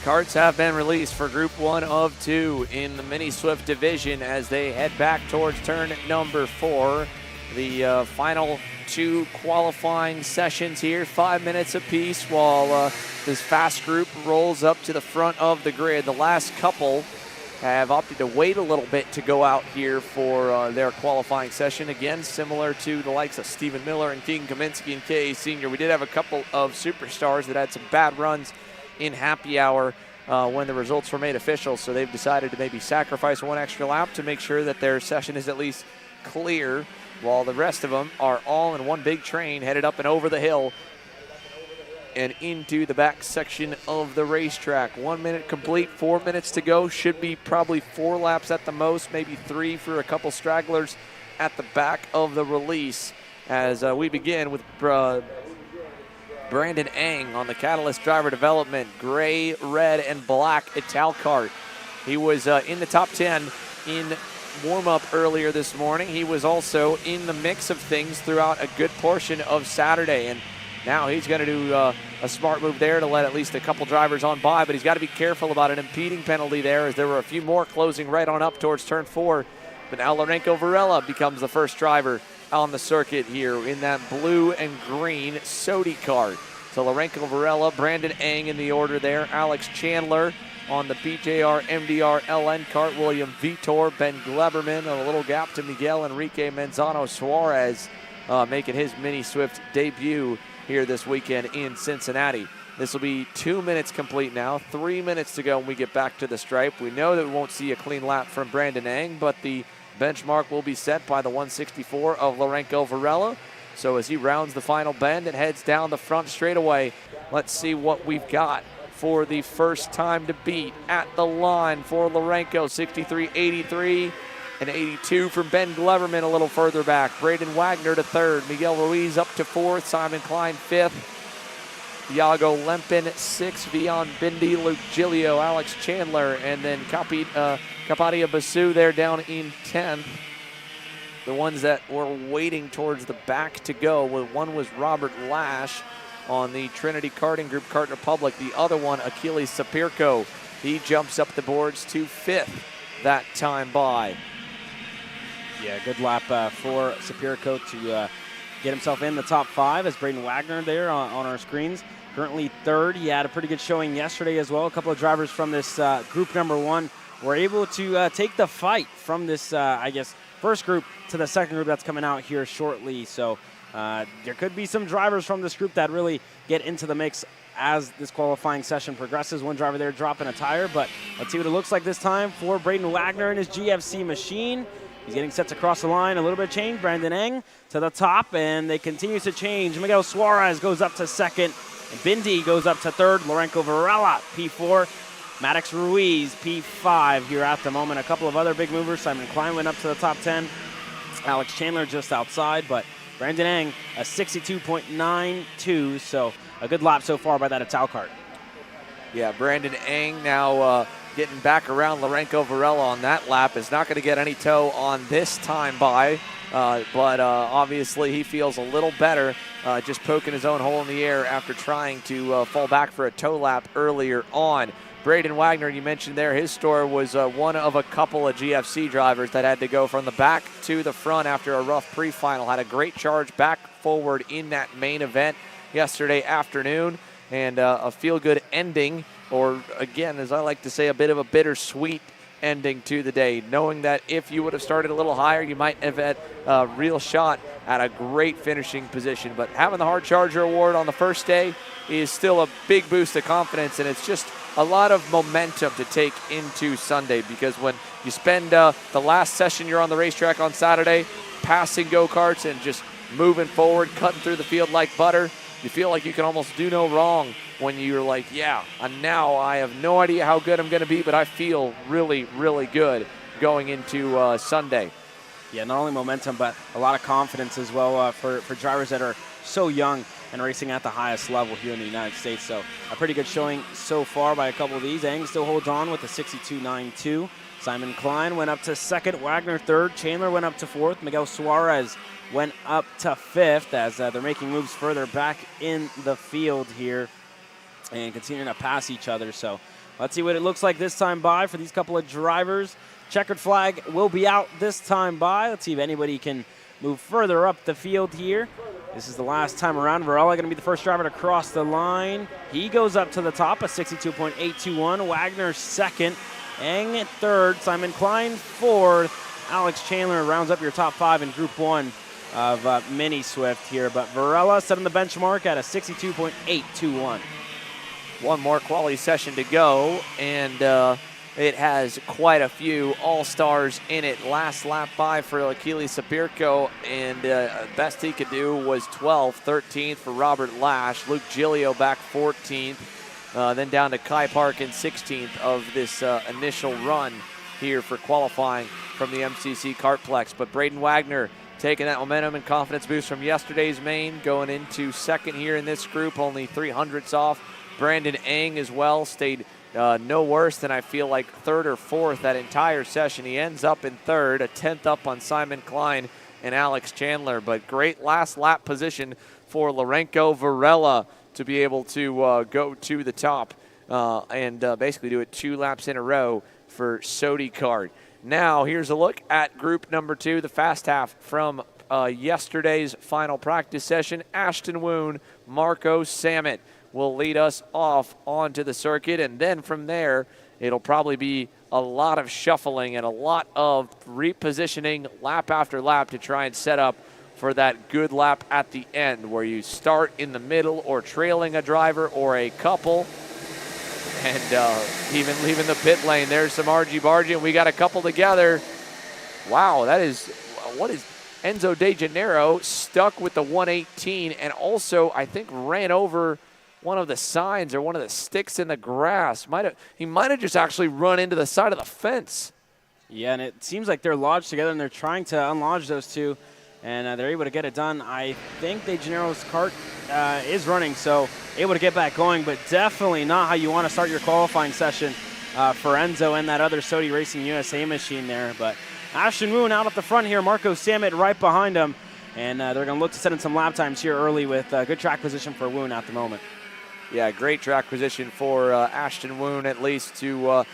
Karts have been released for Group 1 of 2 in the Mini Swift division as they head back towards turn number 4. The final 2 qualifying sessions here, 5 minutes apiece, while this fast group rolls up to the front of the grid. The last couple have opted to wait a little bit to go out here for their qualifying session. Again, similar to the likes of Stephen Miller and Keegan Kaminsky and K.A. Sr. We did have a couple of superstars that had some bad runs in happy hour when the results were made official, so they've decided to maybe sacrifice 1 extra lap to make sure that their session is at least clear while the rest of them are all in one big train headed up and over the hill and into the back section of the racetrack. 1 minute complete, 4 minutes to go. Should be probably 4 laps at the most, maybe 3 for a couple stragglers at the back of the release as we begin with Brandon Eng on the Catalyst Driver Development, gray, red, and black Ital Kart. He was in the top 10 in warm-up earlier this morning. He was also in the mix of things throughout a good portion of Saturday, and now he's going to do a smart move there to let at least a couple drivers on by, but he's got to be careful about an impeding penalty there as there were a few more closing right on up towards turn 4. But now Lourenco Varela becomes the first driver on the circuit here in that blue and green Sodi kart. So Lourenco Varela, Brandon Eng in the order there, Alex Chandler on the BJR MDR LN kart, William Vitor, Ben Gleberman, a little gap to Miguel Enrique Menzano Suarez making his Mini Swift debut here this weekend in Cincinnati. This will be 2 minutes complete now, 3 minutes to go when we get back to the stripe. We know that we won't see a clean lap from Brandon Eng, but the benchmark will be set by the 164 of Lourenco Varela. So as he rounds the final bend and heads down the front straightaway, let's see what we've got for the first time to beat at the line for Lourenco. 63.83 and 82 from Ben Gleberman a little further back. Braden Wagner to third. Miguel Ruiz up to fourth. Simon Klein fifth. Iago Lempin 6th. Vion Bindi, Luke Giglio, Alex Chandler, and then Kapadia Basu there down in 10th. The ones that were waiting towards the back to go, one was Robert Lash on the Trinity Karting Group Kart Republic. The other one, Achilles Sapirko. He jumps up the boards to 5th that time by. Yeah, good lap for Sapirko to get himself in the top 5 as Braden Wagner there on our screens. Currently 3rd. He had a pretty good showing yesterday as well. A couple of drivers from this group number 1 were able to take the fight from this, first group to the second group that's coming out here shortly. So there could be some drivers from this group that really get into the mix as this qualifying session progresses. One driver there dropping a tire, but let's see what it looks like this time for Braden Wagner and his GFC machine. He's getting set to cross the line. A little bit of change. Brandon Eng to the top, and they continue to change. Miguel Suarez goes up to second. Bindi goes up to third. Lourenco Varela, P4. Maddox Ruiz, P5 here at the moment. A couple of other big movers. Simon Klein went up to the top 10. Alex Chandler just outside, but Brandon Eng, a 62.92, so a good lap so far by that Ital Kart. Yeah, Brandon Eng now getting back around Lourenco Varela on that lap. Is not going to get any tow on this time by, but obviously he feels a little better just poking his own hole in the air after trying to fall back for a tow lap earlier on. Braden Wagner, you mentioned there, his story was one of a couple of GFC drivers that had to go from the back to the front after a rough pre-final. Had a great charge back forward in that main event yesterday afternoon, and a feel-good ending, or again, as I like to say, a bit of a bittersweet ending to the day, knowing that if you would have started a little higher, you might have had a real shot at a great finishing position. But having the Hard Charger Award on the first day is still a big boost of confidence, and it's just a lot of momentum to take into Sunday, because when you spend the last session you're on the racetrack on Saturday passing go-karts and just moving forward, cutting through the field like butter, you feel like you can almost do no wrong when you're like, yeah, and now I have no idea how good I'm going to be, but I feel really, really good going into Sunday. Yeah, not only momentum, but a lot of confidence as well for drivers that are so young and racing at the highest level here in the United States. So a pretty good showing so far by a couple of these. Eng still holds on with a 62.92. Simon Klein went up to second. Wagner third. Chandler went up to fourth. Miguel Suarez went up to fifth as they're making moves further back in the field here and continuing to pass each other. So let's see what it looks like this time by for these couple of drivers. Checkered flag will be out this time by. Let's see if anybody can move further up the field here. This is the last time around. Varela going to be the first driver to cross the line. He goes up to the top, a 62.821. Wagner second. Eng third. Simon Klein fourth. Alex Chandler rounds up your top 5 in Group 1 of Mini Swift here. But Varela setting the benchmark at a 62.821. One more quality session to go, and it has quite a few all-stars in it. Last lap by for Achilles Sapirko, and best he could do was 12th, 13th for Robert Lash. Luke Giglio back 14th, then down to Kai Park in 16th of this initial run here for qualifying from the MCC Kartplex. But Braden Wagner taking that momentum and confidence boost from yesterday's main, going into second here in this group, only 300ths off. Brandon Eng as well stayed no worse than I feel like third or fourth that entire session. He ends up in third, a 10th up on Simon Klein and Alex Chandler. But great last lap position for Lourenco Varela to be able to go to the top and basically do it 2 laps in a row for Sodi Kart. Now here's a look at group number 2, the fast half from yesterday's final practice session. Ashton Woon, Marco Samet will lead us off onto the circuit, and then from there it'll probably be a lot of shuffling and a lot of repositioning lap after lap to try and set up for that good lap at the end, where you start in the middle or trailing a driver or a couple, and even leaving the pit lane. There's some argy-bargy, and we got a couple together. Wow, that is, what is Enzo De Janeiro stuck with the 118, and also I think ran over one of the signs or one of the sticks in the grass. He might have just actually run into the side of the fence. Yeah, and it seems like they're lodged together, and they're trying to unlodge those two, and they're able to get it done. I think De Janeiro's kart is running, so able to get back going, but definitely not how you want to start your qualifying session for Enzo and that other Sodi Racing USA machine there. But Ashton Woon out at the front here, Marco Samet right behind him, and they're going to look to set in some lap times here early with good track position for Woon at the moment. Yeah, great track position for Ashton Woon, at least to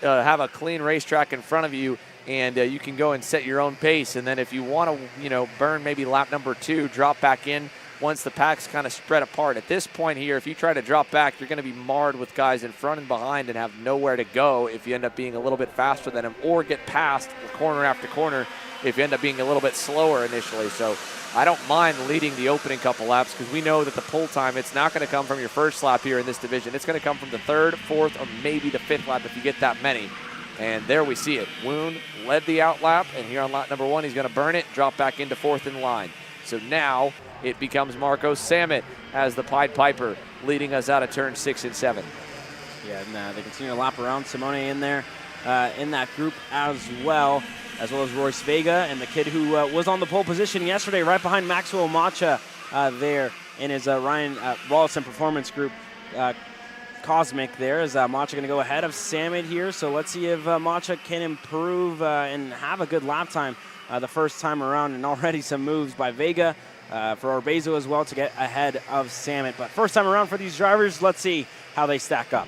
have a clean racetrack in front of you, and you can go and set your own pace. And then if you want to, burn maybe lap number 2, drop back in once the pack's kind of spread apart. At this point here, if you try to drop back, you're going to be marred with guys in front and behind and have nowhere to go if you end up being a little bit faster than them, or get past corner after corner if you end up being a little bit slower initially. So I don't mind leading the opening couple laps, because we know that the pull time, it's not going to come from your first lap here in this division. It's going to come from the 3rd, 4th, or maybe the 5th lap if you get that many. And there we see it. Woon led the out lap, and here on lap number 1, he's going to burn it, drop back into 4th in line. So now it becomes Marco Samet as the Pied Piper, leading us out of turn 6 and 7. Yeah, and they continue to lap around. Simone in there in that group as well as Royce Vega, and the kid who was on the pole position yesterday right behind Maxwell Macha there in his Ryan Rawlson Performance Group. Cosmic there is Macha going to go ahead of Samet here, so let's see if Macha can improve and have a good lap time the first time around, and already some moves by Vega for Orbezo as well to get ahead of Samet. But first time around for these drivers, let's see how they stack up.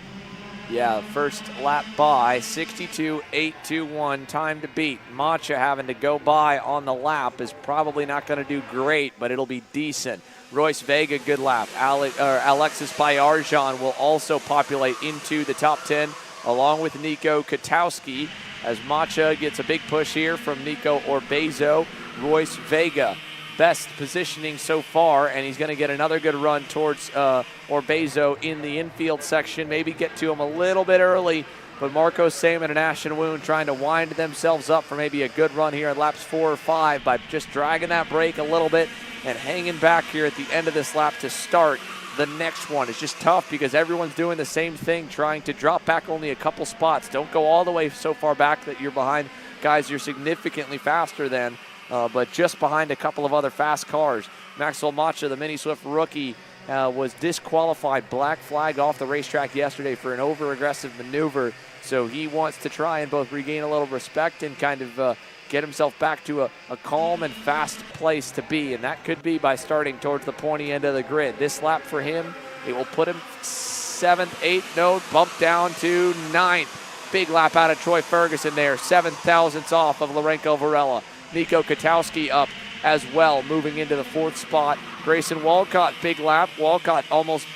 Yeah, first lap by, 62.821, time to beat. Macha having to go by on the lap is probably not going to do great, but it'll be decent. Royce Vega, good lap. Alexis Bayarjan will also populate into the top 10, along with Nico Katowski, as Macha gets a big push here from Nico Orbezo. Royce Vega, best positioning so far, and he's going to get another good run towards Orbezo in the infield section. Maybe get to him a little bit early, but Marco Samet and Ashton Woon trying to wind themselves up for maybe a good run here at laps 4 or 5 by just dragging that brake a little bit and hanging back here at the end of this lap to start the next one. It's just tough because everyone's doing the same thing, trying to drop back only a couple spots. Don't go all the way so far back that you're behind guys you're significantly faster than, but just behind a couple of other fast cars. Maxwell Macha, the Mini Swift rookie, was disqualified, black flagged off the racetrack yesterday for an over-aggressive maneuver. So he wants to try and both regain a little respect and kind of get himself back to a calm and fast place to be. And that could be by starting towards the pointy end of the grid. This lap for him, it will put him 7th, 8th, no, bump down to 9th. Big lap out of Troy Ferguson there, 7 thousandths off of Lourenco Varela. Nico Katowski up as well, moving into the 4th spot. Grayson Walcott, big lap. Walcott almost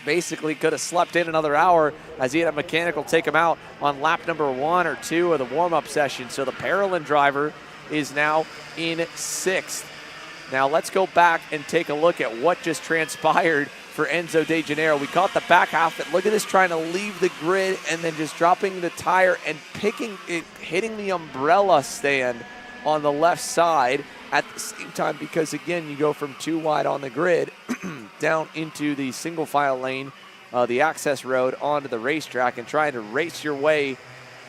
basically could have slept in another hour as he had a mechanical take him out on lap number 1 or 2 of the warm-up session. So the Parolin driver is now in 6th. Now let's go back and take a look at what just transpired for Enzo De Janeiro. We caught the back half, but look at this, trying to leave the grid and then just dropping the tire and hitting the umbrella stand on the left side at the same time, because again, you go from 2 wide on the grid down into the single file lane, the access road onto the racetrack, and trying to race your way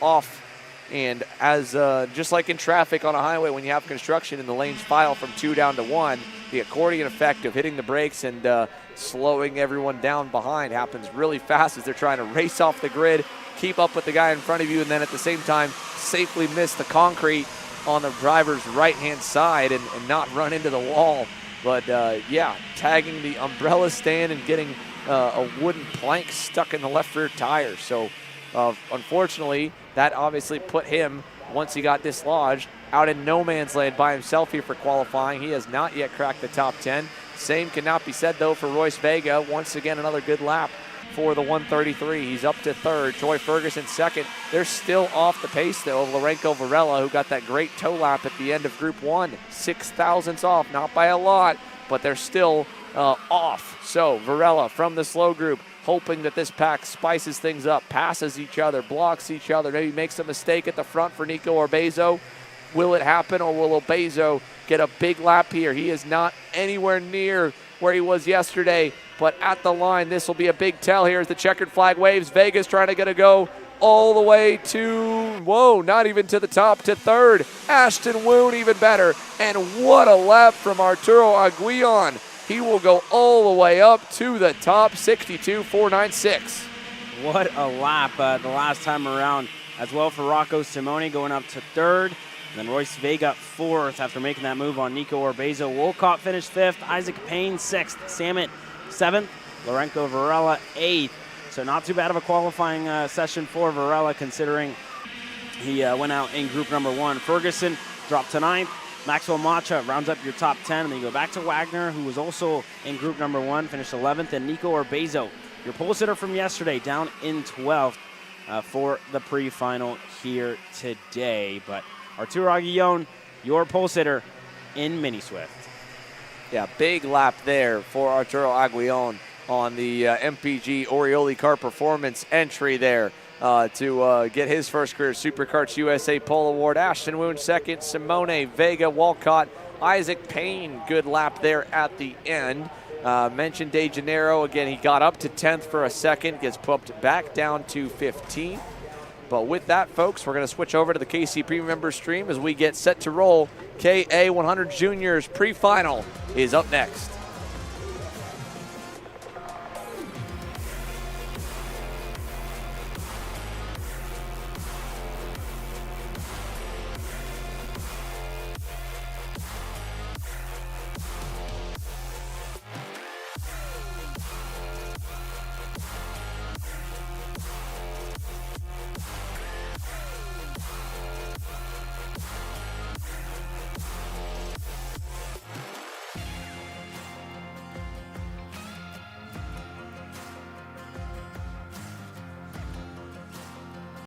off. And as just like in traffic on a highway, when you have construction and the lanes file from 2 down to 1, the accordion effect of hitting the brakes and slowing everyone down behind happens really fast as they're trying to race off the grid, keep up with the guy in front of you, and then at the same time safely miss the concrete on the driver's right-hand side and not run into the wall. But yeah, tagging the umbrella stand and getting a wooden plank stuck in the left rear tire. So unfortunately, that obviously put him, once he got dislodged, out in no man's land by himself here for qualifying. He has not yet cracked the top 10. Same cannot be said, though, for Royce Vega. Once again, another good lap for the 133. He's up to third. Troy Ferguson second. They're still off the pace, though, of Lorenzo Varela, who got that great toe lap at the end of Group 1. 6 thousandths off, not by a lot, but they're still off. So Varela from the slow group, hoping that this pack spices things up, passes each other, blocks each other, maybe makes a mistake at the front for Nico Orbezo. Will it happen, or will Orbezo get a big lap here? He is not anywhere near where he was yesterday, but at the line, this will be a big tell here as the checkered flag waves. Vegas trying to get a go all the way to, whoa, not even to the top, to third. Ashton Woon even better. And what a lap from Arturo Aguillon. He will go all the way up to the top, 62.496. What a lap the last time around as well for Rocco Simone, going up to third. And then Royce Vega fourth after making that move on Nico Orbezo. Wolcott finished fifth, Isaac Payne sixth, Samet seventh, Lorenzo Varela eighth. So not too bad of a qualifying session for Varela, considering he went out in group number 1. Ferguson dropped to ninth. Maxwell Macha rounds up your top 10, and then you go back to Wagner, who was also in group number 1, finished 11th, and Nico Orbezo, your pole sitter from yesterday, down in 12th for the pre-final here today. But Arturo Aguillon, your pole sitter in Mini Swift. Yeah, big lap there for Arturo Aguillon on the MPG Orioli Kart Performance entry there to get his first career Superkarts USA Pole Award. Ashton Woon second, Simone, Vega, Walcott, Isaac Payne, good lap there at the end. Mentioned De Janeiro, again, he got up to 10th for a second, gets pumped back down to 15th. But with that, folks, we're going to switch over to the KC Premium Member stream as we get set to roll. KA 100 Juniors pre-final is up next.